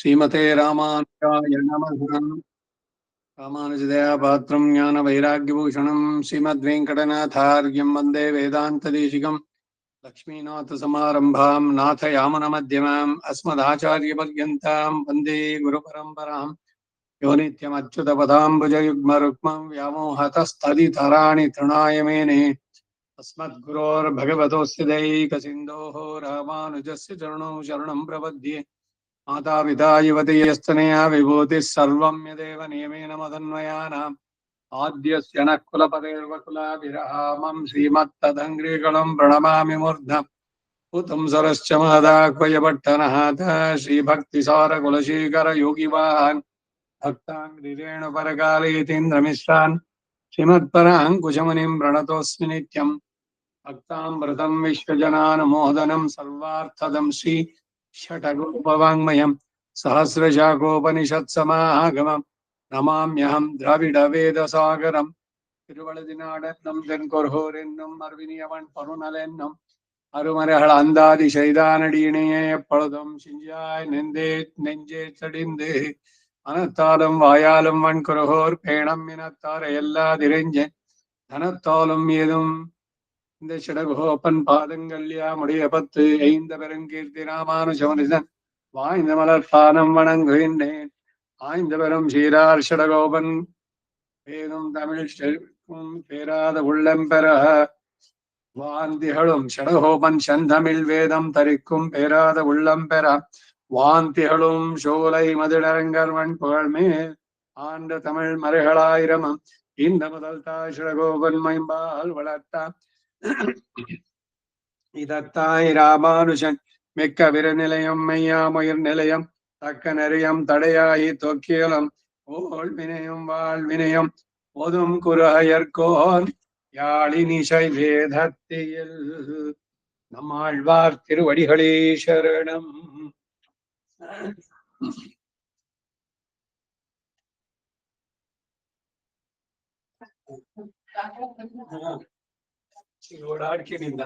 श्रीमते रामानुजाय नमः। रामानुजदया पात्रं ज्ञानवैराग्यभूषणं श्रीमद्वेङ्कटनाथार्यं वन्दे वेदान्तदेशिकं लक्ष्मीनाथसमारम्भां नाथयामुनमध्यमाम् अस्मदाचार्यपर्यन्तां वन्दे गुरुपरम्परां यो नित्यमच्युतपदाम्बुजयुग्मरुक्मं व्यामोहतस्तदितराणि तृणाय मेने अस्मद्गुरोर्भगवतोऽस्य दैकसिन्धोः रामानुजस्य चरणौ शरणं प्रपद्ये। माता पिता युवतीयस्तनया विभूतिः सर्वं यदेव नियमेन मदन्वयानाम् आद्यस्य नः कुलपतेर्वकुलाभिरामं श्रीमत्तदङ्घ्रिकलं प्रणमामि मूर्धम् पूतं सरश्च महदाह्वयपट्टनहाथ श्रीभक्तिसारकुलशेखरयोगिवाहान् भक्ताङ्घ्रिरेणुपरकालेतीन्द्रमिश्रान् श्रीमत्पराङ्कुशमुनिं प्रणतोऽस्मि नित्यम् भक्तामृतं विश्वजनानुमोदनं सर्वार्थदं श्री षटगोपवाङ्मयं सहस्रशाखोपनिषत्समागमं नमाम्यहं द्रविडवेदसागरं திருவழுதினாடென்னும் தென்கொர்கோரென்னும் மறுவினியவன் பருநலென்னும் அருமறைகள் அந்தாதி செய்தானடியினையே எப்பொழுதும் சிஞ்சாய் நெஞ்சே சடிந்து மனத்தாலும் வாயாலும் வன்குருகோர் பேணம் இனத்தார எல்லா திரைஞ்சேன் தனத்தாலும் ஏதும் இந்த ஷடகோபன் பாதங்கள் யாமுடைய 10 ஐந்த பெருங்கீர்த்தி ராமானுஜமுனிதன் வாய்ந்த மலர் பாதம் வணங்குகின்றேன். ஆய்ந்த பெரும் சீரார் ஷடகோபன் பேரும் தமிழ் பேராத உள்ளம் பெற வாந்திகளும் ஷடகோபன் செந்தமிழ் வேதம் தரிக்கும் பேராத உள்ளம் பெற வாந்திகளும் சோலை மதுடரங்கர்வன் புகழ்மேல் ஆண்ட தமிழ் மறைகளாயிரமும் இந்த முதல் தாய் ஷடகோபன் மைம்பால் வளர்த்தா இதத்தாய் ராமானுஜன் மிக்க விரநிலையம் மெய்யாமுயிர் நிலையம் தக்க நெறியம் தடையாயி தொக்கியலம் ஓள் வினையும் வாழ்வினையும் போதும் குருகயர்கோன் யாழினிசை வேதத்தியில் நம்மாழ்வார் திருவடிகளே சரணம். ಓಡಾಡ್ಕಿನಿಂದ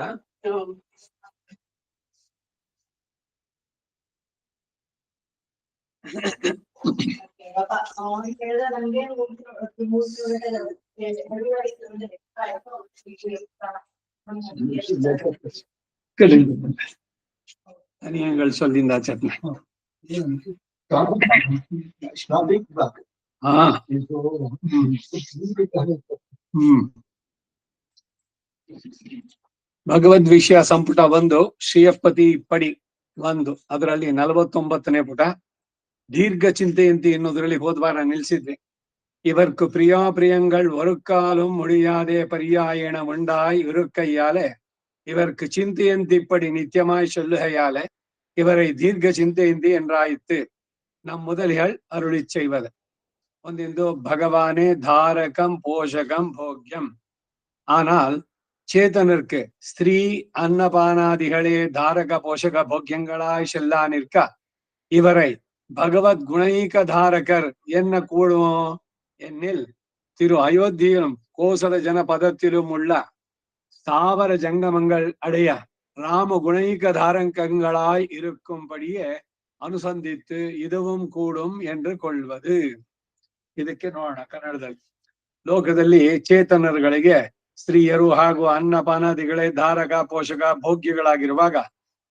அநியங்கள் சொல்லிந்தா சட்னி ಭಗವದ್ ವಿಷಯ ಸಂಪುಟ 1 ಶ್ರೀಯಪತಿ ಇಪ್ಪಡಿ 1 ಅದರಲ್ಲಿ 49ನೇ ಪುಟ ದೀರ್ಘ ಚಿಂತೆಯಂತಿ ಎನ್ನುವುದರಲ್ಲಿ ಹೋದ್ವಾರ ನಿಲ್ಸಿದ್ವಿ. ಇವರ್ಕು பிரியாபிரியங்கள் ஒருக்காலும் முடியாதே பரியாயன உண்டாய் இருக்கையாலே இவர்க்கு சிந்தையந்தி இப்படி நித்தியமாய் சொல்லுகையாலே இவரை தீர்க்க சிந்தையந்தி என்றாய்த்து நம் முதலிகள் அருளி செய்வது. ಒಂದೆಂದು ಭಗವಾನೇ தாரகம் போஷகம் போக்யம். ஆனால் சேதனருக்கு ஸ்திரீ அன்னபானாதிகளே தாரக போஷக போக்கியங்களாய் செல்லா நிற்க இவரை பகவத் குணைக தாரகர் என்ன கூடுவோம் என்னில் திரு அயோத்தியிலும் கோசல ஜனபதத்திலும் உள்ள ஸ்தாவர ஜங்கமங்கள் அடைய ராம குணைக தாரகங்களாய் இருக்கும்படியே ಅನುಸಂಧಿತ್ತು இதுவும் கூடும் என்று கொள்வது. ಇದಕ್ಕೆ ನೋಡೋಣ ಕನ್ನಡದಲ್ಲಿ. ಲೋಕದಲ್ಲಿ ಚೇತನರುಗಳಿಗೆ ಸ್ತ್ರೀಯರು ಹಾಗೂ ಅನ್ನಪಾನಾದಿಗಳೇ ಧಾರಕ ಪೋಷಕ ಭೋಗ್ಯಗಳಾಗಿರುವಾಗ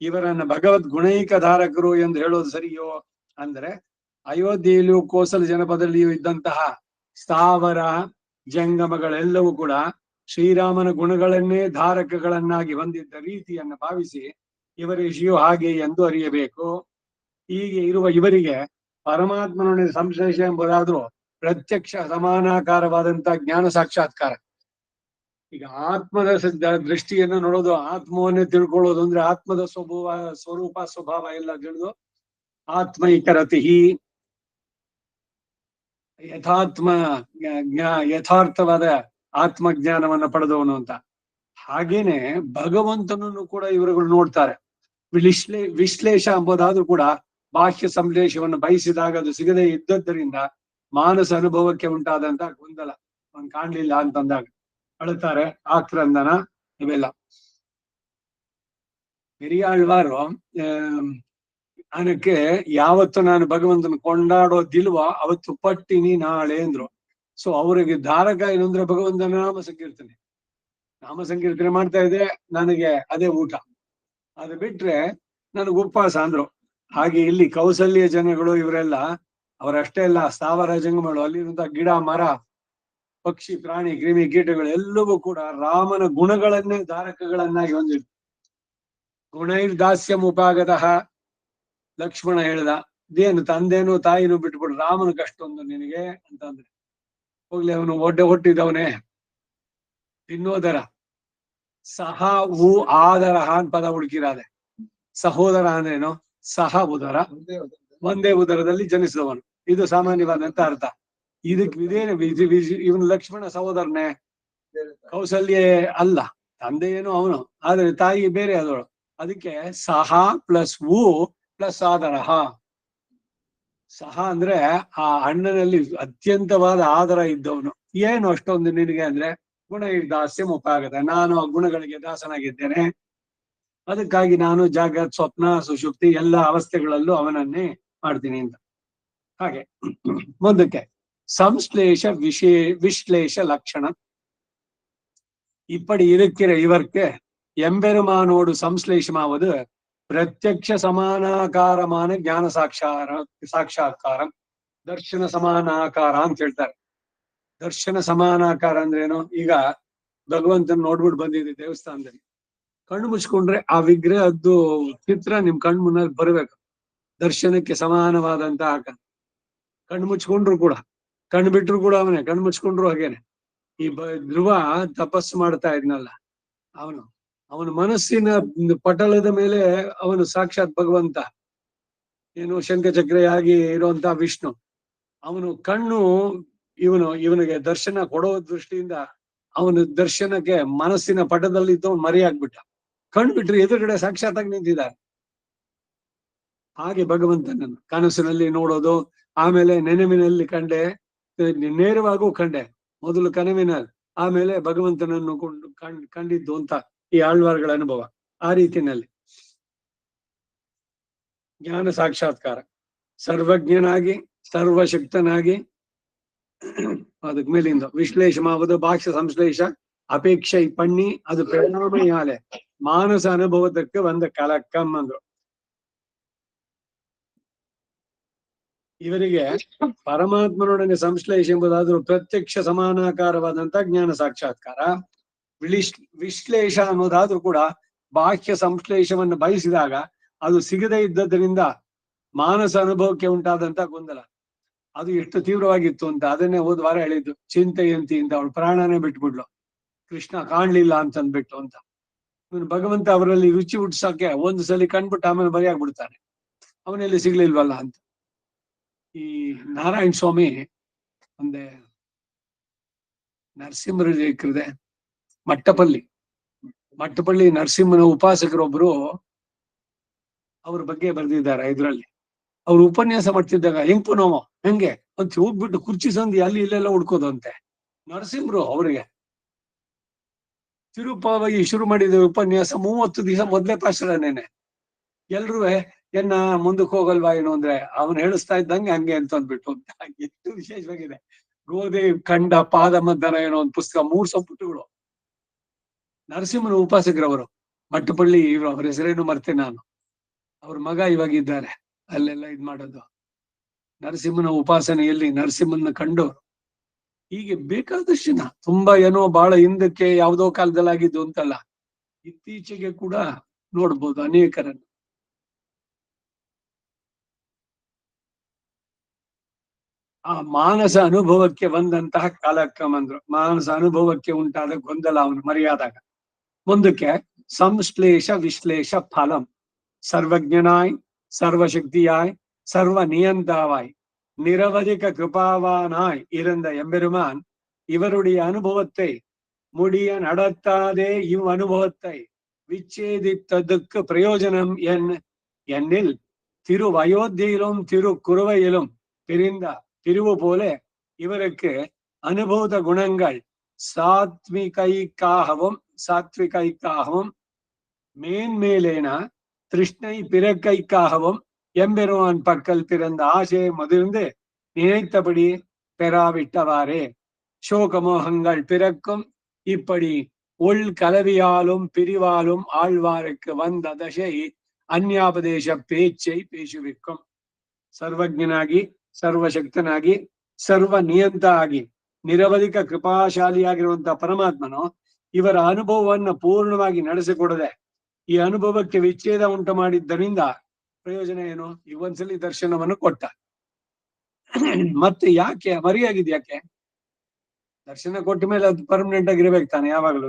ಇವರನ್ನ ಭಗವದ್ ಗುಣೈಕ ಧಾರಕರು ಎಂದು ಹೇಳೋದು ಸರಿಯೋ ಅಂದ್ರೆ ಅಯೋಧ್ಯೆಯಲ್ಲಿಯೂ ಕೋಸಲ ಜನಪದಲ್ಲಿಯೂ ಇದ್ದಂತಹ ಸ್ಥಾವರ ಜಂಗಮಗಳೆಲ್ಲವೂ ಕೂಡ ಶ್ರೀರಾಮನ ಗುಣಗಳನ್ನೇ ಧಾರಕಗಳನ್ನಾಗಿ ಹೊಂದಿದ್ದ ರೀತಿಯನ್ನು ಭಾವಿಸಿ ಇವರ ವಿಷಯ ಹಾಗೆ ಎಂದು ಅರಿಯಬೇಕು. ಹೀಗೆ ಇರುವ ಇವರಿಗೆ ಪರಮಾತ್ಮನ ಸಂಶ್ಲೇಷ ಎಂಬುದಾದ್ರೂ ಪ್ರತ್ಯಕ್ಷ ಸಮಾನಾಕಾರವಾದಂತಹ ಜ್ಞಾನ ಸಾಕ್ಷಾತ್ಕಾರ. ಈಗ ಆತ್ಮದ ದೃಷ್ಟಿಯನ್ನು ನೋಡೋದು, ಆತ್ಮವನ್ನೇ ತಿಳ್ಕೊಳ್ಳೋದು ಅಂದ್ರೆ ಆತ್ಮದ ಸ್ವರೂಪ ಸ್ವಭಾವ ಎಲ್ಲ ತಿಳಿದು ಆತ್ಮೈಕರತಿ ಯಥಾರ್ಥವಾದ ಆತ್ಮಜ್ಞಾನವನ್ನ ಪಡೆದವನು ಅಂತ. ಹಾಗೇನೆ ಭಗವಂತನನ್ನು ಕೂಡ ಇವರುಗಳು ನೋಡ್ತಾರೆ. ವಿಶ್ಲೇಷ ಎಂಬುದಾದ್ರೂ ಕೂಡ ಬಾಹ್ಯ ಸಂಶ್ಲೇಷವನ್ನು ಬಯಸಿದಾಗ ಅದು ಸಿಗದೆ ಇದ್ದದ್ದರಿಂದ ಮಾನಸ ಅನುಭವಕ್ಕೆ ಉಂಟಾದಂತ ಗೊಂದಲ, ಅವನ್ ಕಾಣ್ಲಿಲ್ಲ ಅಂತಂದಾಗ ಅಳುತ್ತಾರೆ, ಆಕ್ರಂದನ ಇವೆಲ್ಲ. ಪೆರಿಯಾಳ್ವಾರು ಅದಕ್ಕೆ ಯಾವತ್ತು ನಾನು ಭಗವಂತನ ಕೊಂಡಾಡೋದಿಲ್ವಾ ಅವತ್ತು ಪಟ್ಟಿನಿ ನಾಳೆ ಅಂದ್ರು. ಸೊ ಅವರಿಗೆ ಧಾರಕ ಏನು ಅಂದ್ರೆ ಭಗವಂತನ ನಾಮ ಸಂಕೀರ್ತನೆ. ನಾಮ ಸಂಕೀರ್ತನೆ ಮಾಡ್ತಾ ಇದ್ರೆ ನನಗೆ ಅದೇ ಊಟ. ಅದು ಬಿಟ್ರೆ ನನಗೆ ಉಪವಾಸ ಅಂದ್ರು. ಹಾಗೆ ಇಲ್ಲಿ ಕೌಸಲ್ಯ ಜನಗಳು ಇವರೆಲ್ಲ ಅವರಷ್ಟೇ ಅಲ್ಲ, ಸ್ಥಾವರ ಜಂಗಮಗಳು, ಅಲ್ಲಿರುವಂತಹ ಗಿಡ ಮರ ಪಕ್ಷಿ ಪ್ರಾಣಿ ಕ್ರಿಮಿ ಕೀಟಗಳು ಎಲ್ಲವೂ ಕೂಡ ರಾಮನ ಗುಣಗಳನ್ನೇ ಧಾರಕಗಳನ್ನಾಗಿ ಹೊಂದಿದ್ರು. ಗುಣೈರ್ದಾಸ್ಯ ಉಪಾಗತಃ ಲಕ್ಷ್ಮಣ ಹೇಳ್ದ, ಇದೇನು ತಂದೆನೂ ತಾಯಿನೂ ಬಿಟ್ಬಿಡು, ರಾಮನ ಕಷ್ಟೊಂದು ನಿನಗೆ ಅಂತಂದ್ರೆ, ಹೋಗ್ಲಿ ಅವನು ಹೊಟ್ಟಿದವನೇ ತಿನ್ನೋದರ ಸಹ ಹೂ ಆದರ ಅಂತ ಪದ ಹುಡುಕಿರಾದೆ. ಸಹೋದರ ಅಂದ್ರೇನು? ಸಹ ಉದರ, ಒಂದೇ ಉದರದಲ್ಲಿ ಜನಿಸಿದವನು, ಇದು ಸಾಮಾನ್ಯವಾದಂತ ಅರ್ಥ. ಇದಕ್ಕೆ ಇವನು ಲಕ್ಷ್ಮಣ ಸಹೋದರನೇ, ಕೌಸಲ್ಯ ಅಲ್ಲ, ತಂದೆ ಏನು ಅವನು, ಆದ್ರೆ ತಾಯಿ ಬೇರೆ ಆದವಳು. ಅದಕ್ಕೆ ಸಹ ಪ್ಲಸ್ ಹೂ ಪ್ಲಸ್ ಆದರಹ. ಸಹ ಅಂದ್ರೆ ಆ ಅಣ್ಣನಲ್ಲಿ ಅತ್ಯಂತವಾದ ಆದರ ಇದ್ದವನು. ಏನು ಅಷ್ಟೊಂದು ನಿನಗೆ ಅಂದ್ರೆ, ಗುಣ ದಾಸ್ಯ ಉಪಾಗತ, ನಾನು ಆ ಗುಣಗಳಿಗೆ ದಾಸನಾಗಿದ್ದೇನೆ, ಅದಕ್ಕಾಗಿ ನಾನು ಜಾಗ್ರತ್ ಸ್ವಪ್ನ ಸುಷುಪ್ತಿ ಎಲ್ಲ ಅವಸ್ಥೆಗಳಲ್ಲೂ ಅವನನ್ನೇ ಮಾಡ್ತೀನಿ ಅಂತ. ಹಾಗೆ ಮುಂದಕ್ಕೆ ಸಂಶ್ಲೇಷ ವಿಶ್ಲೇಷ ಲಕ್ಷಣ. இப்படி இருக்கிற இவர்க்கு எம்பெருமானோடு சம்ஸ்லேஷமாவது பிரத்யக்ஷ ಸಮಾನಾಕಾರமான ಜ್ಞಾನ ಸಾಕ್ಷಾತ್ಕಾರ, ದರ್ಶನ ಸಮಾನಾಕಾರ ಅಂತ ಹೇಳ್ತಾರೆ. ದರ್ಶನ ಸಮಾನಾಕಾರ ಅಂದ್ರೇನು? ಈಗ ಭಗವಂತನ ನೋಡ್ಬಿಟ್ಟು ಬಂದಿದೆ ದೇವಸ್ಥಾನದಲ್ಲಿ, ಕಣ್ಣು ಮುಚ್ಕೊಂಡ್ರೆ ಆ ವಿಗ್ರಹದ್ದು ಚಿತ್ರ ನಿಮ್ ಕಣ್ಣು ಮುನ್ನಲ್ಲಿ ಬರ್ಬೇಕು. ದರ್ಶನಕ್ಕೆ ಸಮಾನವಾದಂತ ಆಕಾರ. ಕಣ್ಣು ಮುಚ್ಕೊಂಡ್ರು ಕೂಡ, ಕಣ್ಣು ಬಿಟ್ರು ಕೂಡ ಅವನೇ, ಕಣ್ಣು ಮುಚ್ಕೊಂಡ್ರು ಹಾಗೇನೆ. ಈ ಧ್ರುವ ತಪಸ್ಸು ಮಾಡ್ತಾ ಇದ್ನಲ್ಲ, ಅವನ ಮನಸ್ಸಿನ ಪಟಲದ ಮೇಲೆ ಅವನು ಸಾಕ್ಷಾತ್ ಭಗವಂತ, ಏನು ಶಂಖಚಕ್ರೆಯಾಗಿ ಇರುವಂತ ವಿಷ್ಣು. ಅವನು ಕಣ್ಣು ಇವನಿಗೆ ದರ್ಶನ ಕೊಡೋ ದೃಷ್ಟಿಯಿಂದ ಅವನ ದರ್ಶನಕ್ಕೆ ಮನಸ್ಸಿನ ಪಟದಲ್ಲಿದ್ದವನು ಮರೆಯಾಗ್ಬಿಟ್ಟ. ಕಣ್ಣು ಬಿಟ್ರೆ ಎದುರುಗಡೆ ಸಾಕ್ಷಾತ್ ಆಗಿ ನಿಂತಿದ್ದಾರೆ. ಹಾಗೆ ಭಗವಂತನನ್ನು ಕನಸಿನಲ್ಲಿ ನೋಡೋದು, ಆಮೇಲೆ ನೆನವಿನಲ್ಲಿ ಕಂಡೆ, ನೇರವಾಗೂ ಕಂಡೆ, ಮೊದಲು ಕನವಿನಲ್ಲಿ, ಆಮೇಲೆ ಭಗವಂತನನ್ನು ಕಂಡಿದ್ದು ಅಂತ ಈ ಆಳ್ವಾರ್ಗಳ ಅನುಭವ. ಆ ರೀತಿಯಲ್ಲಿ ಜ್ಞಾನ ಸಾಕ್ಷಾತ್ಕಾರ, ಸರ್ವಜ್ಞನಾಗಿ ಸರ್ವಶಕ್ತನಾಗಿ, ಅದಕ್ ಮೇಲಿಂದ ವಿಶ್ಲೇಷಮಾವುದು ಬಾಹ್ಯ ಸಂಶ್ಲೇಷ ಅಪೇಕ್ಷೆ ಪಣ್ಣಿ, ಅದು ಪರಿಣಾಮಯಾಲೆ ಮಾನಸ ಅನುಭವದಕ್ಕೆ ಬಂದ ಕಲಕ್ಕಂ ಅಂದ್ರು. ಇವರಿಗೆ ಪರಮಾತ್ಮನೊಡನೆ ಸಂಶ್ಲೇಷ ಎಂಬುದಾದ್ರೂ ಪ್ರತ್ಯಕ್ಷ ಸಮಾನಾಕಾರವಾದಂತಹ ಜ್ಞಾನ ಸಾಕ್ಷಾತ್ಕಾರ. ವಿಶ್ಲೇಷ ಅನ್ನೋದಾದ್ರೂ ಕೂಡ ಬಾಹ್ಯ ಸಂಶ್ಲೇಷವನ್ನು ಬಯಸಿದಾಗ ಅದು ಸಿಗದೇ ಇದ್ದದ್ರಿಂದ ಮಾನಸ ಅನುಭವಕ್ಕೆ ಉಂಟಾದಂತ ಗೊಂದಲ ಅದು ಎಷ್ಟು ತೀವ್ರವಾಗಿತ್ತು ಅಂತ ಅದನ್ನೇ ಹೋದ ವಾರ ಹೇಳಿದ್ದು. ಚಿಂತೆಯಂತಿ ಅಂತ ಅವಳು ಪ್ರಾಣನೇ ಬಿಟ್ಬಿಡ್ಲು, ಕೃಷ್ಣ ಕಾಣ್ಲಿಲ್ಲ ಅಂತಂದ್ಬಿಟ್ಟು ಅಂತ. ಇವನು ಭಗವಂತ ಅವರಲ್ಲಿ ರುಚಿ ಹುಟ್ಸಕ್ಕೆ ಒಂದು ಸಲ ಕಂಡ್ಬಿಟ್ಟು ಆಮೇಲೆ ಬರಿಯಾಗ್ಬಿಡ್ತಾನೆ, ಅವನಲ್ಲಿ ಸಿಗ್ಲಿಲ್ವಲ್ಲ ಅಂತ. ಈ ನಾರಾಯಣ ಸ್ವಾಮಿ ಒಂದೇ ನರಸಿಂಹರಿದೆ ಮಟ್ಟಪಳ್ಳಿ ನರಸಿಂಹನ ಉಪಾಸಕರೊಬ್ರು ಅವ್ರ ಬಗ್ಗೆ ಬರೆದಿದ್ದಾರೆ. ಇದ್ರಲ್ಲಿ ಅವ್ರು ಉಪನ್ಯಾಸ ಮಾಡ್ತಿದ್ದಾಗ ಹೆಂಗ್ ಪುನೋಮ ಹೆಂಗೆ ಅಂತ ಹೋಗ್ಬಿಟ್ಟು ಕುರ್ಚಿ ಸಂದಿ ಅಲ್ಲಿ ಇಲ್ಲೆಲ್ಲ ಹುಡ್ಕೋದು ಅಂತೆ. ನರಸಿಂಹರು ಅವ್ರಿಗೆ ತಿರುಪಾವಾಗಿ ಶುರು ಮಾಡಿದ ಉಪನ್ಯಾಸ 30 ದಿವಸ ಮೊದ್ಲೇ ಪಾಸ್ಟರನೇನೆ. ಎಲ್ರೂ ಎನ್ನ ಮುಂದಕ್ಕೆ ಹೋಗಲ್ವಾ ಏನು ಅಂದ್ರೆ ಅವನು ಹೇಳಿಸ್ತಾ ಇದ್ದಂಗೆ ಹಂಗೆ ಅಂತ ಅಂದ್ಬಿಟ್ಟು ಅಂತ. ಎಷ್ಟು ವಿಶೇಷವಾಗಿದೆ. ಗೋಧಿ ಖಂಡ ಪಾದ ಮದ್ದನ ಏನೋ ಒಂದು ಪುಸ್ತಕ, 300 ಪುಟಗಳು. ನರಸಿಂಹನ ಉಪಾಸಕರವರು ಮಟ್ಟಪಳ್ಳಿ, ಇವರು ಅವ್ರ ಹೆಸರೇನು ಮರ್ತೇನೆ ನಾನು. ಅವ್ರ ಮಗ ಇವಾಗಿದ್ದಾರೆ ಅಲ್ಲೆಲ್ಲ ಇದ್ ಮಾಡೋದು. ನರಸಿಂಹನ ಉಪಾಸನೆಯಲ್ಲಿ ನರಸಿಂಹನ ಕಂಡವರು. ಹೀಗೆ ಬೇಕಾದಷ್ಟು ಜನ, ತುಂಬಾ ಏನೋ ಬಹಳ ಹಿಂದಕ್ಕೆ ಯಾವುದೋ ಕಾಲದಲ್ಲಿ ಆಗಿದ್ದು ಅಂತಲ್ಲ, ಇತ್ತೀಚೆಗೆ ಕೂಡ ನೋಡ್ಬೋದು ಅನೇಕರನ್ನು. ಆ ಮಾನಸ ಅನುಭವಕ್ಕೆ ಬಂದಂತಹ ಕಾಲಕ್ರಮ ಅಂದ್ರು. ಮಾನಸ ಅನುಭವಕ್ಕೆ ಉಂಟಾದ ಗೊಂದಲ ಅವನು ಮರೆಯಾದಾಗ ಮುಂದಕ್ಕೆ ಸಂಶ್ಲೇಷ ವಿಶ್ಲೇಷ ಫಲಂ. സർവജ്ഞനായി സർവശക്തിയായി സർവ நியந்தாவாய் நிரவதிக கிருபாவானாய் இருந்த எம்பெருமான் இவருடைய அனுபவத்தை முடிய நடத்தாதே இவ் அனுபவத்தை விச்சேதித்ததுக்கு பிரயோஜனம் என்னில் திருவயோத்தியிலும் திருக்குறுவையிலும் பிரிந்த பிரிவு போல இவருக்கு அனுபவ குணங்கள் சாத்விகைக்காகவும் மேன்மேலேன திருஷ்ணை பிறக்கைக்காகவும் எம்பெருமான் பக்கல் பிறந்த ஆசை மகிழ்ந்து நினைத்தபடி பெறாவிட்டவாறே சோகமோகங்கள் பிறக்கும். இப்படி உள் கலவியாலும் பிரிவாலும் ஆழ்வாருக்கு வந்த தசை அந்யாபதேச பேச்சை பேசுவிக்கும். ಸರ್ವಜ್ಞನಾಗಿ ಸರ್ವಶಕ್ತನಾಗಿ ಸರ್ವ ನಿಯಂತ ಆಗಿ ನಿರವಧಿಕ ಕೃಪಾಶಾಲಿಯಾಗಿರುವಂತಹ ಪರಮಾತ್ಮನು ಇವರ ಅನುಭವವನ್ನು ಪೂರ್ಣವಾಗಿ ನಡೆಸಿಕೊಡದೆ ಈ ಅನುಭವಕ್ಕೆ ವಿಚ್ಛೇದ ಉಂಟು ಮಾಡಿದ್ದರಿಂದ ಪ್ರಯೋಜನ ಏನು? ಈ ಒಂದ್ಸಲಿ ದರ್ಶನವನ್ನು ಕೊಟ್ಟ, ಮತ್ತೆ ಯಾಕೆ ಮರಿಯಾಗಿದೆ? ಯಾಕೆ ದರ್ಶನ ಕೊಟ್ಟ ಮೇಲೆ ಅದು ಪರ್ಮನೆಂಟ್ ಆಗಿರ್ಬೇಕು ತಾನೆ ಯಾವಾಗ್ಲೂ.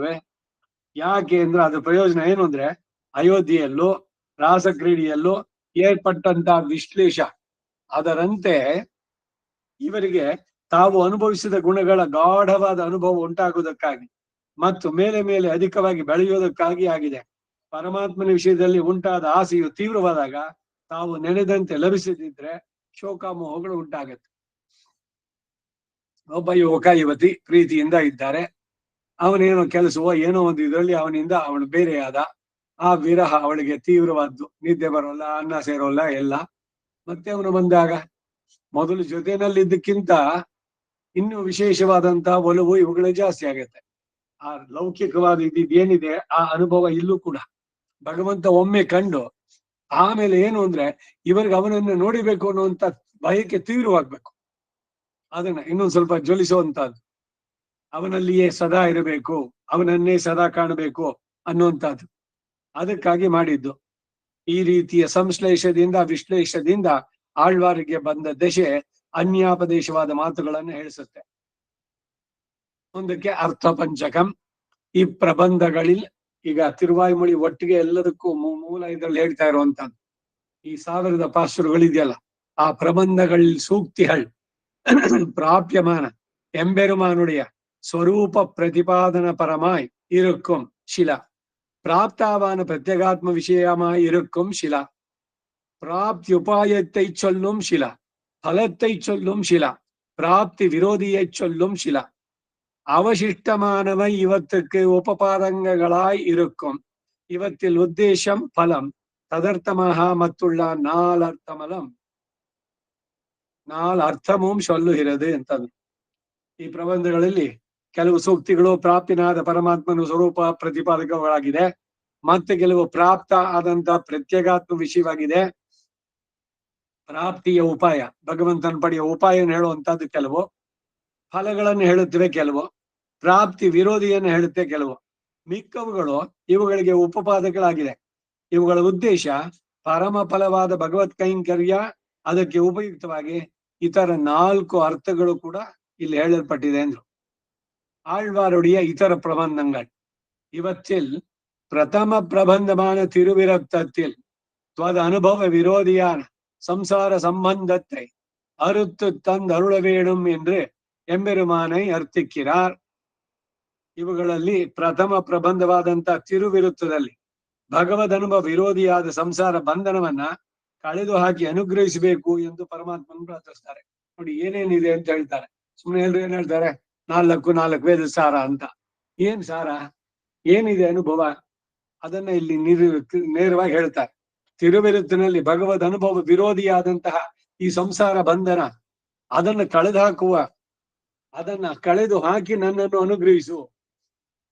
ಯಾಕೆ ಅಂದ್ರೆ ಅದ್ರ ಪ್ರಯೋಜನ ಏನು ಅಂದ್ರೆ ಅಯೋಧ್ಯೆಯಲ್ಲೂ ರಾಸಕ್ರೀಡೆಯಲ್ಲೂ ಏರ್ಪಟ್ಟಂತ ವಿಶ್ಲೇಷ ಅದರಂತೆ ಇವರಿಗೆ ತಾವು ಅನುಭವಿಸಿದ ಗುಣಗಳ ಗಾಢವಾದ ಅನುಭವ ಉಂಟಾಗುವುದಕ್ಕಾಗಿ ಮತ್ತು ಮೇಲೆ ಮೇಲೆ ಅಧಿಕವಾಗಿ ಬೆಳೆಯುವುದಕ್ಕಾಗಿ ಆಗಿದೆ. ಪರಮಾತ್ಮನ ವಿಷಯದಲ್ಲಿ ಉಂಟಾದ ಆಸೆಯು ತೀವ್ರವಾದಾಗ ತಾವು ನೆನೆದಂತೆ ಲಭಿಸದಿದ್ರೆ ಶೋಕಾಮೋಹಗಳು ಉಂಟಾಗತ್ತೆ. ಒಬ್ಬ ಯುವಕ ಯುವತಿ ಪ್ರೀತಿಯಿಂದ ಇದ್ದಾರೆ, ಅವನೇನೋ ಕೆಲಸವೋ ಏನೋ ಒಂದು ಇದರಲ್ಲಿ ಅವನಿಂದ ಅವಳು ಬೇರೆಯಾದ. ಆ ವಿರಹ ಅವಳಿಗೆ ತೀವ್ರವಾದ್ದು, ನಿದ್ದೆ ಬರೋಲ್ಲ, ಅನ್ನ ಸೇರೋಲ್ಲ ಎಲ್ಲ. ಮತ್ತೆ ಅವನು ಬಂದಾಗ ಮೊದಲು ಜೊತೆನಲ್ಲಿದ್ದಕ್ಕಿಂತ ಇನ್ನು ವಿಶೇಷವಾದಂತಹ ಒಲವು ಇವುಗಳೇ ಜಾಸ್ತಿ ಆಗತ್ತೆ. ಆ ಲೌಕಿಕವಾದ ಇದೇನಿದೆ ಆ ಅನುಭವ ಇಲ್ಲೂ ಕೂಡ ಭಗವಂತ ಒಮ್ಮೆ ಕಂಡು ಆಮೇಲೆ ಏನು ಅಂದ್ರೆ ಇವರಿಗೆ ಅವನನ್ನು ನೋಡಿಬೇಕು ಅನ್ನುವಂತ ಬಯಕೆ ತೀವ್ರವಾಗ್ಬೇಕು. ಅದನ್ನ ಇನ್ನೊಂದ್ ಸ್ವಲ್ಪ ಜ್ವಲಿಸುವಂತಹದ್ದು, ಅವನಲ್ಲಿಯೇ ಸದಾ ಇರಬೇಕು, ಅವನನ್ನೇ ಸದಾ ಕಾಣಬೇಕು ಅನ್ನುವಂಥದ್ದು. ಅದಕ್ಕಾಗಿ ಮಾಡಿದ್ದು. ಈ ರೀತಿಯ ಸಂಶ್ಲೇಷದಿಂದ ವಿಶ್ಲೇಷದಿಂದ ಆಳ್ವಾರಿಗೆ ಬಂದ ದಶೆ ಅನ್ಯಾಪದೇಶವಾದ ಮಾತುಗಳನ್ನು ಹೇಳಿಸುತ್ತೆ. ಒಂದಕ್ಕೆ ಅರ್ಥ ಪಂಚಕಂ. ಈ ಪ್ರಬಂಧಗಳಿಲ್ ಈಗ ತಿರುವಾಯ್ಮೊಳಿ ಒಟ್ಟಿಗೆ ಎಲ್ಲದಕ್ಕೂ ಮೂಲ ಇದ್ರಲ್ಲಿ ಹೇಳ್ತಾ ಇರುವಂತದ್ದು ಈ 1000 ಪಾಸುರಗಳಿದೆಯಲ್ಲ, ಆ ಪ್ರಬಂಧಗಳಲ್ಲಿ ಸೂಕ್ತಿಗಳು ಪ್ರಾಪ್ಯಮಾನ எம்பெருமானுடைய ಸ್ವರೂಪ பிரதிபாதன பரமாய் இருக்கும் ಶಿಲಾ, பிராப்தாவான பிரத்யேகாத்ம விஷயமாய் இருக்கும் ಶಿಲಾ, பிராப்தி உபாயத்தை சொல்லும் ಶಿಲಾ, பலத்தை சொல்லும் ಶಿಲா, பிராப்தி விரோதியை சொல்லும் ಶಿಲಾ, அவசிஷ்டமானவை இவத்துக்கு உபபாதங்களாய் இருக்கும். இவற்றில் உத்தேசம் பலம் ததர்த்தமாக மத்துள்ள ನಾಲ್ರ್ಥಮುಂ சொல்லுகிறது ಅಂತಂದ್ರು. ಈ ಪ್ರಬಂಧಗಳಲ್ಲಿ ಕೆಲವು ಸೂಕ್ತಿಗಳು ಪ್ರಾಪ್ತಿನಾದ ಪರಮಾತ್ಮನ ಸ್ವರೂಪ ಪ್ರತಿಪಾದಕಗಳಾಗಿದೆ, ಮತ್ತೆ ಕೆಲವು ಪ್ರಾಪ್ತ ಆದಂತ ಪ್ರತ್ಯೇಗಾತ್ಮ ವಿಷಯವಾಗಿದೆ. ಪ್ರಾಪ್ತಿಯ ಉಪಾಯ, ಭಗವಂತನ ಪಡೆಯುವ ಉಪಾಯವನ್ನು ಹೇಳುವಂತದ್ದು ಕೆಲವು, ಫಲಗಳನ್ನು ಹೇಳುತ್ತವೆ ಕೆಲವು, ಪ್ರಾಪ್ತಿ ವಿರೋಧಿಯನ್ನು ಹೇಳುತ್ತೆ ಕೆಲವು. ಮಿಕ್ಕವುಗಳು ಇವುಗಳಿಗೆ ಉಪಪಾದಕಗಳಾಗಿದೆ. ಇವುಗಳ ಉದ್ದೇಶ ಪರಮ ಫಲವಾದ ಭಗವತ್ ಕೈಂಕರ್ಯ, ಅದಕ್ಕೆ ಉಪಯುಕ್ತವಾಗಿ ಇತರ 4 ಅರ್ಥಗಳು ಕೂಡ ಇಲ್ಲಿ ಹೇಳಲ್ಪಟ್ಟಿದೆ ಅಂದ್ರು. ஆழ்வாருடைய இತರ பிரபந்தங்கள் இவற்றில் பிரதம பிரபந்தமான திருவிரக்தத்தில் துவத அனுபவ விரோதியான சம்சார சம்பந்தத்தை அறுத்து தந்தருள வேணும் என்று எம்பெருமானை ಅರ್ಥಿಕ್ಕಿರಾರ್. ಇವುಗಳಲ್ಲಿ ಪ್ರಥಮ ಪ್ರಬಂಧವಾದಂತ ತಿರುವಿರುತ್ತದಲ್ಲಿ ಭಗವದ್ ಅನುಭವ ವಿರೋಧಿಯಾದ ಸಂಸಾರ ಬಂಧನವನ್ನ ಕಳೆದು ಹಾಕಿ ಅನುಗ್ರಹಿಸಬೇಕು ಎಂದು ಪರಮಾತ್ಮನ ಪ್ರಾರ್ಥಿಸ್ತಾರೆ. ನೋಡಿ ಏನೇನಿದೆ ಅಂತ ಹೇಳ್ತಾರೆ. ಸುಮ್ಮನೆ ಎಲ್ರು ಏನ್ ಹೇಳ್ತಾರೆ, 4 ವೇದ ಸಾರ ಅಂತ. ಏನ್ ಸಾರ, ಏನಿದೆ ಅನುಭವ, ಅದನ್ನ ಇಲ್ಲಿ ನೇರವಾಗಿ ಹೇಳ್ತಾರೆ. ತಿರುವಿರುತ್ತಿನಲ್ಲಿ ಭಗವದ್ ಅನುಭವ ವಿರೋಧಿಯಾದಂತಹ ಈ ಸಂಸಾರ ಬಂಧನ ಅದನ್ನ ಕಳೆದು ಹಾಕುವ, ಅದನ್ನ ಕಳೆದು ಹಾಕಿ ನನ್ನನ್ನು ಅನುಗ್ರಹಿಸು.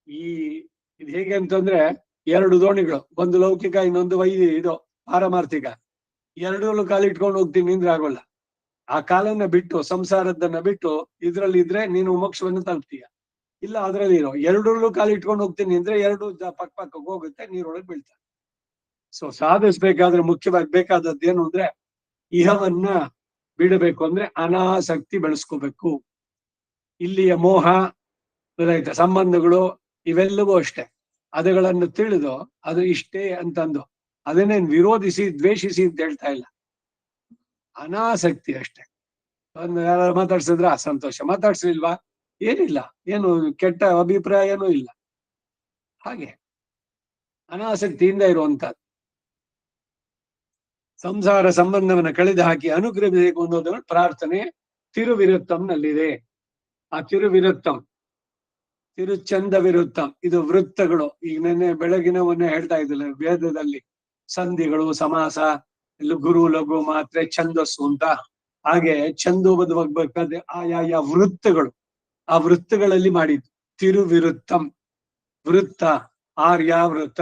ಇದು ಹೇಗೆ ಅಂತಂದ್ರೆ 2 ದೋಣಿಗಳು, ಒಂದು ಲೌಕಿಕ ಇನ್ನೊಂದು ಇದು ಪಾರಮಾರ್ಥಿಕ. ಎರಡರಲ್ಲೂ ಕಾಲಿಟ್ಕೊಂಡು ಹೋಗ್ತೀನಿ ಅಂದ್ರೆ ಆಗೋಲ್ಲ. ಆ ಕಾಲನ್ನ ಬಿಟ್ಟು, ಸಂಸಾರದನ್ನ ಬಿಟ್ಟು ಇದ್ರಲ್ಲಿ ಇದ್ರೆ ನೀನು ಮೋಕ್ಷವನ್ನು ತಲುಪ್ತೀಯ. ಇಲ್ಲ ಅದ್ರಲ್ಲಿ ಇರೋ, ಎರಡರಲ್ಲೂ ಕಾಲಿಟ್ಕೊಂಡು ಹೋಗ್ತೀನಿ ಅಂದ್ರೆ ಎರಡು ಪಕ್ಕಕ್ಕೆ ಹೋಗುತ್ತೆ, ನೀರೊಳಗೆ ಬೀಳ್ತಾರೆ. ಸೊ ಸಾಧಿಸ್ಬೇಕಾದ್ರೆ ಮುಖ್ಯವಾಗಿ ಬೇಕಾದದ್ದು ಏನು ಅಂದ್ರೆ ಇಹವನ್ನ ಬಿಡಬೇಕು ಅಂದ್ರೆ ಅನಾಸಕ್ತಿ ಬೆಳೆಸ್ಕೋಬೇಕು. ಇಲ್ಲಿಯ ಮೋಹ ಸಂಬಂಧಗಳು ಇವೆಲ್ಲವೂ ಅಷ್ಟೇ, ಅದುಗಳನ್ನು ತಿಳಿದು ಅದು ಇಷ್ಟೇ ಅಂತಂದು ಅದನ್ನೇನ್ ವಿರೋಧಿಸಿ ದ್ವೇಷಿಸಿ ಅಂತ ಹೇಳ್ತಾ ಇಲ್ಲ, ಅನಾಸಕ್ತಿ ಅಷ್ಟೇ. ಯಾರು ಮಾತಾಡ್ಸಿದ್ರ ಸಂತೋಷ, ಮಾತಾಡ್ಸಲಿಲ್ವಾ ಏನಿಲ್ಲ, ಏನು ಕೆಟ್ಟ ಅಭಿಪ್ರಾಯನೂ ಇಲ್ಲ. ಹಾಗೆ ಅನಾಸಕ್ತಿಯಿಂದ ಇರುವಂತಹದ್ದು ಸಂಸಾರ ಸಂಬಂಧವನ್ನ ಕಳೆದು ಹಾಕಿ ಅನುಗ್ರಹಿಸಬೇಕು ಅನ್ನೋದನ್ನು ಪ್ರಾರ್ಥನೆ ತಿರುವಿರುತ್ತಂನಲ್ಲಿದೆ. ಆ ತಿರುವಿರುತ್ತಂ, ತಿರುಚಂದ ವಿರುತ್ತಂ, ಇದು ವೃತ್ತಗಳು. ಈಗ ನೆನ್ನೆ ಬೆಳಗಿನವನ್ನೇ ಹೇಳ್ತಾ ಇದ್ದಿಲ್ಲ ವೇದದಲ್ಲಿ ಸಂಧಿಗಳು, ಸಮಾಸ, ಗುರು ಲಘು ಮಾತ್ರೆ ಛಂದಸ್ಸು ಅಂತ. ಹಾಗೆ ಛಂದೋಬದ್ಧವಾಗ್ಬೇಕಾದ್ರೆ ಆಯಾ ವೃತ್ತಗಳು, ಆ ವೃತ್ತಗಳಲ್ಲಿ ಮಾಡಿದ್ದು. ತಿರುವಿರುತ್ತಂ ವೃತ್ತ, ಆರ್ಯ ವೃತ್ತ,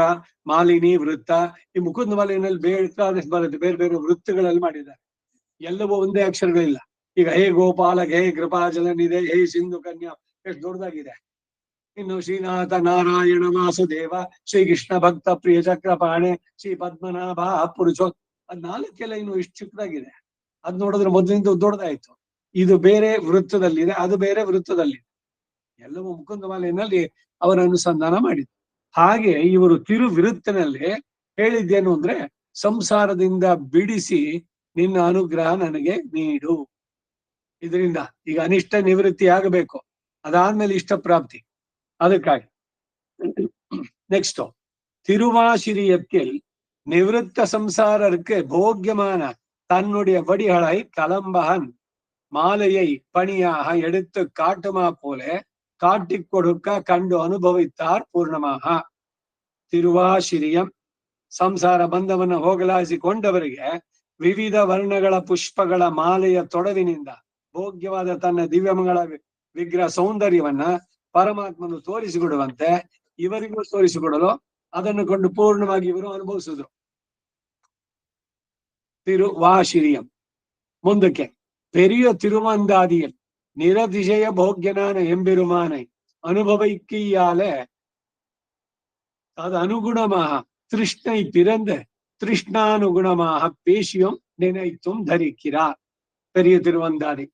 ಮಾಲಿನಿ ವೃತ್ತ, ಈ ಮುಕುಂದ ಮಾಲಿನಲ್ಲಿ ಬೇಕಾದಷ್ಟು ಬರುತ್ತೆ, ಬೇರೆ ಬೇರೆ ವೃತ್ತಗಳಲ್ಲಿ ಮಾಡಿದ್ದಾರೆ. ಎಲ್ಲವೂ ಒಂದೇ ಅಕ್ಷರಗಳಿಲ್ಲ. ಈಗ ಹೇ ಗೋಪಾಲಕ, ಹೇ ಕೃಪಾಜಲನಿದೆ, ಹೇ ಸಿಂಧು ಕನ್ಯಾ, ಎಷ್ಟು ದೊಡ್ಡದಾಗಿದೆ. ಇನ್ನು ಶ್ರೀನಾಥ ನಾರಾಯಣ ವಾಸುದೇವ, ಶ್ರೀಕೃಷ್ಣ ಭಕ್ತ ಪ್ರಿಯ ಚಕ್ರಪಾಣೆ, ಶ್ರೀ ಪದ್ಮನಾಭ ಪುರುಷೋ, ಅದ್ ನಾಲ್ಕೆಲ್ಲ ಇನ್ನು ಇಷ್ಟು ಚಿಕ್ಕದಾಗಿದೆ. ಅದ್ ನೋಡಿದ್ರೆ ಮೊದಲಿಂದ ದೊಡ್ಡದಾಯ್ತು. ಇದು ಬೇರೆ ವೃತ್ತದಲ್ಲಿದೆ, ಅದು ಬೇರೆ ವೃತ್ತದಲ್ಲಿದೆ. ಎಲ್ಲವೂ ಮುಕುಂದಮಾಲೆಯಲ್ಲಿ ಅವರ ಅನುಸಂಧಾನ ಮಾಡಿದ್ರು. ಹಾಗೆ ಇವರು ತಿರುವಿರುತ್ತಿನಲ್ಲಿ ಹೇಳಿದ್ದೇನು ಅಂದ್ರೆ, ಸಂಸಾರದಿಂದ ಬಿಡಿಸಿ ನಿನ್ನ ಅನುಗ್ರಹ ನನಗೆ ನೀಡು. ಇದರಿಂದ ಈಗ ಅನಿಷ್ಟ ನಿವೃತ್ತಿ ಆಗಬೇಕು, ಅದಾದ್ಮೇಲೆ ಇಷ್ಟ ಪ್ರಾಪ್ತಿ. ಅದಕ್ಕಾಗಿ ನೆಕ್ಸ್ಟ್ ತಿರುವಾಶಿರಿಯத்தில் நிவிருத்த சம்சாரருக்கு போக்கியமான தன்னுடைய வடிகளை கலம்பகன் மாலையை பணியாக எடுத்து காட்டுமா போல காட்டிக் கொடுக்க ಕಂಡು ಅನುಭವಿத்தார் ಪೂರ್ಣமாக. ತಿರುವಾಶಿರಿಯಂ ಸಂಸಾರ ಬಂಧವನ್ನು ಹೋಗಲಾಡಿಸಿಕೊಂಡವರಿಗೆ ವಿವಿಧ ವರ್ಣಗಳ ಪುಷ್ಪಗಳ ಮಾಲೆಯ ತೊಡವಿನಿಂದ ಭೋಗ್ಯವಾದ ತನ್ನ ದಿವ್ಯಮಗಳ ವಿಗ್ರಹ ಸೌಂದರ್ಯವನ್ನ ಪರಮಾತ್ಮನು ತೋರಿಸಿಕೊಡುವಂತೆ ಇವರಿಗೂ ತೋರಿಸಿಕೊಡಲು ಅದನ್ನು ಕೊಂಡು ಪೂರ್ಣವಾಗಿ ಇವರು ಅನುಭವಿಸಿದ್ರು. ತಿರುವಾಶಿರಿಯಂ. ಮುಂದಕ್ಕೆ பெரிய திருவந்தாதியில் நிரதிசய போக்கியனான எம்பெருமானை அனுபவிக்கையால அது அனுகுணமாக திருஷ்ணை பிறந்த திருஷ்ணானுಗುಣமாக பேசியும் நினைத்தும் ಧರಿಕ್கிறார். பெரிய ತಿರುವಂದಾದಿ.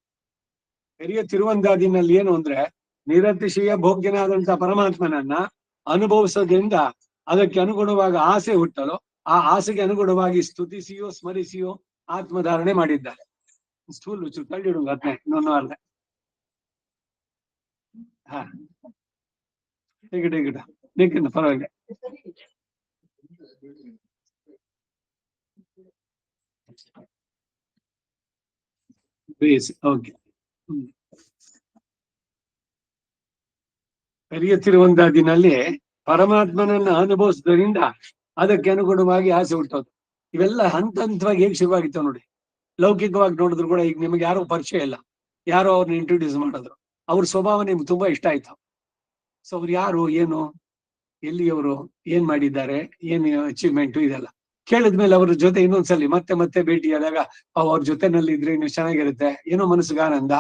பெரிய ತಿರುವಂದಾದಿನಲ್ಲಿ ಏನು ಅಂದ್ರೆ, ನಿರತಿಶಯ ಭೋಗ್ಯನಾದಂತಹ ಪರಮಾತ್ಮನನ್ನ ಅನುಭವಿಸೋದ್ರಿಂದ ಅದಕ್ಕೆ ಅನುಗುಣವಾಗಿ ಆಸೆ ಹುಟ್ಟಲು, ಆ ಆಸೆಗೆ ಅನುಗುಣವಾಗಿ ಸ್ತುತಿಸಿಯೋ ಸ್ಮರಿಸಿಯೋ ಆತ್ಮಧಾರಣೆ ಮಾಡಿದ್ದಾರೆ. ಸ್ಟೂಲ್ ತಳ್ಳಿಡುಂಗ ಅದ್ನೇ ಇನ್ನೊಂದು ಅರ್ಧ. ಹಾ ಈಗ ಪರವಾಗಿಲ್ಲ. ಓಕೆ. பெரிய ತಿರುವಂದಾದಿನಲ್ಲಿ ಪರಮಾತ್ಮನನ್ನ ಅನುಭವಿಸೋದ್ರಿಂದ ಅದಕ್ಕೆ ಅನುಗುಣವಾಗಿ ಆಸೆ ಹುಟ್ಟೋದು. ಇವೆಲ್ಲ ಹಂತ ಹಂತವಾಗಿ ಹೇಗೆ ಶುರುವಾಗಿತ್ತು ನೋಡಿ. ಲೌಕಿಕವಾಗಿ ನೋಡಿದ್ರು ಕೂಡ ಈಗ ನಿಮಗೆ ಯಾರೋ ಪರಿಚಯ ಇಲ್ಲ, ಯಾರೋ ಅವ್ರನ್ನ ಇಂಟ್ರೊಡ್ಯೂಸ್ ಮಾಡಿದ್ರು, ಅವ್ರ ಸ್ವಭಾವ ನಿಮ್ಗೆ ತುಂಬಾ ಇಷ್ಟ ಆಯ್ತು. ಸೊ ಅವ್ರು ಯಾರು, ಏನು, ಎಲ್ಲಿಯವರು, ಏನ್ ಮಾಡಿದ್ದಾರೆ, ಏನ್ ಅಚೀವ್ಮೆಂಟು, ಇದೆಲ್ಲ ಕೇಳಿದ್ಮೇಲೆ ಅವ್ರ ಜೊತೆ ಇನ್ನೊಂದ್ಸಲಿ ಮತ್ತೆ ಮತ್ತೆ ಭೇಟಿಯಾದಾಗ ಅವ್ರ ಜೊತೆನಲ್ಲಿ ಇದ್ರೆ ಇನ್ನು ಚೆನ್ನಾಗಿರುತ್ತೆ, ಏನೋ ಮನಸ್ಸಿಗೆ ಆನಂದ.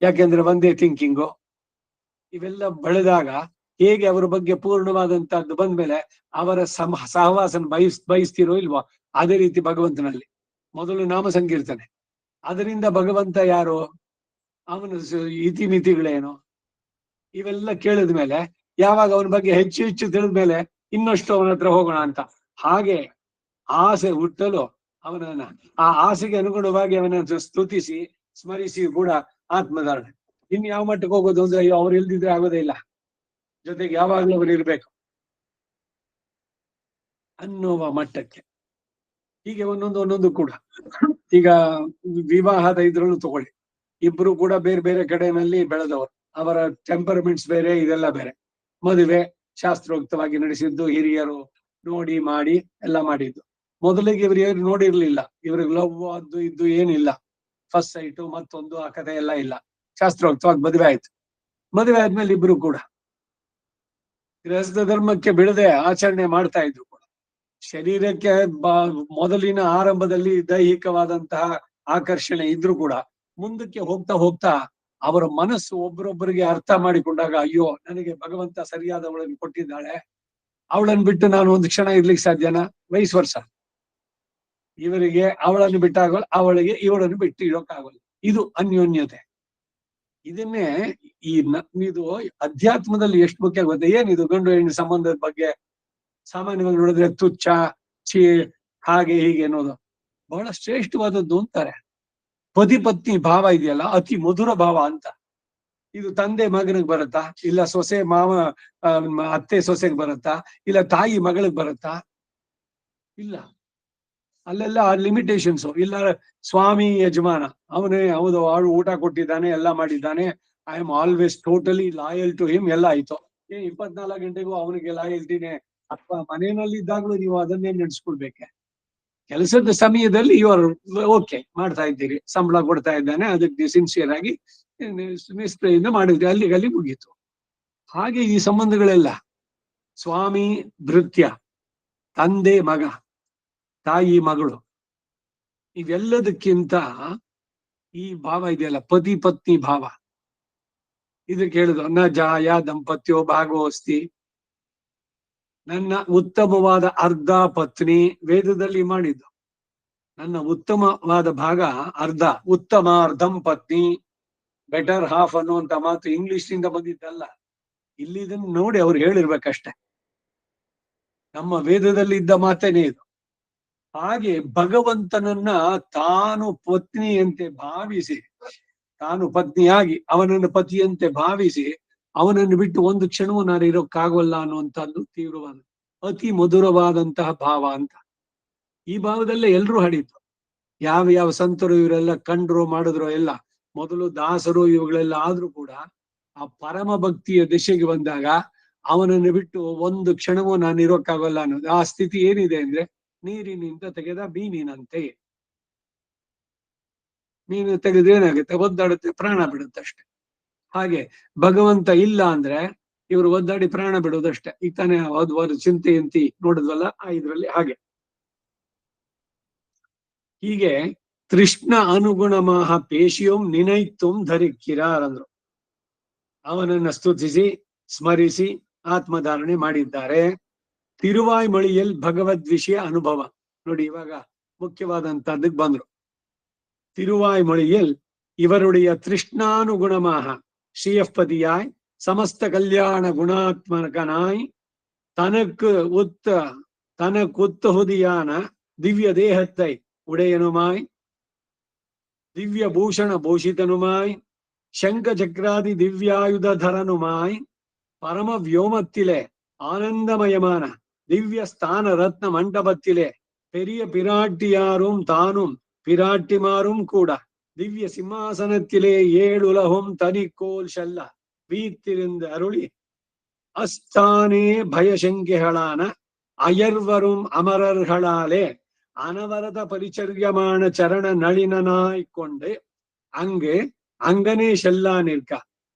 ಯಾಕೆಂದ್ರೆ ಒಂದೇ ಥಿಂಕಿಂಗು ಇವೆಲ್ಲ ಬೆಳೆದಾಗ ಹೇಗೆ ಅವರ ಬಗ್ಗೆ ಪೂರ್ಣವಾದಂತಹದ್ದು ಬಂದ್ಮೇಲೆ ಅವರ ಸಹವಾಸನ ಬಯಸ್ತಿರೋ ಇಲ್ವೋ, ಅದೇ ರೀತಿ ಭಗವಂತನಲ್ಲಿ ಮೊದಲು ನಾಮ ಸಂಕೀರ್ತನೆ. ಅದರಿಂದ ಭಗವಂತ ಯಾರು, ಅವನ ಇತಿಮಿತಿಗಳೇನು, ಇವೆಲ್ಲ ಕೇಳಿದ್ಮೇಲೆ ಯಾವಾಗ ಅವನ ಬಗ್ಗೆ ಹೆಚ್ಚು ಹೆಚ್ಚು ತಿಳಿದ್ಮೇಲೆ ಇನ್ನಷ್ಟು ಅವನ ಹತ್ರ ಹೋಗೋಣ ಅಂತ. ಹಾಗೆ ಆಸೆ ಹುಟ್ಟಲು ಅವನನ್ನ ಆ ಆಸೆಗೆ ಅನುಗುಣವಾಗಿ ಅವನನ್ನು ಸ್ತುತಿಸಿ ಸ್ಮರಿಸಿ ಕೂಡ ಆತ್ಮಧಾರಣೆ. ಇನ್ ಯಾವ ಮಟ್ಟಕ್ಕೆ ಹೋಗೋದು ಅಂದ್ರೆ, ಅಯ್ಯೋ ಅವ್ರು ಇಲ್ದಿದ್ರೆ ಆಗೋದೇ ಇಲ್ಲ, ಜೊತೆಗೆ ಯಾವಾಗ್ಲೂ ಅವ್ರು ಇರ್ಬೇಕು ಅನ್ನುವ ಮಟ್ಟಕ್ಕೆ. ಹೀಗೆ ಒಂದೊಂದು ಕೂಡ. ಈಗ ವಿವಾಹದ ಇದ್ರಲ್ಲೂ ತಗೊಳ್ಳಿ, ಇಬ್ರು ಕೂಡ ಬೇರೆ ಬೇರೆ ಕಡೆನಲ್ಲಿ ಬೆಳೆದವರು, ಅವರ ಟೆಂಪರ್ಮೆಂಟ್ಸ್ ಬೇರೆ, ಇದೆಲ್ಲ ಬೇರೆ. ಮದುವೆ ಶಾಸ್ತ್ರೋಕ್ತವಾಗಿ ನಡೆಸಿದ್ದು, ಹಿರಿಯರು ನೋಡಿ ಮಾಡಿ ಎಲ್ಲ ಮಾಡಿದ್ದು. ಮೊದಲಿಗೆ ಇವ್ರು ಏನು ನೋಡಿರ್ಲಿಲ್ಲ, ಇವ್ರಿಗೆ ಲವ್ ಅದು ಇದು ಏನಿಲ್ಲ, ಫಸ್ಟ್ ಸೈಟು ಮತ್ತೊಂದು ಆ ಕಥೆ ಎಲ್ಲ ಇಲ್ಲ, ಶಾಸ್ತ್ರೋಕ್ತವಾಗಿ ಮದುವೆ ಆಯ್ತು. ಮದುವೆ ಆದ್ಮೇಲೆ ಇಬ್ರು ಕೂಡ ಗೃಹಸ್ಥ ಧರ್ಮಕ್ಕೆ ಬಿಡದೆ ಆಚರಣೆ ಮಾಡ್ತಾ ಇದ್ರು ಕೂಡ. ಶರೀರಕ್ಕೆ ಮೊದಲಿನ ಆರಂಭದಲ್ಲಿ ದೈಹಿಕವಾದಂತಹ ಆಕರ್ಷಣೆ ಇದ್ರು ಕೂಡ ಮುಂದಕ್ಕೆ ಹೋಗ್ತಾ ಹೋಗ್ತಾ ಅವರ ಮನಸ್ಸು ಒಬ್ಬರೊಬ್ಬರಿಗೆ ಅರ್ಥ ಮಾಡಿಕೊಂಡಾಗ, ಅಯ್ಯೋ ನನಗೆ ಭಗವಂತ ಸರಿಯಾದವಳನ್ನು ಕೊಟ್ಟಿದ್ದಾಳೆ, ಅವಳನ್ನು ಬಿಟ್ಟು ನಾನು ಒಂದು ಕ್ಷಣ ಇರ್ಲಿಕ್ಕೆ ಸಾಧ್ಯನಾ, ವಯಸ್ ವರ್ಷ. ಇವರಿಗೆ ಅವಳನ್ನು ಬಿಟ್ಟಾಗಲ್ಲ, ಅವಳಿಗೆ ಇವಳನ್ನು ಬಿಟ್ಟು ಇರೋಕ್ಕಾಗಲ್ಲ. ಇದು ಅನ್ಯೋನ್ಯತೆ. ಇದನ್ನೇ ಇದು ಅಧ್ಯಾತ್ಮದಲ್ಲಿ ಎಷ್ಟು ಮುಖ್ಯ ಗೊತ್ತೆ. ಏನಿದು ಗಂಡು ಹೆಣ್ಣು ಸಂಬಂಧದ ಬಗ್ಗೆ ಸಾಮಾನ್ಯವಾಗಿ ನೋಡಿದ್ರೆ ತುಚ್ಛ, ಹಾಗೆ ಹೀಗೆ ಅನ್ನೋದು ಬಹಳ ಶ್ರೇಷ್ಠವಾದದ್ದು ಅಂತಾರೆ. ಪತಿ ಪತ್ನಿ ಭಾವ ಇದೆಯಲ್ಲ, ಅತಿ ಮಧುರ ಭಾವ ಅಂತ. ಇದು ತಂದೆ ಮಗನಿಗೆ ಬರುತ್ತಾ, ಇಲ್ಲ ಸೊಸೆ ಮಾವ ಅತ್ತೆ ಸೊಸೆಗೆ ಬರುತ್ತಾ, ಇಲ್ಲ ತಾಯಿ ಮಗಳಿಗೆ ಬರುತ್ತಾ? ಇಲ್ಲ. ಅಲ್ಲೆಲ್ಲ ಲಿಮಿಟೇಷನ್ಸ್. ಇಲ್ಲ ಸ್ವಾಮಿ ಯಜಮಾನ, ಅವನೇ ಹೌದು, ಅವಳು ಊಟ ಕೊಟ್ಟಿದ್ದಾನೆ, ಎಲ್ಲ ಮಾಡಿದ್ದಾನೆ, I am always totally loyal to him, ಎಲ್ಲ ಆಯ್ತು. 24 ಗಂಟೆಗೂ ಅವನಿಗೆ ಲಾಯಲ್ಟಿನೇ? ಅಥವಾ ಮನೆಯಲ್ಲಿ ಇದ್ದಾಗಲೂ ನೀವು ಅದನ್ನೇ ನಡೆಸ್ಕೊಳ್ಬೇಕೆ? ಕೆಲಸದ ಸಮಯದಲ್ಲಿ ಇವರು ಓಕೆ ಮಾಡ್ತಾ ಇದ್ದೀರಿ, ಸಂಬಳ ಕೊಡ್ತಾ ಇದ್ದಾನೆ, ಅದಕ್ಕೆ ಸಿನ್ಸಿಯರ್ ಆಗಿ ನಿಷ್ಠೆಯಿಂದ ಮಾಡಿದ್ರಿ, ಅಲ್ಲಿ ಮುಗೀತು. ಹಾಗೆ ಈ ಸಂಬಂಧಗಳೆಲ್ಲ ಸ್ವಾಮಿ ಭೃತ್ಯ, ತಂದೆ ಮಗ, ತಾಯಿ ಮಗಳು, ಇವೆಲ್ಲದಕ್ಕಿಂತ ಈ ಭಾವ ಇದೆಯಲ್ಲ, ಪತಿ ಪತ್ನಿ ಭಾವ, ಇದಕ್ಕೆ ಹೇಳುದು ನ ಜಾಯ ದಂಪತ್ಯೋ ಭಾಗೋಸ್ತಿ. ನನ್ನ ಉತ್ತಮವಾದ ಅರ್ಧ ಪತ್ನಿ, ವೇದದಲ್ಲಿ ಮಾಡಿದ್ದು, ನನ್ನ ಉತ್ತಮವಾದ ಭಾಗ ಅರ್ಧ, ಉತ್ತಮಾರ್ಧಂ ಪತ್ನಿ, ಬೆಟರ್ ಹಾಫ್ ಅನ್ನುವಂತ ಮಾತು ಇಂಗ್ಲಿಷ್ ನಿಂದ ಬಂದಿದ್ದಲ್ಲ, ಇಲ್ಲಿ ಇದನ್ನು ನೋಡಿ ಅವ್ರು ಹೇಳಿರ್ಬೇಕಷ್ಟೆ, ನಮ್ಮ ವೇದದಲ್ಲಿ ಇದ್ದ ಮಾತೇನೆ ಇದು. ಹಾಗೆ ಭಗವಂತನನ್ನ ತಾನು ಪತ್ನಿಯಂತೆ ಭಾವಿಸಿ, ತಾನು ಪತ್ನಿಯಾಗಿ ಅವನನ್ನು ಪತಿಯಂತೆ ಭಾವಿಸಿ, ಅವನನ್ನು ಬಿಟ್ಟು ಒಂದು ಕ್ಷಣವೂ ನಾನು ಇರೋಕ್ಕಾಗಲ್ಲ ಅನ್ನುವಂಥದ್ದು ತೀವ್ರವಾದ, ಅತಿ ಮಧುರವಾದಂತಹ ಭಾವ ಅಂತ. ಈ ಭಾವದಲ್ಲೇ ಎಲ್ರೂ ಹಾಡಿದ್ರು, ಯಾವ ಯಾವ ಸಂತರು ಇವರೆಲ್ಲ ಕಂಡ್ರು ಮಾಡಿದ್ರು ಎಲ್ಲ, ಮೊದಲು ದಾಸರು ಇವುಗಳೆಲ್ಲ ಆದ್ರೂ ಕೂಡ ಆ ಪರಮ ಭಕ್ತಿಯ ದಿಶೆಗೆ ಬಂದಾಗ ಅವನನ್ನು ಬಿಟ್ಟು ಒಂದು ಕ್ಷಣವೂ ನಾನು ಇರೋಕ್ಕಾಗಲ್ಲ ಅನ್ನೋದು. ಆ ಸ್ಥಿತಿ ಏನಿದೆ ಅಂದ್ರೆ, ನೀರಿನಿಂದ ತೆಗೆದ ಮೀನಿನಂತೆ. ಮೀನು ತೆಗೆದ್ರೆ ಏನಾಗುತ್ತೆ, ಒದ್ದಾಡುತ್ತೆ, ಪ್ರಾಣ ಬಿಡುತ್ತೆ ಅಷ್ಟೆ. ಹಾಗೆ ಭಗವಂತ ಇಲ್ಲ ಅಂದ್ರೆ ಇವರು ಒದ್ದಾಡಿ ಪ್ರಾಣ ಬಿಡೋದಷ್ಟೇ. ಈಗ ತಾನೇ ಒಂದು ಚಿಂತೆಯಂತಿ ನೋಡಿದ್ವಲ್ಲ, ಇದ್ರಲ್ಲಿ ಹಾಗೆ. ಹೀಗೆ ತೃಷ್ಣ ಅನುಗುಣಮಾಹ ಪೇಶಿಯೋಂ ನಿನೈತ್ತುಂ ಧರಿಕ್ಕಿರಾರ್ ಅಂದ್ರು. ಅವನನ್ನ ಸ್ತುತಿಸಿ ಸ್ಮರಿಸಿ ಆತ್ಮಧಾರಣೆ ಮಾಡಿದ್ದಾರೆ. ತಿರುವಾಯ್ಮೊಳಿಯಲ್ಲಿ ಭಗವದ್ ವಿಷಯ ಅನುಭವ ನೋಡಿ, ಇವಾಗ ಮುಖ್ಯವಾದಂತಹದ್ದಕ್ಕೆ ಬಂದ್ರು. திருவாய்மொழியில் இவருடைய திருஷ்ணானுகுணமாக ஸ்ரீயப்பதியாய் சமஸ்த கல்யாண குணாத்மகனாய் தனக்கு உத்தகுதியான திவ்ய தேகத்தை உடையனுமாய் திவ்ய பூஷண பூஷிதனுமாய் சங்க சக்கராதி திவ்யாயுதரனுமாய் பரம வியோமத்திலே ஆனந்தமயமான திவ்ய ஸ்தான ரத்ன மண்டபத்திலே பெரிய பிராட்டியாரும் தானும் பிராட்டிமாரும் கூட திவ்ய சிம்மாசனத்திலே ஏழுலகும் தனிக்கோல் செல்ல வீத்திருந்த அருளி அஸ்தானே பயசங்கிகளான அயர்வரும் அமரர்களாலே அனவரத பரிச்சரியமான சரண நளினனாய் கொண்டு அங்கு அங்கனே செல்லா நிற்க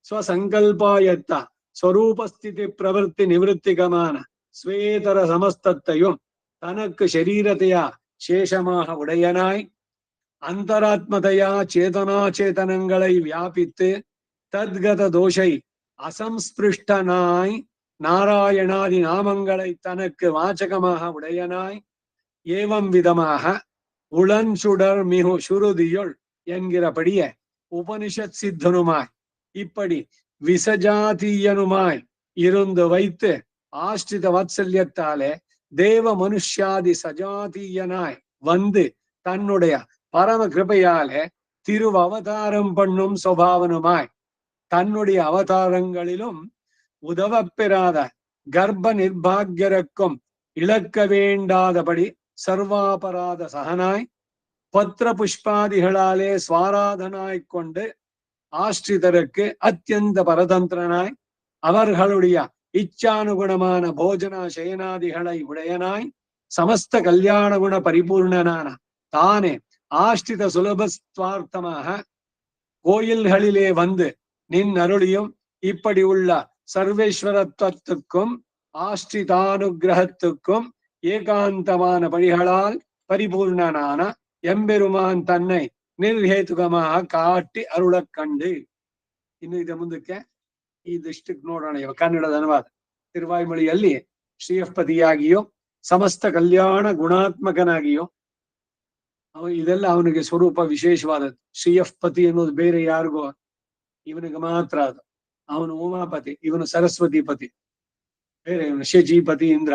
ஸ்வசங்கல்பாயத்த ஸ்வரூபஸ்திதி பிரவೃತ್ತಿ நிவೃತ್ತಿகமான ஸ்வேதர சமஸ்தத்தையும் தனக்கு ಶರೀರತೆಯ சேஷமாக உடையனாய் அந்தராத்மதையா சேதனாச்சேதனங்களை வியாபித்து தத்கத தோஷை அசம்ஸ்பிருஷ்டனாய் நாராயணாதி நாமங்களை தனக்கு வாச்சகமாக உடையனாய் ஏவம் விதமாக உளன்சுடர் மிகு சுருதியுள் என்கிறபடியே உபனிஷத் சித்தனுமாய் இப்படி விசஜாதீயனுமாய் இருந்து வைத்து ஆஷ்டித வாத்சல்யத்தாலே தேவ மனுஷ்யாதி சஜாதீயனாய் வந்து தன்னுடைய பரம கிருபையாலே திருவ அவதாரம் பண்ணும் சுபாவனுமாய் தன்னுடைய அவதாரங்களிலும் உதவ பெறாத கர்ப்ப நிர்பாகியருக்கும் இழக்க வேண்டாதபடி சர்வாபராத சகனாய் பத்திர புஷ்பாதிகளாலே சுவாராதனாய் கொண்டு ஆஷ்டிதருக்கு அத்தியந்த பரதந்திரனாய் அவர்களுடைய இச்சானுகுணமான போஜன சயனாதிகளை உடையனாய் சமஸ்த கல்யாண குண பரிபூர்ணனான தானே ஆஷ்டித சுலபஸ்வார்த்தமாக கோயில்களிலே வந்து நின் அருளியும் இப்படி உள்ள சர்வேஸ்வரத்துவத்துக்கும் ஆஷ்டிதானுகிரகத்துக்கும் ஏகாந்தமான படிகளால் பரிபூர்ணனான எம்பெருமான் தன்னை ನಿರ್ಹೇತುಕமாக ಕಾಟಿ ಅರುಳ ಕಂಡು. ಇನ್ನು ಇದ ಮುಂದಕ್ಕೆ ಇದಿಷ್ಟಕ್ಕೆ ನೋಡೋಣ. ಇವ ಕನ್ನಡದ ಅನುವಾದ. ತಿರುವಾಯ್ಮೊಳಿಯಲ್ಲಿ ಶ್ರೀಯಪತಿಯಾಗಿಯೋ ಸಮಸ್ತ ಕಲ್ಯಾಣ ಗುಣಾತ್ಮಕನಾಗಿಯೋ ಇದೆಲ್ಲ ಅವನಿಗೆ ಸ್ವರೂಪ ವಿಶೇಷವಾದದ್ದು. ಶ್ರೀಯಪತಿ ಅನ್ನೋದು ಬೇರೆ ಯಾರಿಗೋ, ಇವನಿಗೆ ಮಾತ್ರ ಅದು. ಅವನು ಉಮಾಪತಿ, ಇವನು ಸರಸ್ವತಿ ಪತಿ ಬೇರೆ, ಇವನು ಶಚೀಪತಿ ಇಂದ್ರ,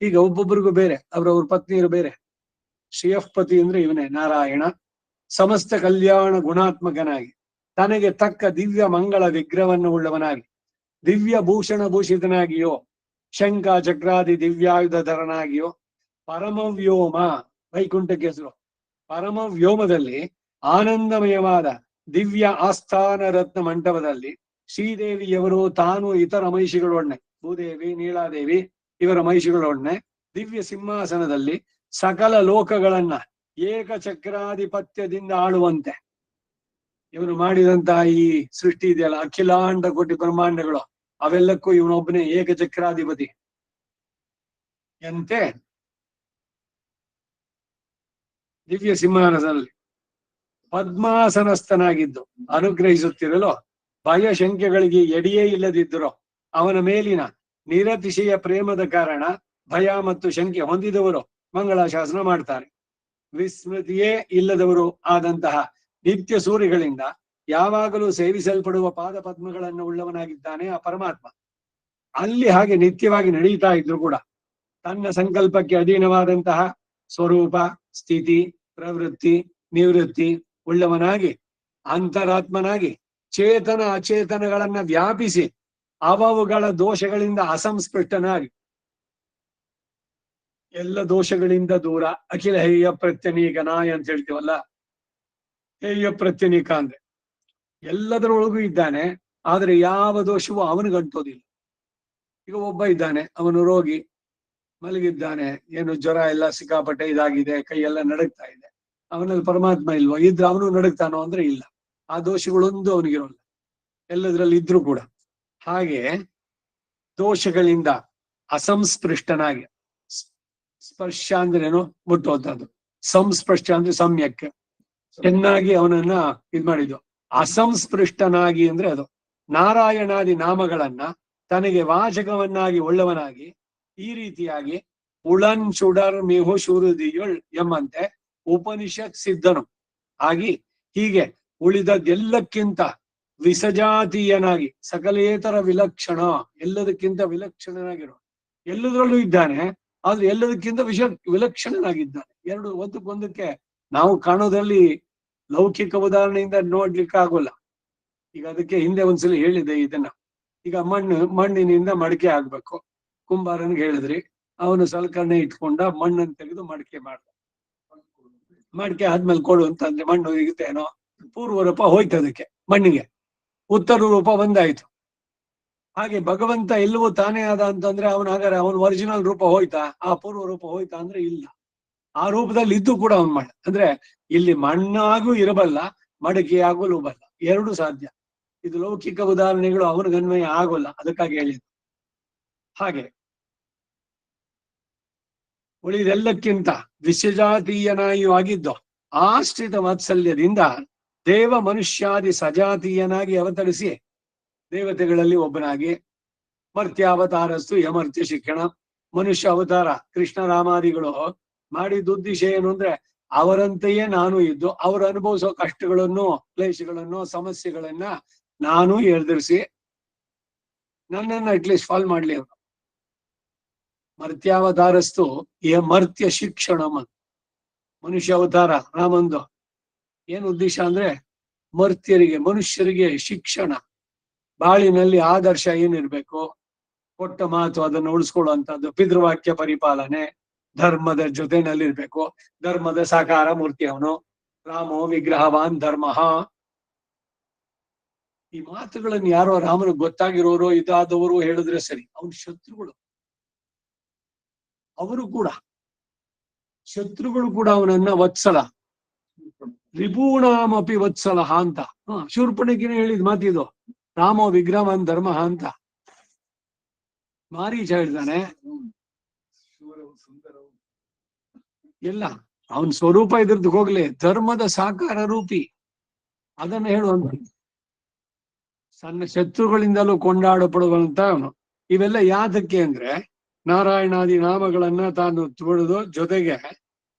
ಈಗ ಒಬ್ಬೊಬ್ಬರಿಗೂ ಬೇರೆ, ಅವ್ರವ್ರ ಪತ್ನಿಯರು ಬೇರೆ. ಶ್ರೀಯಪತಿ ಅಂದ್ರೆ ಇವನೇ ನಾರಾಯಣ. ಸಮಸ್ತ ಕಲ್ಯಾಣ ಗುಣಾತ್ಮಕನಾಗಿ ತನಗೆ ತಕ್ಕ ದಿವ್ಯ ಮಂಗಳ ವಿಗ್ರಹವನ್ನು ಉಳ್ಳವನಾಗಿ ದಿವ್ಯ ಭೂಷಣ ಭೂಷಿತನಾಗಿಯೋ ಶಂಕ ಚಕ್ರಾದಿ ದಿವ್ಯಾಯುಧರನಾಗಿಯೋ ಪರಮವ್ಯೋಮ, ವೈಕುಂಠಕ್ಕೆ ಹೆಸರು, ಪರಮವ್ಯೋಮದಲ್ಲಿ ಆನಂದಮಯವಾದ ದಿವ್ಯ ಆಸ್ಥಾನ ರತ್ನ ಮಂಟಪದಲ್ಲಿ ಶ್ರೀದೇವಿಯವರು ತಾನು ಇತರ ಮಹಿಷಿಗಳೊಡನೆ, ಭೂದೇವಿ ನೀಳಾದೇವಿ ಇವರ ಮಹಿಷಿಗಳೊಡನೆ ದಿವ್ಯ ಸಿಂಹಾಸನದಲ್ಲಿ ಸಕಲ ಲೋಕಗಳನ್ನ ಏಕಚಕ್ರಾಧಿಪತ್ಯದಿಂದ ಆಳುವಂತೆ ಇವನು ಮಾಡಿದಂತಹ ಈ ಸೃಷ್ಟಿ ಇದೆಯಲ್ಲ, ಅಖಿಲಾಂಡ ಕೋಟಿ ಬ್ರಹ್ಮಾಂಡಗಳು, ಅವೆಲ್ಲಕ್ಕೂ ಇವನೊಬ್ಬನೇ ಏಕಚಕ್ರಾಧಿಪತಿ ಎಂತೆ ದಿವ್ಯ ಸಿಂಹಾಸನದಲ್ಲಿ ಪದ್ಮಾಸನಸ್ಥನಾಗಿದ್ದು ಅನುಗ್ರಹಿಸುತ್ತಿರಲು ಭಯ ಶಂಕೆಗಳಿಗೆ ಎಡೆಯೇ ಇಲ್ಲದಿದ್ದರು ಅವನ ಮೇಲಿನ ನಿರತಿಶಯ ಪ್ರೇಮದ ಕಾರಣ ಭಯ ಮತ್ತು ಶಂಕೆ ಹೊಂದಿದವರು ಮಂಗಳಾಶಾಸನ ಮಾಡ್ತಾರೆ. ವಿಸ್ಮೃತಿಯೇ ಇಲ್ಲದವರು ಆದಂತಹ ನಿತ್ಯ ಸೂರ್ಯಗಳಿಂದ ಯಾವಾಗಲೂ ಸೇವಿಸಲ್ಪಡುವ ಪಾದ ಪದ್ಮಗಳನ್ನು ಉಳ್ಳವನಾಗಿದ್ದಾನೆ ಆ ಪರಮಾತ್ಮ. ಅಲ್ಲಿ ಹಾಗೆ ನಿತ್ಯವಾಗಿ ನಡೀತಾ ಇದ್ರು ಕೂಡ ತನ್ನ ಸಂಕಲ್ಪಕ್ಕೆ ಅಧೀನವಾದಂತಹ ಸ್ವರೂಪ, ಸ್ಥಿತಿ, ಪ್ರವೃತ್ತಿ, ನಿವೃತ್ತಿ ಉಳ್ಳವನಾಗಿ ಅಂತರಾತ್ಮನಾಗಿ ಚೇತನ ಅಚೇತನಗಳನ್ನ ವ್ಯಾಪಿಸಿ ಅವುಗಳ ದೋಷಗಳಿಂದ ಅಸಂಸ್ಪೃಷ್ಟನಾಗಿ ಎಲ್ಲ ದೋಷಗಳಿಂದ ದೂರ ಅಖಿಲ ಹೇಯ ಪ್ರತ್ಯನೀಕ ನಾಯ ಅಂತ ಹೇಳ್ತೀವಲ್ಲ, ಹೇಯ ಪ್ರತ್ಯನೀಕ ಅಂದ್ರೆ ಎಲ್ಲದರೊಳಗೂ ಇದ್ದಾನೆ, ಆದ್ರೆ ಯಾವ ದೋಷವೂ ಅವನಿಗಂಟೋದಿಲ್ಲ. ಈಗ ಒಬ್ಬ ಇದ್ದಾನೆ, ಅವನು ರೋಗಿ ಮಲಗಿದ್ದಾನೆ, ಏನು ಜ್ವರ ಎಲ್ಲ ಸಿಕ್ಕಾಪಟ್ಟೆ ಇದಾಗಿದೆ, ಕೈಯೆಲ್ಲ ನಡುಗ್ತಾ ಇದೆ, ಅವನಲ್ಲಿ ಪರಮಾತ್ಮ ಇಲ್ವೋ? ಇದ್ರೆ ಅವನು ನಡುಗ್ತಾನೋ ಅಂದ್ರೆ ಇಲ್ಲ. ಆ ದೋಷಗಳೊಂದು ಅವನಿಗಿರೋಲ್ಲ, ಎಲ್ಲದ್ರಲ್ಲಿ ಇದ್ರು ಕೂಡ. ಹಾಗೆ ದೋಷಗಳಿಂದ ಅಸಂಸ್ಪೃಷ್ಟನಾಗಿ, ಸ್ಪರ್ಶ ಅಂದ್ರೇನು? ಮುಟ್ಟುವಂಥದ್ದು. ಸಂಸ್ಪರ್ಶ ಅಂದ್ರೆ ಸಮ್ಯಕ್ಕೆ ಚೆನ್ನಾಗಿ ಅವನನ್ನ ಇದ್ ಮಾಡಿದ್ದು. ಅಸಂಸ್ಪೃಷ್ಟನಾಗಿ ಅಂದ್ರೆ ಅದು ನಾರಾಯಣಾದಿ ನಾಮಗಳನ್ನ ತನಗೆ ವಾಚಕವನ್ನಾಗಿ ಉಳ್ಳವನಾಗಿ ಈ ರೀತಿಯಾಗಿ ಉಳನ್ ಚುಡರ್ ಮಿಹು ಶೂರುದಿಯುಳ್ ಎಂಬಂತೆ ಉಪನಿಷತ್ ಸಿದ್ಧನು ಆಗಿ ಹೀಗೆ ಉಳಿದದ್ದೆಲ್ಲಕ್ಕಿಂತ ವಿಸಜಾತೀಯನಾಗಿ ಸಕಲೇತರ ವಿಲಕ್ಷಣ, ಎಲ್ಲದಕ್ಕಿಂತ ವಿಲಕ್ಷಣನಾಗಿರೋ, ಎಲ್ಲದರಲ್ಲೂ ಇದ್ದಾನೆ, ಆದ್ರೆ ಎಲ್ಲದಕ್ಕಿಂತ ವಿಲಕ್ಷಣನಾಗಿದ್ದಾನೆ. ಎರಡು ಒಂದಕ್ಕೊಂದಕ್ಕೆ ನಾವು ಕಾಣೋದ್ರಲ್ಲಿ ಲೌಕಿಕ ಉದಾಹರಣೆಯಿಂದ ನೋಡ್ಲಿಕ್ಕೆ ಆಗೋಲ್ಲ. ಈಗ ಅದಕ್ಕೆ ಹಿಂದೆ ಒಂದ್ಸಲ ಹೇಳಿದೆ ಇದನ್ನ. ಈಗ ಮಣ್ಣಿನಿಂದ ಮಡಿಕೆ ಆಗ್ಬೇಕು, ಕುಂಬಾರನ್ಗೆ ಹೇಳಿದ್ರಿ, ಅವನು ಸಲಕರಣೆ ಇಟ್ಕೊಂಡ ಮಣ್ಣನ್ನು ತೆಗೆದು ಮಡಿಕೆ ಮಾಡ್ದ. ಮಡಿಕೆ ಆದ್ಮೇಲೆ ಕೊಡು ಅಂತಂದ್ರೆ ಮಣ್ಣು ಇರುತ್ತೇನೋ? ಪೂರ್ವ ರೂಪ ಹೋಯ್ತು ಅದಕ್ಕೆ, ಮಣ್ಣಿಗೆ ಉತ್ತರ ರೂಪ ಒಂದಾಯ್ತು. ಹಾಗೆ ಭಗವಂತ ಎಲ್ಲವೂ ತಾನೇ ಆದ ಅಂತಂದ್ರೆ ಹಾಗಾದ್ರೆ ಅವನ ಒರಿಜಿನಲ್ ರೂಪ ಹೋಯ್ತಾ? ಆ ಪೂರ್ವ ರೂಪ ಹೋಯ್ತಾ ಅಂದ್ರೆ ಇಲ್ಲ. ಆ ರೂಪದಲ್ಲಿ ಇದ್ದು ಕೂಡ ಅವನ್ ಮಾಡ ಅಂದ್ರೆ ಇಲ್ಲಿ ಮಣ್ಣಾಗೂ ಇರಬಲ್ಲ, ಮಡಿಕೆಯಾಗಲೂ ಬಲ್ಲ, ಎರಡು ಸಾಧ್ಯ. ಇದು ಲೌಕಿಕ ಉದಾಹರಣೆಗಳು ಅವನಿಗನ್ವಯ ಆಗೋಲ್ಲ, ಅದಕ್ಕಾಗಿ ಹೇಳಿದ್ದು. ಹಾಗೆ ಉಳಿದೆಲ್ಲಕ್ಕಿಂತ ವಿಶ್ವಜಾತೀಯನಾಗಿಯೂ ಆಗಿದ್ದು ಆಶ್ರಿತ ವಾತ್ಸಲ್ಯದಿಂದ ದೇವ ಮನುಷ್ಯಾದಿ ಸಜಾತೀಯನಾಗಿ ಅವತರಿಸಿ ದೇವತೆಗಳಲ್ಲಿ ಒಬ್ಬನಾಗಿ ಮರ್ತ್ಯಾವತಾರಸ್ತು ಯಮರ್ತ್ಯ ಶಿಕ್ಷಣ, ಮನುಷ್ಯ ಅವತಾರ ಕೃಷ್ಣ ರಾಮಾದಿಗಳು ಮಾಡಿದ ಉದ್ದೇಶ ಏನು ಅಂದ್ರೆ ಅವರಂತೆಯೇ ನಾನು ಇದ್ದು ಅವರು ಅನುಭವಿಸೋ ಕಷ್ಟಗಳನ್ನು, ಕ್ಲೇಶಗಳನ್ನು, ಸಮಸ್ಯೆಗಳನ್ನ ನಾನು ಎದುರಿಸಿ ನನ್ನನ್ನು ಅಟ್ಲೀಸ್ಟ್ ಫಾಲ್ ಮಾಡ್ಲಿ ಅವರು. ಮರ್ತ್ಯಾವತಾರಸ್ತು ಮರ್ತ್ಯ ಶಿಕ್ಷಣಂ, ಮನುಷ್ಯ ಅವತಾರ ರಾಮಂದು ಏನ್ ಉದ್ದೇಶ ಅಂದ್ರೆ ಮರ್ತ್ಯರಿಗೆ, ಮನುಷ್ಯರಿಗೆ ಶಿಕ್ಷಣ, ಬಾಳಿನಲ್ಲಿ ಆದರ್ಶ ಏನಿರ್ಬೇಕು, ಕೊಟ್ಟ ಮಾತು ಅದನ್ನು ಉಳಿಸ್ಕೊಳ್ಳುವಂಥದ್ದು, ಪಿತೃವಾಕ್ಯ ಪರಿಪಾಲನೆ, ಧರ್ಮದ ಜೊತೆನಲ್ಲಿರ್ಬೇಕು. ಧರ್ಮದ ಸಾಕಾರ ಮೂರ್ತಿ ಅವನು, ರಾಮೋ ವಿಗ್ರಹವಾನ್ ಧರ್ಮ. ಈ ಮಾತುಗಳನ್ನು ಯಾರೋ ರಾಮನಿಗೆ ಗೊತ್ತಾಗಿರೋರು ಇದಾದವರು ಹೇಳಿದ್ರೆ ಸರಿ, ಅವನ ಶತ್ರುಗಳು, ಅವರು ಕೂಡ ಶತ್ರುಗಳು ಕೂಡ ಅವನನ್ನ ವತ್ಸಲ, ರಿಪೂಣಾಮಪಿ ವತ್ಸಲ ಅಂತ. ಶೂರ್ಪಣಕಿನ ಹೇಳಿದ್ ಮಾತಿದು, ರಾಮೋ ವಿಗ್ರಹವಾನ್ ಧರ್ಮ ಅಂತ. ಮಾರೀಚ ಹೇಳ್ತಾನೆ ಎಲ್ಲ ಅವನ್ ಸ್ವರೂಪ ಇದ್ರದ್ದು ಹೋಗ್ಲಿ, ಧರ್ಮದ ಸಾಕಾರ ರೂಪಿ ಅದನ್ನ ಹೇಳುವಂತ. ಸಣ್ಣ ಶತ್ರುಗಳಿಂದಲೂ ಕೊಂಡಾಡಪಡುವಂತ ಅವನು. ಇವೆಲ್ಲ ಯಾತಕ್ಕೆ ಅಂದ್ರೆ ನಾರಾಯಣಾದಿ ನಾಮಗಳನ್ನ ತಾನು ತುಳಿದು ಜೊತೆಗೆ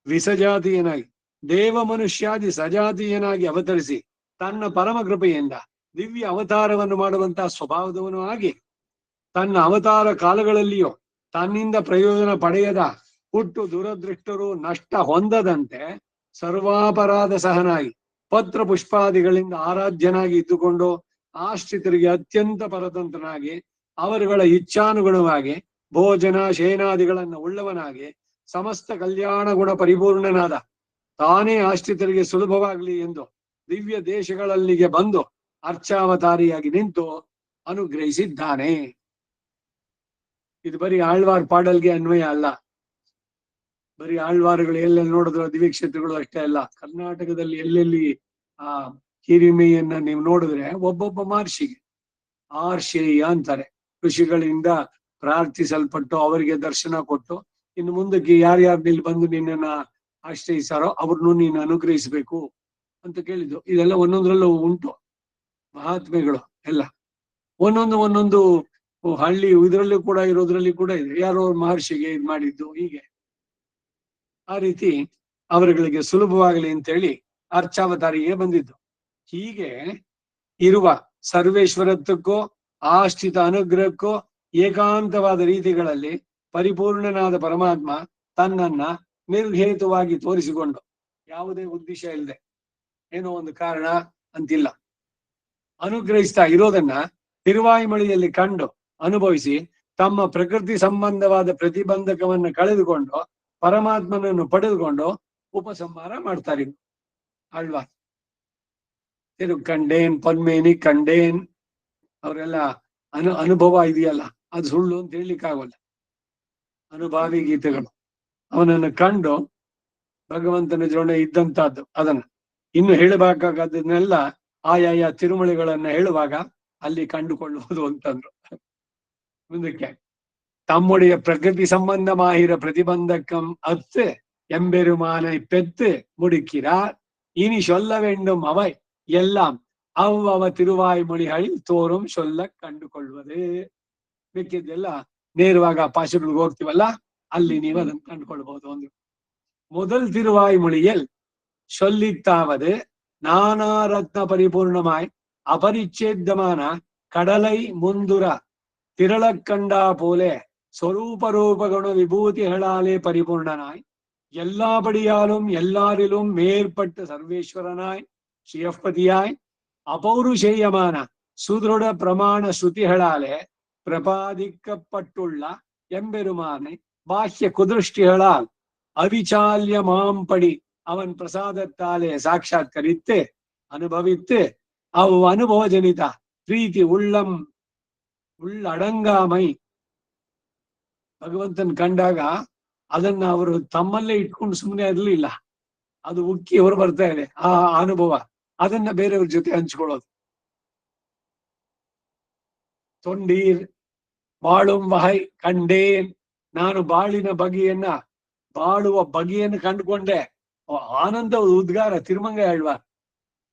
ವಿಸಜಾತೀಯನಾಗಿ ದೇವ ಮನುಷ್ಯಾದಿ ಸಜಾತೀಯನಾಗಿ ಅವತರಿಸಿ ತನ್ನ ಪರಮ ಕೃಪೆಯಿಂದ ದಿವ್ಯ ಅವತಾರವನ್ನು ಮಾಡುವಂತಹ ಸ್ವಭಾವದವನು ಆಗಿ ತನ್ನ ಅವತಾರ ಕಾಲಗಳಲ್ಲಿಯೂ ತನ್ನಿಂದ ಪ್ರಯೋಜನ ಪಡೆಯದ ಹುಟ್ಟು ದುರದೃಷ್ಟರು ನಷ್ಟ ಹೊಂದದಂತೆ ಸರ್ವಾಪರಾಧ ಸಹನಾಗಿ ಪತ್ರ ಪುಷ್ಪಾದಿಗಳಿಂದ ಆರಾಧ್ಯನಾಗಿ ಇದ್ದುಕೊಂಡು ಆಶ್ರಿತರಿಗೆ ಅತ್ಯಂತ ಪರತಂತ್ರನಾಗಿ ಅವರುಗಳ ಇಚ್ಛಾನುಗುಣವಾಗಿ ಭೋಜನ ಶಯನಾದಿಗಳನ್ನು ಉಳ್ಳವನಾಗಿ ಸಮಸ್ತ ಕಲ್ಯಾಣ ಗುಣ ಪರಿಪೂರ್ಣನಾದ ತಾನೇ ಆಶ್ರಿತರಿಗೆ ಸುಲಭವಾಗಲಿ ಎಂದು ದಿವ್ಯ ದೇಶಗಳಲ್ಲಿಗೆ ಬಂದು ಅರ್ಚಾವತಾರಿಯಾಗಿ ನಿಂತು ಅನುಗ್ರಹಿಸಿದ್ದಾನೆ. ಇದು ಬರೀ ಆಳ್ವಾರ್ ಪಾಡಲ್ಗೆ ಅನ್ವಯ ಅಲ್ಲ, ಬರೀ ಆಳ್ವಾರುಗಳು ಎಲ್ಲೆಲ್ಲಿ ನೋಡಿದ್ರು ದಿವ್ಯಕ್ಷೇತ್ರಗಳು ಅಷ್ಟೇ ಅಲ್ಲ, ಕರ್ನಾಟಕದಲ್ಲಿ ಎಲ್ಲೆಲ್ಲಿ ಆ ಹಿರಿಮೆಯನ್ನ ನೀವು ನೋಡಿದ್ರೆ ಒಬ್ಬೊಬ್ಬ ಮಹರ್ಷಿಗೆ ಆರ್ಷೇಯ ಅಂತಾರೆ. ಋಷಿಗಳಿಂದ ಪ್ರಾರ್ಥಿಸಲ್ಪಟ್ಟು ಅವರಿಗೆ ದರ್ಶನ ಕೊಟ್ಟು ಇನ್ನು ಮುಂದಕ್ಕೆ ಯಾರ್ಯಾರು ಇಲ್ಲಿ ಬಂದು ನಿನ್ನನ್ನ ಆಶ್ರಯಿಸಾರೋ ಅವ್ರನ್ನು ನೀನು ಅನುಗ್ರಹಿಸಬೇಕು ಅಂತ ಕೇಳಿದ್ದು. ಇದೆಲ್ಲ ಒಂದೊಂದ್ರಲ್ಲೂ ಉಂಟು ಮಹಾತ್ಮೆಗಳು ಎಲ್ಲ. ಒಂದೊಂದು ಹಳ್ಳಿ ಇದರಲ್ಲೂ ಕೂಡ ಇರೋದ್ರಲ್ಲಿ ಕೂಡ ಇದೆ, ಯಾರೋ ಮಹರ್ಷಿಗೆ ಇದ್ ಮಾಡಿದ್ದು. ಹೀಗೆ ಆ ರೀತಿ ಅವರುಗಳಿಗೆ ಸುಲಭವಾಗಲಿ ಅಂತೇಳಿ ಅರ್ಚಾವತಾರಿಗೆ ಬಂದಿದ್ದು. ಹೀಗೆ ಇರುವ ಸರ್ವೇಶ್ವರತ್ವಕ್ಕೂ ಆಶ್ರಿತ ಅನುಗ್ರಹಕ್ಕೂ ಏಕಾಂತವಾದ ರೀತಿಗಳಲ್ಲಿ ಪರಿಪೂರ್ಣನಾದ ಪರಮಾತ್ಮ ತನ್ನನ್ನ ನಿರ್ಹೇತುವಾಗಿ ತೋರಿಸಿಕೊಂಡು, ಯಾವುದೇ ಉದ್ದೇಶ ಇಲ್ಲದೆ, ಏನೋ ಒಂದು ಕಾರಣ ಅಂತಿಲ್ಲ, ಅನುಗ್ರಹಿಸ್ತಾ ಇರೋದನ್ನ ತಿರುವಾಯಿಮಳಿಯಲ್ಲಿ ಕಂಡು ಅನುಭವಿಸಿ ತಮ್ಮ ಪ್ರಕೃತಿ ಸಂಬಂಧವಾದ ಪ್ರತಿಬಂಧಕವನ್ನ ಕಳೆದುಕೊಂಡು ಪರಮಾತ್ಮನನ್ನು ಪಡೆದುಕೊಂಡು ಉಪಸಂಹಾರ ಮಾಡ್ತಾರೆ ಅಲ್ವಾ. ಕಂಡೇನ್ ಪನ್ಮೇನಿ ಕಂಡೇನ್ ಅವರೆಲ್ಲ ಅನುಭವ ಇದೆಯಲ್ಲ, ಅದು ಸುಳ್ಳು ಅಂತ ಹೇಳಲಿಕ್ಕಾಗಲ್ಲ. ಅನುಭಾವಿ ಗೀತೆಗಳು ಅವನನ್ನು ಕಂಡು ಭಗವಂತನ ಜೋಡ ಇದ್ದಂತಹದ್ದು. ಅದನ್ನ ಇನ್ನು ಹೇಳಬೇಕಾದನ್ನೆಲ್ಲ ಆಯಾಯ ತಿರುಮಳಿಗಳನ್ನ ಹೇಳುವಾಗ ಅಲ್ಲಿ ಕಂಡುಕೊಳ್ಳುವುದು ಅಂತಂದ್ರು. ಮುಂದಕ್ಕೆ தம்முடைய பிரகிருதி சம்பந்தமாகிற பிரதிபந்தக்கம் அத்து எம்பெருமானை பெத்து முடிக்கிறார். இனி சொல்ல வேண்டும் அவை எல்லாம் அவ்வ ತಿರುವಾಯ್ಮೊಳಿகளில் ತೋರುಂ சொல்ல ಕಂಡುಕೊಳ್ಳುವುದು. ಮಿಕ್ಕಿದ್ದೆಲ್ಲ ನೇರವಾಗಿ ಪಾಶಗಳಿಗೆ ಹೋಗ್ತೀವಲ್ಲ, ಅಲ್ಲಿ ನೀವು ಅದನ್ನು ಕಂಡುಕೊಳ್ಬಹುದು. ಒಂದು முதல் திருவாய்மொழியில் சொல்லித்தாவது நானா ரத்ன பரிபூர்ணமாய் அபரிச்சேதமான கடலை முந்துர திரளக்கண்டா போலே ಸ್ವರೂಪ ರೂಪಗುಣ ವಿಭೂತಿಗಳಾலே ಪರಿಪೂರ್ಣನಾய் எல்லாபடியாலும் எல்லாரிலும் மேற்பட்ட சர்வேஸ்வரனாய் ஸ்ரீயப்பதியாய் அபௌருஷேயமான சுதிருட பிரமாண ஸ்ருதிகளாலே பிரபாதிக்கப்பட்டுள்ள எம்பெருமானை பாஹ்ய குதிருஷ்டிகளால் அவிச்சால்ய மாம்படி அவன் பிரசாதத்தாலே சாட்சாத்கரித்து அனுபவித்து அனுபவ ஜனித பிரீತಿ உள்ளடங்காமை ಭಗವಂತನ್ ಕಂಡಾಗ ಅದನ್ನ ಅವರು ತಮ್ಮಲ್ಲೇ ಇಟ್ಕೊಂಡು ಸುಮ್ಮನೆ ಇರಲಿಲ್ಲ, ಅದು ಉಕ್ಕಿ ಅವರು ಬರ್ತಾ ಇದೆ ಆ ಅನುಭವ. ಅದನ್ನ ಬೇರೆಯವ್ರ ಜೊತೆ ಹಂಚ್ಕೊಳ್ಳೋದು. ತೊಂಡೀರ್ ಬಾಳುಂ ವಹೈ ಕಂಡೇನ್, ನಾನು ಬಾಳಿನ ಬಾಳುವ ಬಗೆಯನ್ನು ಕಂಡುಕೊಂಡೆ. ಆನಂದ ಉದ್ಗಾರ ತಿರುಮಂಗ ಹೇಳ್ವಾ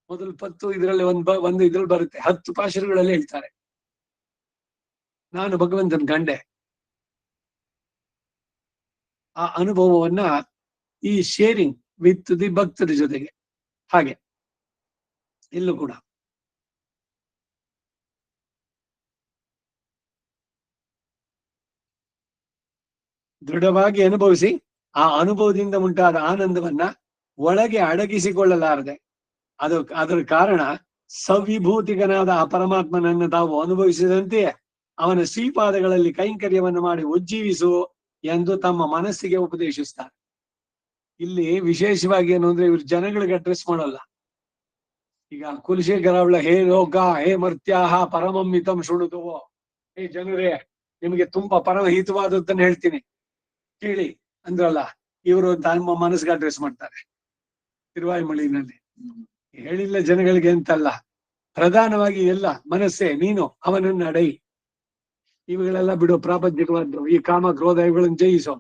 ಮೊದಲು 10 ಇದರಲ್ಲಿ ಒಂದು ಇದ್ರಲ್ಲಿ ಬರುತ್ತೆ, 10 ಪಾಶುರಗಳಲ್ಲಿ ಹೇಳ್ತಾರೆ ನಾನು ಭಗವಂತನ ಕಂಡೆ. ಆ ಅನುಭವವನ್ನ ಈ ಶೇರಿಂಗ್ ವಿತ್ ದಿ ಭಕ್ತರ ಜೊತೆಗೆ. ಹಾಗೆ ಇಲ್ಲೂ ಕೂಡ ದೃಢವಾಗಿ ಅನುಭವಿಸಿ ಆ ಅನುಭವದಿಂದ ಉಂಟಾದ ಆನಂದವನ್ನ ಒಳಗೆ ಅಡಗಿಸಿಕೊಳ್ಳಲಾರದೆ, ಅದರ ಕಾರಣ ಸವಿಭೂತಿಗನಾದ ಆ ಪರಮಾತ್ಮನನ್ನು ತಾವು ಅನುಭವಿಸಿದಂತೆಯೇ ಅವನ ಶ್ರೀಪಾದಗಳಲ್ಲಿ ಕೈಂಕರ್ಯವನ್ನು ಮಾಡಿ ಉಜ್ಜೀವಿಸು ಎಂದು ತಮ್ಮ ಮನಸ್ಸಿಗೆ ಉಪದೇಶಿಸ್ತಾರೆ. ಇಲ್ಲಿ ವಿಶೇಷವಾಗಿ ಏನು ಅಂದ್ರೆ, ಇವ್ರು ಜನಗಳಿಗೆ ಅಡ್ರೆಸ್ ಮಾಡಲ್ಲ. ಈಗ ಕುಲಶೇಖರ ಅವಳ ಹೇ ಲೋಕ ಹೇ ಮರ್ತ್ಯಾಹ ಪರಮಮಿತಂ ಶೃಣುತುವೋ, ಹೇ ಜನರೇ ನಿಮಗೆ ತುಂಬಾ ಪರಮಹಿತವಾದದ್ದನ್ನು ಹೇಳ್ತೀನಿ ಕೇಳಿ ಅಂದ್ರಲ್ಲ, ಇವರು ತಮ್ಮ ಮನಸ್ಸಿಗೆ ಅಡ್ರೆಸ್ ಮಾಡ್ತಾರೆ ತಿರುವಾಯ್ಮೊಳಿನಲ್ಲಿ. ಹೇಳಿಲ್ಲ ಜನಗಳಿಗೆ ಅಂತಲ್ಲ, ಪ್ರಧಾನವಾಗಿ ಎಲ್ಲ ಮನಸ್ಸೇ ನೀನು ಅವನನ್ನು ಅಡೈ, ಇವುಗಳೆಲ್ಲ ಬಿಡು ಪ್ರಾಪಂಚಿಕವಾದ್ದು, ಈ ಕಾಮ ಕ್ರೋಧ ಇವುಗಳನ್ನು ಜಯಿಸೋ.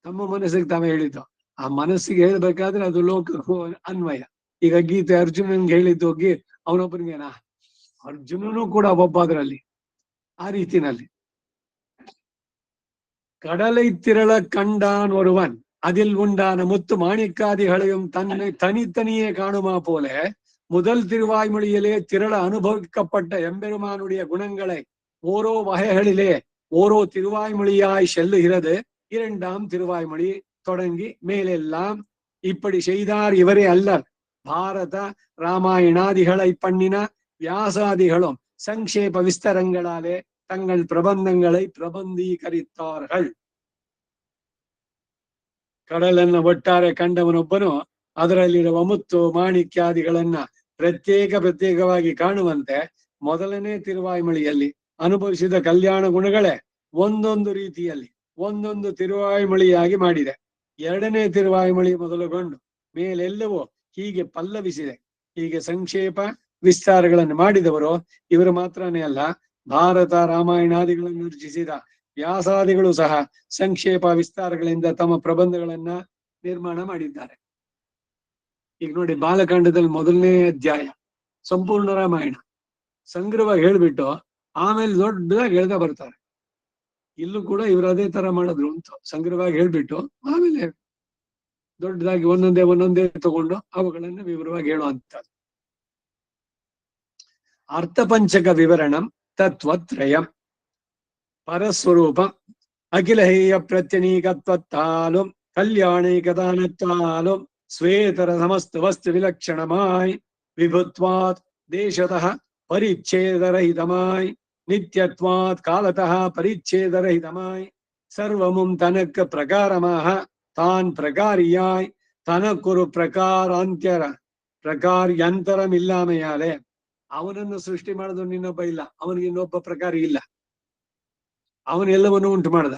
ತಮ್ಮ ಮನಸ್ಸಿಗೆ ತಾವೇ ಹೇಳಿದ್ದು. ಆ ಮನಸ್ಸಿಗೆ ಹೇಳ್ಬೇಕಾದ್ರೆ ಅದು ಲೋಕ ಅನ್ವಯ. ಈಗ ಗೀತೆ ಅರ್ಜುನನ್ಗೆ ಹೇಳಿದ್ದು ಅವನೊಬ್ಬನಿಗೇನಾ, ಅರ್ಜುನನು ಕೂಡ ಒಬ್ಬ ಅದರಲ್ಲಿ. ಆ ರೀತಿನಲ್ಲಿ கடலை திரள கண்டான் ஒருவன் அதில் உண்டான முத்து மாணிக்காதிகளையும் தனித்தனியே காணுமா போல முதல் திருவாய்மொழியிலே திரள அனுபவிக்கப்பட்ட எம்பெருமானுடைய குணங்களை ஓரோ வகைகளிலே ஓரோ திருவாய்மொழியாய் செல்லுகிறது. 2ஆம் திருவாய்மொழி தொடங்கி மேலெல்லாம் இப்படி செய்தார் இவரே அல்லர். பாரத ராமாயணாதிகளை பண்ணின வியாசாதிகளும் சங்கேப விஸ்தரங்களாலே தங்கள் பிரபந்தங்களை ಪ್ರಬಂಧೀಕರಿತ್ತಾர்கள். ಕಡಲನ್ನ ಒಟ್ಟಾರೆ ಕಂಡವನೊಬ್ಬನು ಅದರಲ್ಲಿರುವ ಮುತ್ತು ಮಾಣಿಕ್ಯಾದಿಗಳನ್ನ ಪ್ರತ್ಯೇಕವಾಗಿ ಕಾಣುವಂತೆ ಮೊದಲನೇ ತಿರುವಾಯ್ಮೊಳಿಯಲ್ಲಿ ಅನುಭವಿಸಿದ ಕಲ್ಯಾಣ ಗುಣಗಳೇ ಒಂದೊಂದು ರೀತಿಯಲ್ಲಿ ಒಂದೊಂದು ತಿರುವಾಯ್ಮೊಳಿಯಾಗಿ ಮಾಡಿದೆ. ಎರಡನೇ ತಿರುವಾಯುಮಳಿ ಮೊದಲುಗೊಂಡು ಮೇಲೆಲ್ಲವೂ ಹೀಗೆ ಪಲ್ಲವಿಸಿದೆ. ಹೀಗೆ ಸಂಕ್ಷೇಪ ವಿಸ್ತಾರಗಳನ್ನು ಮಾಡಿದವರು ಇವರು ಮಾತ್ರನೇ ಅಲ್ಲ, ಭಾರತ ರಾಮಾಯಣಾದಿಗಳನ್ನು ರಚಿಸಿದ ವ್ಯಾಸಾದಿಗಳು ಸಹ ಸಂಕ್ಷೇಪ ವಿಸ್ತಾರಗಳಿಂದ ತಮ್ಮ ಪ್ರಬಂಧಗಳನ್ನ ನಿರ್ಮಾಣ ಮಾಡಿದ್ದಾರೆ. ಈಗ ನೋಡಿ, ಬಾಲಕಾಂಡದಲ್ಲಿ ಮೊದಲನೇ ಅಧ್ಯಾಯ ಸಂಪೂರ್ಣ ರಾಮಾಯಣ ಸಂಗ್ರಹವಾಗಿ ಹೇಳ್ಬಿಟ್ಟು ಆಮೇಲೆ ದೊಡ್ಡದಾಗಿ ಹೇಳ್ತಾ ಬರ್ತಾರೆ. ಇಲ್ಲೂ ಕೂಡ ಇವರು ಅದೇ ತರ ಮಾಡಿದ್ರು ಅಂತ ಸಂಗ್ರಹವಾಗಿ ಹೇಳ್ಬಿಟ್ಟು ಆಮೇಲೆ ದೊಡ್ಡದಾಗಿ ಒಂದೊಂದೇ ತಗೊಂಡು ಅವುಗಳನ್ನು ವಿವರವಾಗಿ ಹೇಳುವಂಥದ್ದು. ಅರ್ಥಪಂಚಕ ವಿವರಣಂ ತತ್ವತ್ರಯಂ ಪರಸ್ವರೂಪ ಅಖಿಲ ಹೇಯ ಪ್ರತ್ಯನೀಕತ್ವತ್ತಾലും ಕಲ್ಯಾಣೀಕದಾನತ್ವಾലും ಸ್ವೇತರ ಸಮಸ್ತ ವಸ್ತು ವಿಲಕ್ಷಣಮಾಯ್ ವಿಭುತ್ವಾತ್ ದೇಶತಃ ಪರಿಚ್ಛೇದರಹಿತಮಾಯ್ ನಿತ್ಯತ್ವಾತ್ ಕಾಲತಃ ಪರಿಚ್ಛೇದರಹಿತಮಾಯ್ ಸರ್ವಮುಂ ತನಕ ಪ್ರಕಾರಮಾಹ ತಾನ್ ಪ್ರಕಾರಿಯಾಯ್ ತನಕುರು ಪ್ರಕಾರ್ಯಂತರಮಿಲ್ಲಾಮೆಯಾಲೆ. ಅವನನ್ನು ಸೃಷ್ಟಿ ಮಾಡಿದ್ರು ಇನ್ನೊಬ್ಬ ಇಲ್ಲ, ಅವನಿಗೆ ಇನ್ನೊಬ್ಬ ಪ್ರಕಾರ ಇಲ್ಲ, ಅವನೆಲ್ಲವನ್ನು ಉಂಟು ಮಾಡ್ದ.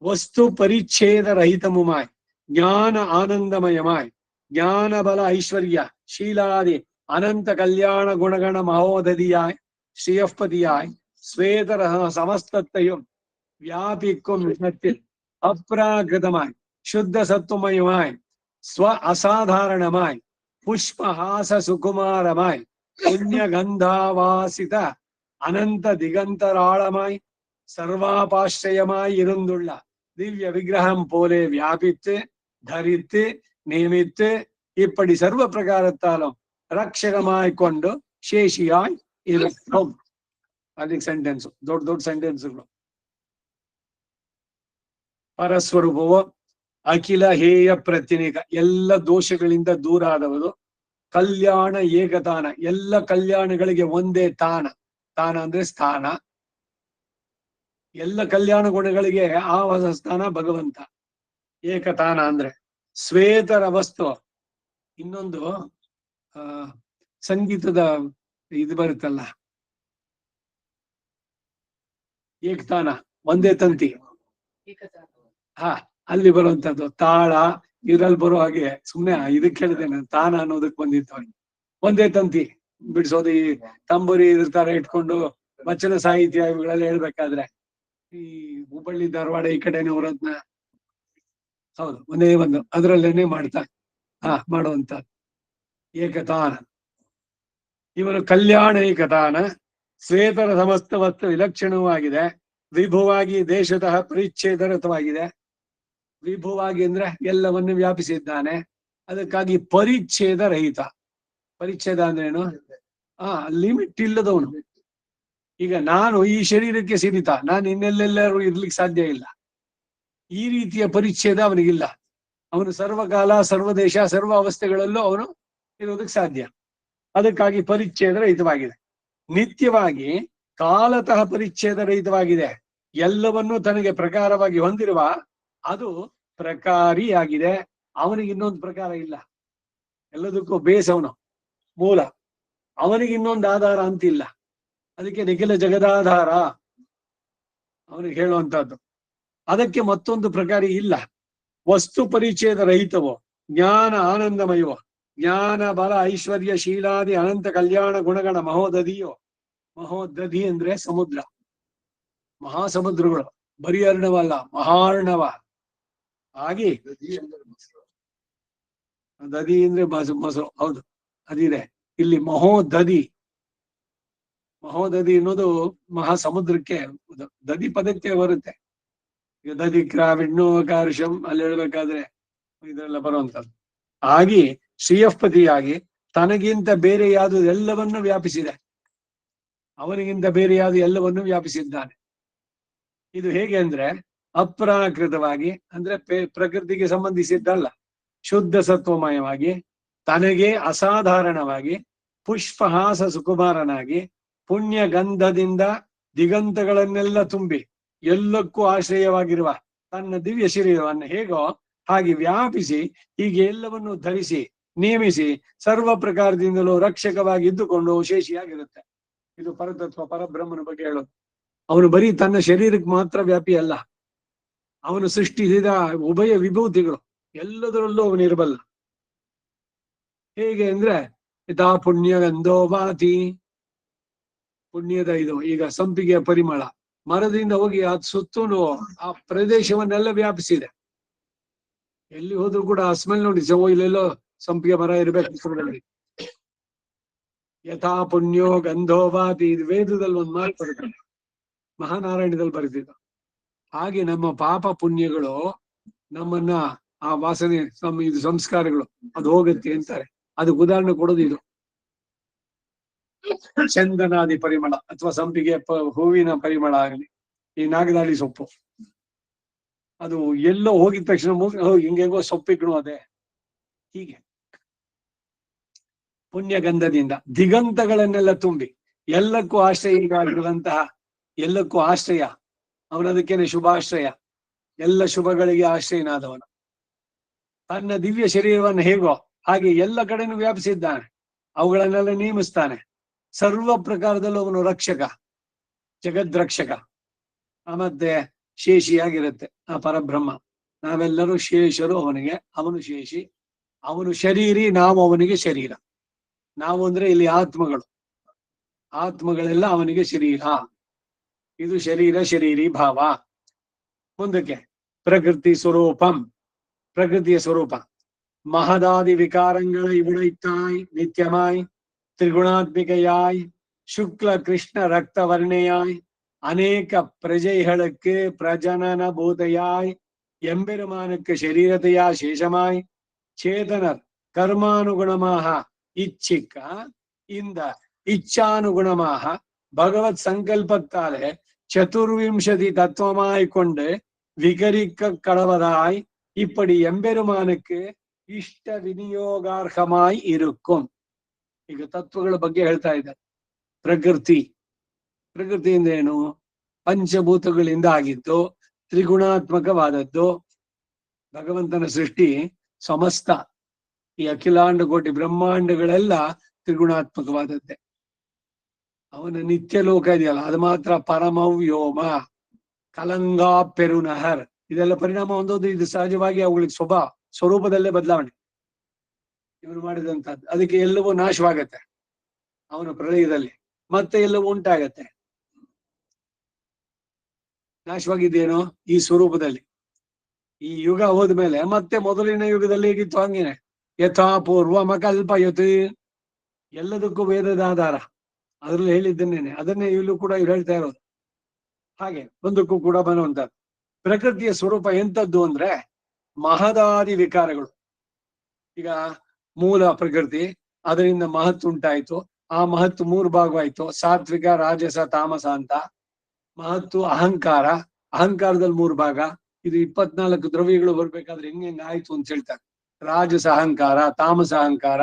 ವಸ್ತು ಪರಿಚ್ಛೇದ ರಹಿತಮುಮಾಯ್ ಜ್ಞಾನ ಆನಂದಮಯಮಾಯ್ ಜ್ಞಾನ ಬಲ ಐಶ್ವರ್ಯ ಶೀಲಾದಿ ಅನಂತ ಕಲ್ಯಾಣ ಗುಣಗಣ ಮಹೋದಧಿಯಾಯ್ ಶ್ರೀಯಃಪತಿಯಾಯ್ ಸ್ವೇತರ സമസ്തത്തെയും വ്യാപിക്കും വിധത്തിൽ അപ്രാകൃതമായി ശുദ്ധസത്വമയമായി സ്വ അസാധാരണമായി പുഷ്പഹാസ സുകുമാരമായി പുണ്യഗന്ധാവാസിത അനന്ത ദിഗന്തരാളമായി സർവാപാശ്രയമായി ഇരുന്നുള്ള ദിവ്യ விக்கிரகம் போலே வியாபித்து தரித்து நியமித்து இப்படி சர்வ பிரகாரத்தாலும் ரட்சகமாய் கொண்டு ಶೇಷಿಯಾಯ್ இருக்கும். ಅದಕ್ಕೆ ಸೆಂಟೆನ್ಸ್, ದೊಡ್ಡ ಸೆಂಟೆನ್ಸ್ಗಳು. ಪರಸ್ವರೂಪವು ಅಖಿಲ ಹೇಯ ಪ್ರತಿನಿಕ, ಎಲ್ಲ ದೋಷಗಳಿಂದ ದೂರ ಆದವರು. ಕಲ್ಯಾಣ ಏಕತಾನ, ಎಲ್ಲ ಕಲ್ಯಾಣಗಳಿಗೆ ಒಂದೇ ತಾನ. ತಾನ ಅಂದ್ರೆ ಸ್ಥಾನ. ಎಲ್ಲ ಕಲ್ಯಾಣ ಗುಣಗಳಿಗೆ ಆ ಸ್ಥಾನ ಭಗವಂತ. ಏಕತಾನ ಅಂದ್ರೆ ಶ್ವೇತರ ವಸ್ತು. ಇನ್ನೊಂದು ಸಂಗೀತದ ಇದು ಬರುತ್ತಲ್ಲ, ಏಕತಾನ ಒಂದೇ ತಂತಿ, ಅಲ್ಲಿ ಬರುವಂತದ್ದು ತಾಳ ಇದ್ರಲ್ಲಿ ಬರೋ ಹಾಗೆ. ಸುಮ್ನೆ ಇದಕ್ಕೆ ಹೇಳಿದ್ದೇನೆ, ತಾನ ಅನ್ನೋದಕ್ಕೆ ಬಂದಿತ್ತು. ಒಂದೇ ತಂತಿ ಬಿಡಿಸೋದು, ಈ ತಂಬೂರಿ ಇದ್ರ ತರ ಇಟ್ಕೊಂಡು ವಚನ ಸಾಹಿತ್ಯ ಇವುಗಳೆಲ್ಲ ಹೇಳ್ಬೇಕಾದ್ರೆ ಈ ಹುಬ್ಬಳ್ಳಿ ಧಾರವಾಡ ಈ ಕಡೆನೆ ಹೊರದ್ನ, ಹೌದು ಒಂದೇ ಒಂದು ಅದರಲ್ಲೇನೆ ಮಾಡ್ತಾ ಮಾಡುವಂತ ಏಕತಾನ. ಇವನು ಕಲ್ಯಾಣ ಏಕತಾನ, ಶ್ವೇತರ ಸಮಸ್ತ ವಸ್ತು ವಿಲಕ್ಷಣವಾಗಿದೆ, ವಿಭುವಾಗಿ ದೇಶತಃ ಪರಿಚ್ಛೇದರತವಾಗಿದೆ. ವಿಭುವಾಗಿ ಅಂದ್ರೆ ಎಲ್ಲವನ್ನು ವ್ಯಾಪಿಸಿದ್ದಾನೆ, ಅದಕ್ಕಾಗಿ ಪರಿಚ್ಛೇದ ರಹಿತ. ಪರಿಚ್ಛೇದ ಅಂದ್ರೇನು? ಲಿಮಿಟ್ ಇಲ್ಲದವನು. ಈಗ ನಾನು ಈ ಶರೀರಕ್ಕೆ ಸೀಮಿತ, ನಾನು ಇನ್ನೆಲ್ಲೆಲ್ಲರೂ ಇರ್ಲಿಕ್ಕೆ ಸಾಧ್ಯ ಇಲ್ಲ. ಈ ರೀತಿಯ ಪರಿಚ್ಛೇದ ಅವನಿಗಿಲ್ಲ. ಅವನು ಸರ್ವಕಾಲ ಸರ್ವದೇಶ ಸರ್ವ ಅವಸ್ಥೆಗಳಲ್ಲೂ ಅವನು ಇರೋದಕ್ಕೆ ಸಾಧ್ಯ. ಅದಕ್ಕಾಗಿ ಪರಿಚ್ಛೇದ ರಹಿತವಾಗಿದೆ. ನಿತ್ಯವಾಗಿ ಕಾಲತಃ ಪರಿಚ್ಛೇದ ರಹಿತವಾಗಿದೆ. ಎಲ್ಲವನ್ನೂ ತನಗೆ ಪ್ರಕಾರವಾಗಿ ಹೊಂದಿರುವ ಅದು ಪ್ರಕಾರಿಯಾಗಿದೆ. ಅವನಿಗೆ ಇನ್ನೊಂದು ಪ್ರಕಾರ ಇಲ್ಲ, ಎಲ್ಲದಕ್ಕೂ ಬೇಸ್ ಅವನು, ಮೂಲ. ಅವನಿಗೆ ಇನ್ನೊಂದು ಆಧಾರ ಅಂತಿಲ್ಲ. ಅದಕ್ಕೆ ನಿಖಿಲ ಜಗದಾಧಾರ ಅವನಿಗೆ ಹೇಳುವಂತಹದ್ದು. ಅದಕ್ಕೆ ಮತ್ತೊಂದು ಪ್ರಕಾರ ಇಲ್ಲ. ವಸ್ತು ಪರಿಚ್ಛೇದ ರಹಿತವೋ, ಜ್ಞಾನ ಆನಂದಮಯವೋ, ಜ್ಞಾನ ಬಲ ಐಶ್ವರ್ಯ ಶೀಲಾದಿ ಅನಂತ ಕಲ್ಯಾಣ ಗುಣಗಣ ಮಹೋದಧಿಯೋ. ಮಹೋದಧಿ ಅಂದ್ರೆ ಸಮುದ್ರ, ಮಹಾಸಮುದ್ರಗಳು, ಬರೀ ಅರ್ಣವಲ್ಲ, ಮಹಾರ್ಣವ ಆಗಿ. ದಧಿ ಅಂದ್ರೆ ಮೊಸರು, ಹೌದು ಅದಿದೆ ಇಲ್ಲಿ. ಮಹೋದಧಿ, ಮಹೋದಧಿ ಅನ್ನೋದು ಮಹಾಸಮುದ್ರಕ್ಕೆ ದಧಿ ಪದಕ್ಕೆ ಬರುತ್ತೆ. ಈಗ ದಧಿ ಕ್ರಾವಿಣ್ಣು ಕಾರ್ಷಂ ಅಲ್ಲಿ ಹೇಳ್ಬೇಕಾದ್ರೆ ಇದೆಲ್ಲ ಬರುವಂತದ್ದು. ಆಗಿ ಶ್ರೀಯಃಪತಿಯಾಗಿ ತನಗಿಂತ ಬೇರೆ ಯಾವುದು ಎಲ್ಲವನ್ನು ವ್ಯಾಪಿಸಿದೆ, ಅವನಿಗಿಂತ ಬೇರೆ ಯಾವುದು ಎಲ್ಲವನ್ನು ವ್ಯಾಪಿಸಿದ್ದಾನೆ. ಇದು ಹೇಗೆ ಅಂದ್ರೆ ಅಪ್ರಾಕೃತವಾಗಿ, ಅಂದ್ರೆ ಪ್ರಕೃತಿಗೆ ಸಂಬಂಧಿಸಿದ್ದಲ್ಲ, ಶುದ್ಧ ಸತ್ವಮಯವಾಗಿ, ತನಗೆ ಅಸಾಧಾರಣವಾಗಿ, ಪುಷ್ಪಹಾಸ ಸುಕುಮಾರನಾಗಿ, ಪುಣ್ಯ ಗಂಧದಿಂದ ದಿಗಂತಗಳನ್ನೆಲ್ಲ ತುಂಬಿ ಎಲ್ಲಕ್ಕೂ ಆಶ್ರಯವಾಗಿರುವ ತನ್ನ ದಿವ್ಯ ಶರೀರವನ್ನು ಹೇಗೋ ಹಾಗೆ ವ್ಯಾಪಿಸಿ, ಹೀಗೆ ಎಲ್ಲವನ್ನು ಧರಿಸಿ ನೇಮಿಸಿ ಸರ್ವ ಪ್ರಕಾರದಿಂದಲೂ ರಕ್ಷಕವಾಗಿ ಇದ್ದುಕೊಂಡು ಶೇಷಿಯಾಗಿರುತ್ತೆ. ಇದು ಪರತತ್ವ, ಪರಬ್ರಹ್ಮನ ಬಗ್ಗೆ ಹೇಳೋದು. ಅವನು ಬರೀ ತನ್ನ ಶರೀರಕ್ಕೆ ಮಾತ್ರ ವ್ಯಾಪಿ ಅಲ್ಲ, ಅವನು ಸೃಷ್ಟಿಸಿದ ಉಭಯ ವಿಭೂತಿಗಳು ಎಲ್ಲದರಲ್ಲೂ ಅವನು ಇರಬಲ್ಲ. ಹೇಗೆ ಅಂದ್ರೆ ಯಥಾ ಪುಣ್ಯಗಂಧೋ ಭಾತಿ, ಪುಣ್ಯದ ಇದು ಈಗ ಸಂಪಿಗೆಯ ಪರಿಮಳ ಮರದಿಂದ ಹೋಗಿ ಅದ್ ಸುತ್ತೂ ಆ ಪ್ರದೇಶವನ್ನೆಲ್ಲ ವ್ಯಾಪಿಸಿದೆ. ಎಲ್ಲಿ ಹೋದ್ರು ಕೂಡ ಆ ಸ್ಮೆಲ್ ನೋಡಿ, ಇಲ್ಲೆಲ್ಲೋ ಸಂಪಿಗೆ ಮರ ಇರ್ಬೇಕು. ಯಥಾ ಪುಣ್ಯೋ ಗಂಧೋ ಭಾತಿ, ಇದು ವೇದದಲ್ಲಿ ಒಂದು ಮಾತು ಬರುತ್ತೆ, ಮಹಾನಾರಾಯಣದಲ್ಲಿ ಬರೆದಿದ್ದು. ಹಾಗೆ ನಮ್ಮ ಪಾಪ ಪುಣ್ಯಗಳು ನಮ್ಮನ್ನ ಆ ವಾಸನೆ ಇದು ಸಂಸ್ಕಾರಗಳು ಅದು ಹೋಗುತ್ತೆ ಅಂತಾರೆ. ಅದಕ್ಕೆ ಉದಾಹರಣೆ ಕೊಡೋದು ಇದು ಚಂದನಾದಿ ಪರಿಮಳ ಅಥವಾ ಸಂಪಿಗೆ ಹೂವಿನ ಪರಿಮಳ ಆಗಲಿ, ಈ ನಾಗದಾಳಿ ಸೊಪ್ಪು ಅದು ಎಲ್ಲೋ ಹೋಗಿದ ತಕ್ಷಣ ಹಿಂಗೆಗೋ ಸೊಪ್ಪಿಗ್ನು ಅದೇ. ಹೀಗೆ ಪುಣ್ಯಗಂಧದಿಂದ ದಿಗಂತಗಳನ್ನೆಲ್ಲ ತುಂಬಿ ಎಲ್ಲಕ್ಕೂ ಆಶ್ರಯಿಯಾಗಿರುವಂತಹ, ಎಲ್ಲಕ್ಕೂ ಆಶ್ರಯ ಅವನದಕ್ಕೇನೆ ಶುಭಾಶ್ರಯ, ಎಲ್ಲ ಶುಭಗಳಿಗೆ ಆಶ್ರಯನಾದವನು. ತನ್ನ ದಿವ್ಯ ಶರೀರವನ್ನು ಹೇಗೋ ಹಾಗೆ ಎಲ್ಲ ಕಡೆನೂ ವ್ಯಾಪಿಸಿದ್ದಾನೆ, ಅವುಗಳನ್ನೆಲ್ಲ ನೇಮಿಸ್ತಾನೆ. ಸರ್ವ ಪ್ರಕಾರದಲ್ಲೂ ಅವನು ರಕ್ಷಕ, ಜಗದ್ರಕ್ಷಕ. ಮತ್ತೆ ಶೇಷಿಯಾಗಿರುತ್ತೆ ಆ ಪರಬ್ರಹ್ಮ. ನಾವೆಲ್ಲರೂ ಶೇಷರು ಅವನಿಗೆ, ಅವನು ಶೇಷಿ, ಅವನು ಶರೀರಿ, ನಾವು ಅವನಿಗೆ ಶರೀರ. ನಾವು ಅಂದ್ರೆ ಇಲ್ಲಿ ಆತ್ಮಗಳು, ಆತ್ಮಗಳೆಲ್ಲ ಅವನಿಗೆ ಶರೀರ. ಇದು ಶರೀರ ಶರೀರಿ ಭಾವ. ಮುಂದಕ್ಕೆ ಪ್ರಕೃತಿ ಸ್ವರೂಪಂ, ಪ್ರಕೃತಿಯ ಸ್ವರೂಪ மகதாதி விகாரங்களை உடைத்தாய் நித்தியமாய் திரிகுணாத்மிகையாய் சுக்ல கிருஷ்ண ரக்த வர்ணையாய் அநேக பிரஜைகளுக்கு பிரஜனன பூதையாய் எம்பெருமானுக்கு சரீரத்தையா சேஷமாய் சேதனர் கர்மானுகுணமாக இச்சிக்க இந்த இச்சானுகுணமாக பகவத் சங்கல்பத்தாலே சதுர்விம்சதி தத்துவமாய் கொண்டு விகரிக்க கடவதாய் இப்படி எம்பெருமானுக்கு ಇಷ್ಟ ವಿನಿಯೋಗಾರ್ಹಮಾಯಿ ಇರುಕ್ಕುಂ. ಈಗ ತತ್ವಗಳ ಬಗ್ಗೆ ಹೇಳ್ತಾ ಇದ್ದಾರೆ. ಪ್ರಕೃತಿ, ಪ್ರಕೃತಿಯಿಂದ ಏನು? ಪಂಚಭೂತಗಳಿಂದ ಆಗಿದ್ದು, ತ್ರಿಗುಣಾತ್ಮಕವಾದದ್ದು. ಭಗವಂತನ ಸೃಷ್ಟಿ ಸಮಸ್ತ ಈ ಅಖಿಲಾಂಡ ಕೋಟಿ ಬ್ರಹ್ಮಾಂಡಗಳೆಲ್ಲ ತ್ರಿಗುಣಾತ್ಮಕವಾದದ್ದೇ. ಅವನ ನಿತ್ಯ ಲೋಕ ಇದೆಯಲ್ಲ ಅದು ಮಾತ್ರ ಪರಮವ್ಯೋಮ ಕಲಂಗಾ ಪೆರುನಹರ್, ಇದೆಲ್ಲ ಪರಿಣಾಮ ಹೊಂದೋದು. ಇದು ಸಹಜವಾಗಿ ಅವುಗಳಿಗೆ ಸ್ವರೂಪದಲ್ಲೇ ಬದಲಾವಣೆ ಇವನು ಮಾಡಿದಂತದ್ದು. ಅದಕ್ಕೆ ಎಲ್ಲವೂ ನಾಶವಾಗತ್ತೆ ಅವನ ಪ್ರಳಯದಲ್ಲಿ, ಮತ್ತೆ ಎಲ್ಲವೂ ಉಂಟಾಗತ್ತೆ. ನಾಶವಾಗಿದ್ದೇನೋ ಈ ಸ್ವರೂಪದಲ್ಲಿ. ಈ ಯುಗ ಹೋದ್ಮೇಲೆ ಮತ್ತೆ ಮೊದಲಿನ ಯುಗದಲ್ಲಿ ಹೇಗಿತ್ತು ಹಂಗೇನೆ. ಯಥಾ ಪೂರ್ವಮ ಕಲ್ಪಯತ್, ಎಲ್ಲದಕ್ಕೂ ವೇದದ ಆಧಾರ. ಅದ್ರಲ್ಲಿ ಹೇಳಿದ್ದೇನೆ, ಅದನ್ನೇ ಇಲ್ಲೂ ಕೂಡ ಇವ್ರು ಹೇಳ್ತಾ ಇರೋದು. ಹಾಗೆ ಒಂದಕ್ಕೂ ಕೂಡ ಬರುವಂತದ್ದು. ಪ್ರಕೃತಿಯ ಸ್ವರೂಪ ಎಂತದ್ದು ಅಂದ್ರೆ ಮಹದಾದಿ ವಿಕಾರಗಳು. ಈಗ ಮೂಲ ಪ್ರಕೃತಿ, ಅದರಿಂದ ಮಹತ್ ಉಂಟಾಯ್ತು. ಆ ಮಹತ್ತು 3 ಭಾಗವಾಯ್ತು, ಸಾತ್ವಿಕ, ರಾಜಸ, ತಾಮಸ ಅಂತ. ಮಹತ್ತು ಅಹಂಕಾರ, ಅಹಂಕಾರದಲ್ಲಿ 3 ಭಾಗ. ಇದು 24 ದ್ರವ್ಯಗಳು ಬರ್ಬೇಕಾದ್ರೆ ಹೆಂಗ್ ಆಯ್ತು ಅಂತ ಹೇಳ್ತಾರೆ. ರಾಜಸ ಅಹಂಕಾರ, ತಾಮಸ ಅಹಂಕಾರ.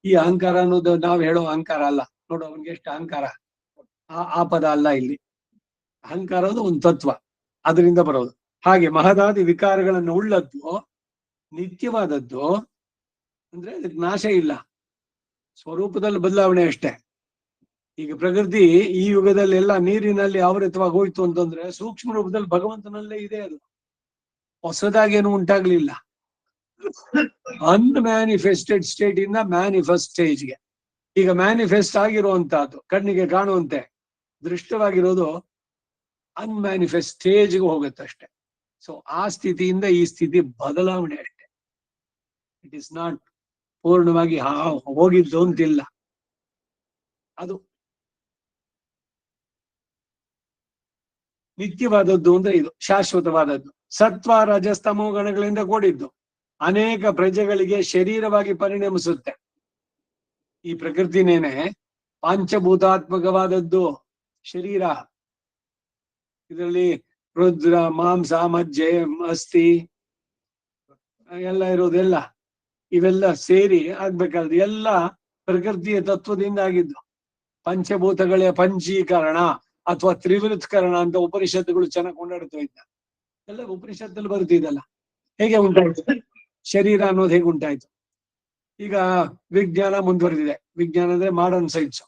ಈ ಅಹಂಕಾರ ಅನ್ನೋದು ನಾವು ಹೇಳೋ ಅಹಂಕಾರ ಅಲ್ಲ. ನೋಡು ಅವನ್ಗೆ ಎಷ್ಟು ಅಹಂಕಾರ, ಆ ಪದ ಅಲ್ಲ ಇಲ್ಲಿ. ಅಹಂಕಾರ ಅದು ಒಂದು ತತ್ವ, ಅದರಿಂದ ಬರೋದು. ಹಾಗೆ ಮಹದಾದಿ ವಿಕಾರಗಳನ್ನು ಉಳ್ಳದ್ದು, ನಿತ್ಯವಾದದ್ದು ಅಂದ್ರೆ ಅದಕ್ಕೆ ನಾಶ ಇಲ್ಲ, ಸ್ವರೂಪದಲ್ಲಿ ಬದಲಾವಣೆ ಅಷ್ಟೇ. ಈಗ ಪ್ರಕೃತಿ ಈ ಯುಗದಲ್ಲಿ ಎಲ್ಲ ನೀರಿನಲ್ಲಿ ಆವೃತವಾಗಿ ಹೋಯ್ತು ಅಂತಂದ್ರೆ ಸೂಕ್ಷ್ಮ ರೂಪದಲ್ಲಿ ಭಗವಂತನಲ್ಲೇ ಇದೆ. ಅದು ಹೊಸದಾಗಿ ಏನು ಉಂಟಾಗ್ಲಿಲ್ಲ. ಅನ್ಮ್ಯಾನಿಫೆಸ್ಟೆಡ್ ಸ್ಟೇಟ್ ಇಂದ ಮ್ಯಾನಿಫೆಸ್ಟ್ ಸ್ಟೇಜ್ಗೆ ಈಗ ಮ್ಯಾನಿಫೆಸ್ಟ್ ಆಗಿರುವಂತಹದ್ದು ಕಣ್ಣಿಗೆ ಕಾಣುವಂತೆ ದೃಷ್ಟವಾಗಿರೋದು ಅನ್ಮ್ಯಾನಿಫೆಸ್ಟ್ ಸ್ಟೇಜ್ಗೆ ಹೋಗುತ್ತಷ್ಟೆ. ಸೊ ಆ ಸ್ಥಿತಿಯಿಂದ ಈ ಸ್ಥಿತಿ ಬದಲಾವಣೆ ಅಷ್ಟೆ. ಇಟ್ ಇಸ್ ನಾಟ್ ಪೂರ್ಣವಾಗಿ ಹೋಗಿದ್ದು ಅಂತಿಲ್ಲ. ಅದು ನಿತ್ಯವಾದದ್ದು ಅಂದ್ರೆ ಇದು ಶಾಶ್ವತವಾದದ್ದು. ಸತ್ವ ರಜಸ್ತಮೋ ಗಣಗಳಿಂದ ಕೂಡಿದ್ದು, ಅನೇಕ ಪ್ರಜೆಗಳಿಗೆ ಶರೀರವಾಗಿ ಪರಿಣಮಿಸುತ್ತೆ. ಈ ಪ್ರಕೃತಿನೇನೆ ಪಂಚಭೂತಾತ್ಮಕವಾದದ್ದು ಶರೀರ. ಇದರಲ್ಲಿ ರುದ್ರ, ಮಾಂಸ, ಮಜ್ಜೆ, ಅಸ್ಥಿ ಎಲ್ಲ ಇರೋದೆಲ್ಲ, ಇವೆಲ್ಲ ಸೇರಿ ಆಗ್ಬೇಕಾದ್ರೆ ಎಲ್ಲ ಪ್ರಕೃತಿಯ ತತ್ವದಿಂದ ಆಗಿದ್ದು. ಪಂಚಭೂತಗಳ ಪಂಚೀಕರಣ ಅಥವಾ ತ್ರಿವೃತ್ಕರಣ ಅಂತ ಉಪನಿಷತ್ತುಗಳು ಚೆನ್ನಾಗಿ ಕೊಂಡಾಡ್ತಾ ಇದ್ದ. ಎಲ್ಲ ಉಪನಿಷತ್ತಲ್ಲಿ ಬರುತ್ತಿದ್ದಲ್ಲ. ಹೇಗೆ ಉಂಟಾಯ್ತು ಶರೀರ ಅನ್ನೋದು, ಹೇಗೆ ಉಂಟಾಯ್ತು? ಈಗ ವಿಜ್ಞಾನ ಮುಂದುವರೆದಿದೆ. ವಿಜ್ಞಾನ ಅಂದ್ರೆ ಮಾಡರ್ನ್ ಸೈನ್ಸ್.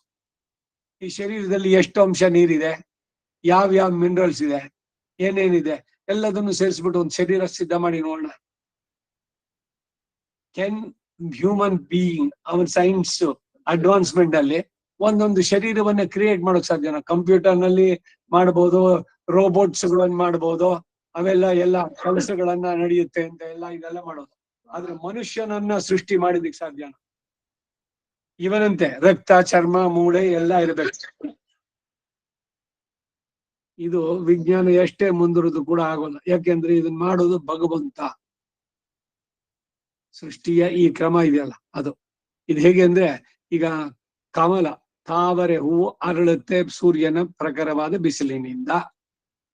ಈ ಶರೀರದಲ್ಲಿ ಎಷ್ಟು ಅಂಶ ನೀರಿದೆ, ಯಾವ ಮಿನರಲ್ಸ್ ಇದೆ, ಏನೇನಿದೆ, ಎಲ್ಲದನ್ನು ಸೇರಿಸ್ಬಿಟ್ಟು ಒಂದು ಶರೀರ ಸಿದ್ಧ ಮಾಡಿ ನೋಡೋಣ. ಕೆನ್ ಹ್ಯೂಮನ್ ಬೀಯಿಂಗ್ ಅವನ್ ಸೈನ್ಸ್ ಅಡ್ವಾನ್ಸ್ಮೆಂಟ್ ಅಲ್ಲಿ ಒಂದೊಂದು ಶರೀರವನ್ನ ಕ್ರಿಯೇಟ್ ಮಾಡೋಕ್ ಸಾಧ್ಯನಾ? ಕಂಪ್ಯೂಟರ್ ನಲ್ಲಿ ಮಾಡಬಹುದು, ರೋಬೋಟ್ಸ್ ಗಳನ್ನ ಮಾಡಬಹುದು, ಅವೆಲ್ಲ ಎಲ್ಲ ಕೆಲಸಗಳನ್ನ ನಡೆಯುತ್ತೆ ಅಂತ ಇದೆಲ್ಲ ಮಾಡೋದು. ಆದ್ರೆ ಮನುಷ್ಯನನ್ನ ಸೃಷ್ಟಿ ಮಾಡಿದಕ್ಕೆ ಸಾಧ್ಯನಾ? ಇವನಂತೆ ರಕ್ತ, ಚರ್ಮ, ಮೂಳೆ ಎಲ್ಲ ಇರಬೇಕು. ಇದು ವಿಜ್ಞಾನ ಎಷ್ಟೇ ಮುಂದುವರೆದು ಕೂಡ ಆಗೋಲ್ಲ. ಯಾಕೆಂದ್ರೆ ಇದನ್ನ ಮಾಡೋದು ಭಗವಂತ. ಸೃಷ್ಟಿಯ ಈ ಕ್ರಮ ಇದೆಯಲ್ಲ ಅದು. ಇದು ಹೇಗೆ ಅಂದ್ರೆ, ಈಗ ಕಮಲ ತಾವರೆ ಹೂವು ಅರಳುತ್ತೆ ಸೂರ್ಯನ ಪ್ರಖರವಾದ ಬಿಸಿಲಿನಿಂದ.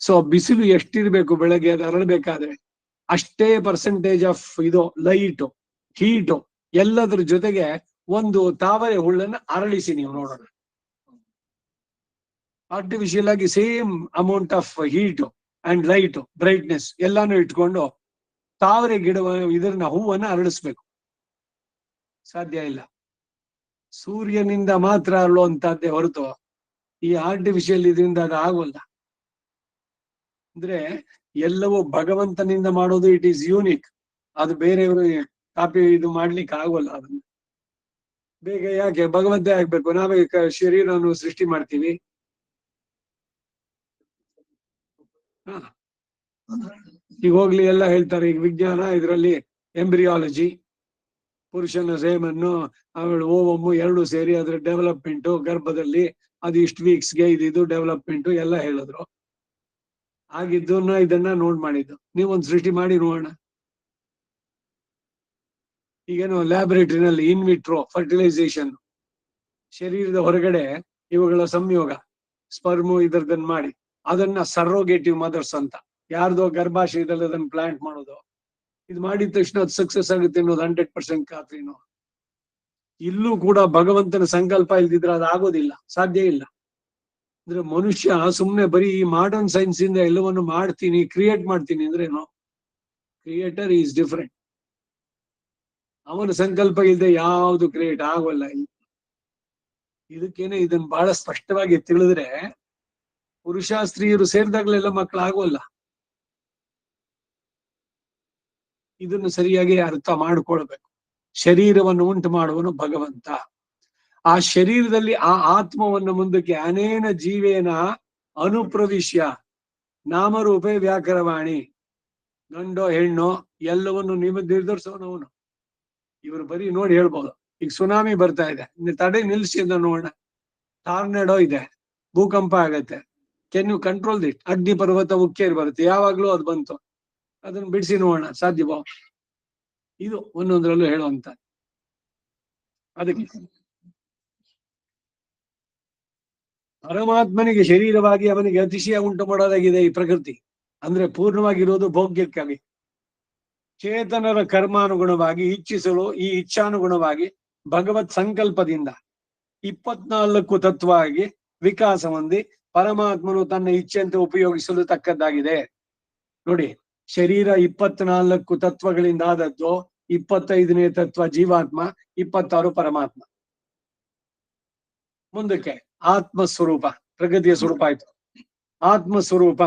ಸೊ ಬಿಸಿಲು ಎಷ್ಟಿರ್ಬೇಕು ಬೆಳಗ್ಗೆ ಅದು ಅರಳಬೇಕಾದ್ರೆ ಅಷ್ಟೇ ಪರ್ಸೆಂಟೇಜ್ ಆಫ್ ಇದು ಲೈಟು, ಹೀಟು ಎಲ್ಲದ್ರ ಜೊತೆಗೆ ಒಂದು ತಾವರೆ ಹುಳ್ಳನ್ನ ಅರಳಿಸಿ ನೀವು ನೋಡೋಣ. ಆರ್ಟಿಫಿಷಿಯಲ್ ಆಗಿ same amount of heat and light, brightness ಎಲ್ಲಾನು ಇಟ್ಕೊಂಡು ತಾವರೆ ಇದನ್ನ ಹೂವನ್ನ ಅರಳಿಸ್ಬೇಕು. ಸಾಧ್ಯ ಇಲ್ಲ. ಸೂರ್ಯನಿಂದ ಮಾತ್ರ ಅರಳುವಂತದ್ದೇ ಹೊರತು ಈ ಆರ್ಟಿಫಿಷಿಯಲ್ ಇದರಿಂದ ಅದು ಆಗೋಲ್ಲ. ಅಂದ್ರೆ ಎಲ್ಲವೂ ಭಗವಂತನಿಂದ ಮಾಡೋದು. It is unique. ಅದು ಬೇರೆಯವರು ಕಾಪಿ ಇದು ಮಾಡ್ಲಿಕ್ಕೆ ಆಗೋಲ್ಲ. ಅದನ್ನ ಬೇಗ ಯಾಕೆ ಭಗವಂತ ಆಗ್ಬೇಕು? ನಾವೇ ಶರೀರವನ್ನು ಸೃಷ್ಟಿ ಮಾಡ್ತೀವಿ. ಈಗ ಹೋಗ್ಲಿ ಎಲ್ಲ ಹೇಳ್ತಾರೆ ಈಗ ವಿಜ್ಞಾನ ಇದರಲ್ಲಿ ಎಂಬ್ರಿಯಾಲಜಿ, ಪುರುಷನ ಸೇಮನ್ನು ಅವಳು ಓವಮ್ಮು ಎರಡು ಸೇರಿ ಅದ್ರ ಡೆವಲಪ್ಮೆಂಟ್ ಗರ್ಭದಲ್ಲಿ ಅದು ಇಷ್ಟು ವೀಕ್ಸ್ಗೆ ಇದು ಡೆವಲಪ್ಮೆಂಟ್ ಎಲ್ಲ ಹೇಳಿದ್ರು. ಆಗಿದ್ದನ್ನ ಇದನ್ನ ನೋಡ್ ಮಾಡಿದ್ದು. ನೀವೊಂದು ಸೃಷ್ಟಿ ಮಾಡಿ ನೋಡೋಣ. ಈಗೇನು ಲ್ಯಾಬೊರೇಟರಿನಲ್ಲಿ ಇನ್ವಿಟ್ರೋ ಫರ್ಟಿಲೈಸೇಷನ್, ಶರೀರದ ಹೊರಗಡೆ ಇವುಗಳ ಸಂಯೋಗ, ಸ್ಪರ್ಮು ಇದರದನ್ನ ಮಾಡಿ ಅದನ್ನ ಸರೋಗೇಟಿವ್ ಮದರ್ಸ್ ಅಂತ, ಯಾರ್ದೋ ಗರ್ಭಾಶಯದಲ್ಲಿ ಅದನ್ನ ಪ್ಲಾಂಟ್ ಮಾಡೋದು. ಇದು ಮಾಡಿದ ತಕ್ಷಣ ಅದು ಸಕ್ಸಸ್ ಆಗುತ್ತೆ ಅನ್ನೋದು 100% ಖಾತ್ರಿನು. ಇಲ್ಲೂ ಕೂಡ ಭಗವಂತನ ಸಂಕಲ್ಪ ಇಲ್ದಿದ್ರೆ ಅದು ಆಗೋದಿಲ್ಲ, ಸಾಧ್ಯ ಇಲ್ಲ. ಅಂದ್ರೆ ಮನುಷ್ಯ ಸುಮ್ನೆ ಬರೀ ಈ ಮಾಡರ್ನ್ ಸೈನ್ಸ್ ಇಂದ ಎಲ್ಲವನ್ನು ಮಾಡ್ತೀನಿ, ಕ್ರಿಯೇಟ್ ಮಾಡ್ತೀನಿ ಅಂದ್ರೆ ಏನೋ. Creator is different. ಅವನ ಸಂಕಲ್ಪ ಇಲ್ಲದೆ ಯಾವುದು ಕ್ರಿಯೇಟ್ ಆಗೋಲ್ಲ. ಇದಕ್ಕೇನೆ ಇದನ್ನ ಬಹಳ ಸ್ಪಷ್ಟವಾಗಿ ತಿಳಿದ್ರೆ ಪುರುಷ ಸ್ತ್ರೀಯರು ಸೇರಿದಾಗಲೆಲ್ಲ ಮಕ್ಕಳು ಆಗೋಲ್ಲ. ಇದನ್ನು ಸರಿಯಾಗಿ ಅರ್ಥ ಮಾಡಿಕೊಳ್ಬೇಕು. ಶರೀರವನ್ನು ಉಂಟು ಮಾಡುವನು ಭಗವಂತ. ಆ ಶರೀರದಲ್ಲಿ ಆ ಆತ್ಮವನ್ನು ಮುಂದಕ್ಕೆ ಅನೇನ ಜೀವೇನ ಅನುಪ್ರವಿಶ್ಯ ನಾಮರೂಪೇ ವ್ಯಾಕರವಾಣಿ, ಗಂಡೋ ಹೆಣ್ಣೋ ಎಲ್ಲವನ್ನು ನಿರ್ಧರಿಸೋನವನು. ಇವರು ಬರೀ ನೋಡಿ ಹೇಳ್ಬೋದು. ಈಗ ಸುನಾಮಿ ಬರ್ತಾ ಇದೆ, ತಡೆ ನಿಲ್ಸಿ ಅಂತ ನೋಡೋಣ. ಟಾರ್ನೆಡೋ ಇದೆ, ಭೂಕಂಪ ಆಗತ್ತೆ. Can you control it? ಅಗ್ನಿ ಪರ್ವತ ಉಕ್ಕೇರಿ ಬರುತ್ತೆ, ಯಾವಾಗ್ಲೂ ಅದು ಬಂತು, ಅದನ್ನ ಬಿಡಿಸಿ ನೋಡೋಣ, ಸಾಧ್ಯವೋ? ಇದು ಒಂದೊಂದರಲ್ಲೂ ಹೇಳುವಂತ. ಅದಕ್ಕೆ ಪರಮಾತ್ಮನಿಗೆ ಶರೀರವಾಗಿ ಅವನಿಗೆ ಅತಿಶಯ ಉಂಟು ಮಾಡೋದಾಗಿದೆ ಈ ಪ್ರಕೃತಿ. ಅಂದ್ರೆ ಪೂರ್ಣವಾಗಿರುವುದು ಭೋಗ್ಯಕ್ಕಾಗಿ. ಚೇತನರ ಕರ್ಮಾನುಗುಣವಾಗಿ ಇಚ್ಛಿಸಲು ಈ ಇಚ್ಛಾನುಗುಣವಾಗಿ ಭಗವತ್ ಸಂಕಲ್ಪದಿಂದ 24 ತತ್ವ ಆಗಿ ವಿಕಾಸ ಹೊಂದಿ ಪರಮಾತ್ಮನು ತನ್ನ ಇಚ್ಛೆಯಂತೆ ಉಪಯೋಗಿಸಲು ತಕ್ಕದ್ದಾಗಿದೆ. ನೋಡಿ, ಶರೀರ 24 ತತ್ವಗಳಿಂದ ಆದದ್ದು. 25ನೇ ತತ್ವ ಜೀವಾತ್ಮ, 26 ಪರಮಾತ್ಮ. ಮುಂದಕ್ಕೆ ಆತ್ಮಸ್ವರೂಪ, ಪ್ರಗತಿಯ ಸ್ವರೂಪ ಆಯ್ತು. ಆತ್ಮಸ್ವರೂಪ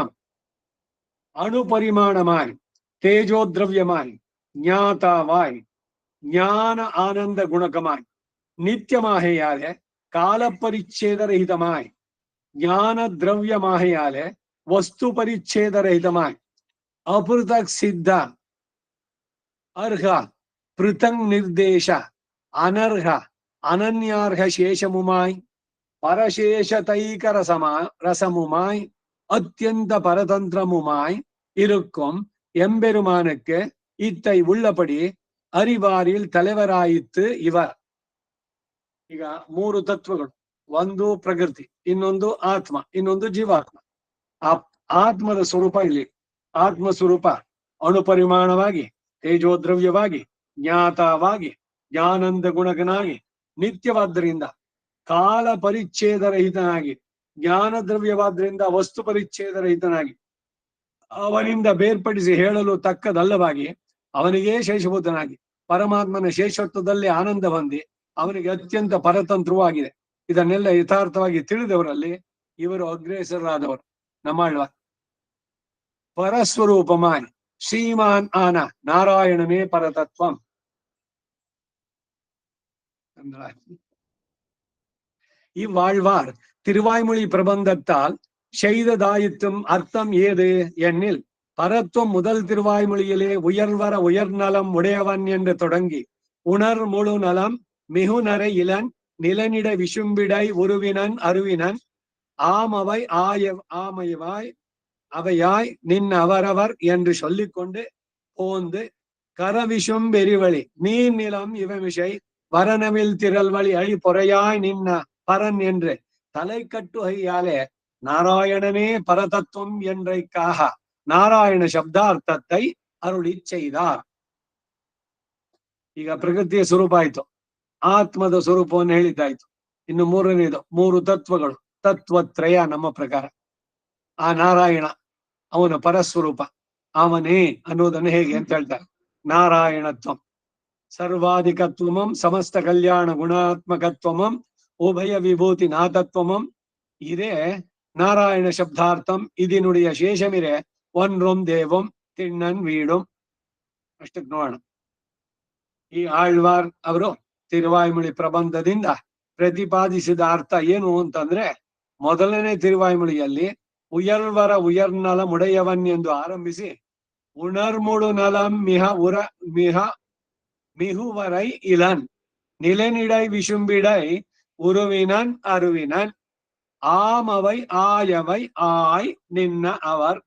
ಅಣುಪರಿಮಾಣಮಾಯಿ, ತೇಜೋದ್ರವ್ಯಮಾಯಿ, ಜ್ಞಾತವಾಯಿ, ಜ್ಞಾನ ಆನಂದ ಗುಣಕಮಾಯಿ, ನಿತ್ಯಮಾಹೆಯಾಲೆ കാലപരിച്ഛേദരഹിതമായി, ജ്ഞാനദ്രവ്യമാഹയാലെ വസ്തുപരിച്ഛേദരഹിതമായി, അപൃഥക് സിദ്ധ അർഹ പൃഥക് നിർദ്ദേശ അനർഹ അനന്യാർഹ ശേഷമുമായി പരശേഷതൈക രസമുമായി அத்தியந்த பரதந்திரமுமாய் இருக்கும் எம்பெருமானுக்கு இத்தை உள்ளபடி அறிவாரில் தலைவರಾಯಿತು ಇவர். ಈಗ 3 ತತ್ವಗಳು, ಒಂದು ಪ್ರಕೃತಿ, ಇನ್ನೊಂದು ಆತ್ಮ, ಇನ್ನೊಂದು ಜೀವಾತ್ಮ. ಆ ಆತ್ಮದ ಸ್ವರೂಪ ಇಲ್ಲಿ. ಆತ್ಮ ಸ್ವರೂಪ ಅಣುಪರಿಮಾಣವಾಗಿ, ತೇಜೋದ್ರವ್ಯವಾಗಿ, ಜ್ಞಾತವಾಗಿ, ಜ್ಞಾನಂದ ಗುಣಗನಾಗಿ, ನಿತ್ಯವಾದ್ದರಿಂದ ಕಾಲ ಪರಿಚ್ಛೇದರಹಿತನಾಗಿ, ಜ್ಞಾನ ದ್ರವ್ಯವಾದ್ರಿಂದ ವಸ್ತು ಪರಿಚ್ಛೇದರಹಿತನಾಗಿ, ಅವನಿಂದ ಬೇರ್ಪಡಿಸಿ ಹೇಳಲು ತಕ್ಕದಲ್ಲವಾಗಿ, ಅವನಿಗೇ ಶೇಷಭೂತನಾಗಿ, ಪರಮಾತ್ಮನ ಶೇಷತ್ವದಲ್ಲಿ ಆನಂದ ಹೊಂದಿ ಅವನಿಗೆ ಅತ್ಯಂತ ಪರತಂತ್ರವಾಗಿದೆ. ಇದನ್ನೆಲ್ಲ ಯಥಾರ್ಥವಾಗಿ ತಿಳಿದವರಲ್ಲಿ ಇವರು ಅಗ್ರೇಸರಾದವರು. ನಮ್ಮಾಳ್ವ പരസ്വരൂപമായി ശ്രീമാൻ ആന നാരായണനേ പരതത്വം. இவ்வாழ்வார் திருவாய்மொழி பிரபந்தத்தால் செய்ததாயிற்றும் அர்த்தம் ஏது எண்ணில், பரத்துவம் முதல் திருவாய்மொழியிலே உயர்வர உயர்நலம் உடையவன் என்று தொடங்கி உணர் முழு நலம் மிகுநரை இளன் நிலனிட விசும்பிடை உருவினன் அருவினன் ஆமவை ஆமைவாய் அவையாய் நின் அவரவர் என்று சொல்லிக்கொண்டு போந்து கரவிசும் வெறிவழி நீர் நிலம் இவமிசை வரனவில் திரள்வழி அழி பொறையாய் நின்ன பரன் என்று தலை கட்டுகையாலே நாராயணனே பரதத்துவம் என்றைக்காக ನಾರಾಯಣ ಶಬ್ದಾರ್ಥத்தை ಅರುಳಿ செய்தார். ಈಗ ಪ್ರಕೃತಿಯ ಸ್ವರೂಪ ಆಯ್ತು, ಆತ್ಮದ ಸ್ವರೂಪವನ್ನು ಹೇಳಿದ್ದಾಯ್ತು. ಇನ್ನು ಮೂರನೇದು, ಮೂರು ತತ್ವಗಳು, ತತ್ವತ್ರಯ ನಮ್ಮ ಪ್ರಕಾರ. ಆ ನಾರಾಯಣ ಅವನ ಪರಸ್ವರೂಪ, ಅವನೇ ಅನ್ನೋದನ್ನು ಹೇಗೆ ಅಂತ ಹೇಳ್ತಾರೆ. ನಾರಾಯಣತ್ವಂ ಸರ್ವಾಧಿಕತ್ವಮಂ ಸಮಸ್ತ ಕಲ್ಯಾಣ ಗುಣಾತ್ಮಕತ್ವಮಂ ಉಭಯ ವಿಭೂತಿ ನಾತತ್ವಮಂ. ಇದೇ ನಾರಾಯಣ ಶಬ್ದಾರ್ಥಂ. ಇದಿನುಡಿಯ ಶೇಷಮಿರೆ ஒன்றும் தேவம் திண்ணன் வீடும். ಅಷ್ಟಕ್ಕೆ ನೋಡೋಣ. ಈ ಆಳ್ವಾರ್ ಅವರು ತಿರುವಾಯ್ಮೊಳಿ ಪ್ರಬಂಧದಿಂದ ಪ್ರತಿಪಾದಿಸಿದ ಅರ್ಥ ಏನು ಅಂತಂದ್ರೆ, ಮೊದಲನೇ ತಿರುವಾಯ್ಮೊಳಿಯಲ್ಲಿ ಉಯರ್ವರ ಉಯರ್ನಲ ಮುಡೆಯವನ್ ಎಂದು ಆರಂಭಿಸಿ ಉಣರ್ಮುಳು ನಲಂ ಮಿಹುವರೈ ಇಲನ್ ನಿಲೆನಿಡೈ ವಿಶುಂಬಿಡೈ ಉರುವಿನನ್ ಅರುವಿನನ್ ಆಮವೈ ಆಯವೈ ಆಯ್ ನಿನ್ನ ಅವರ್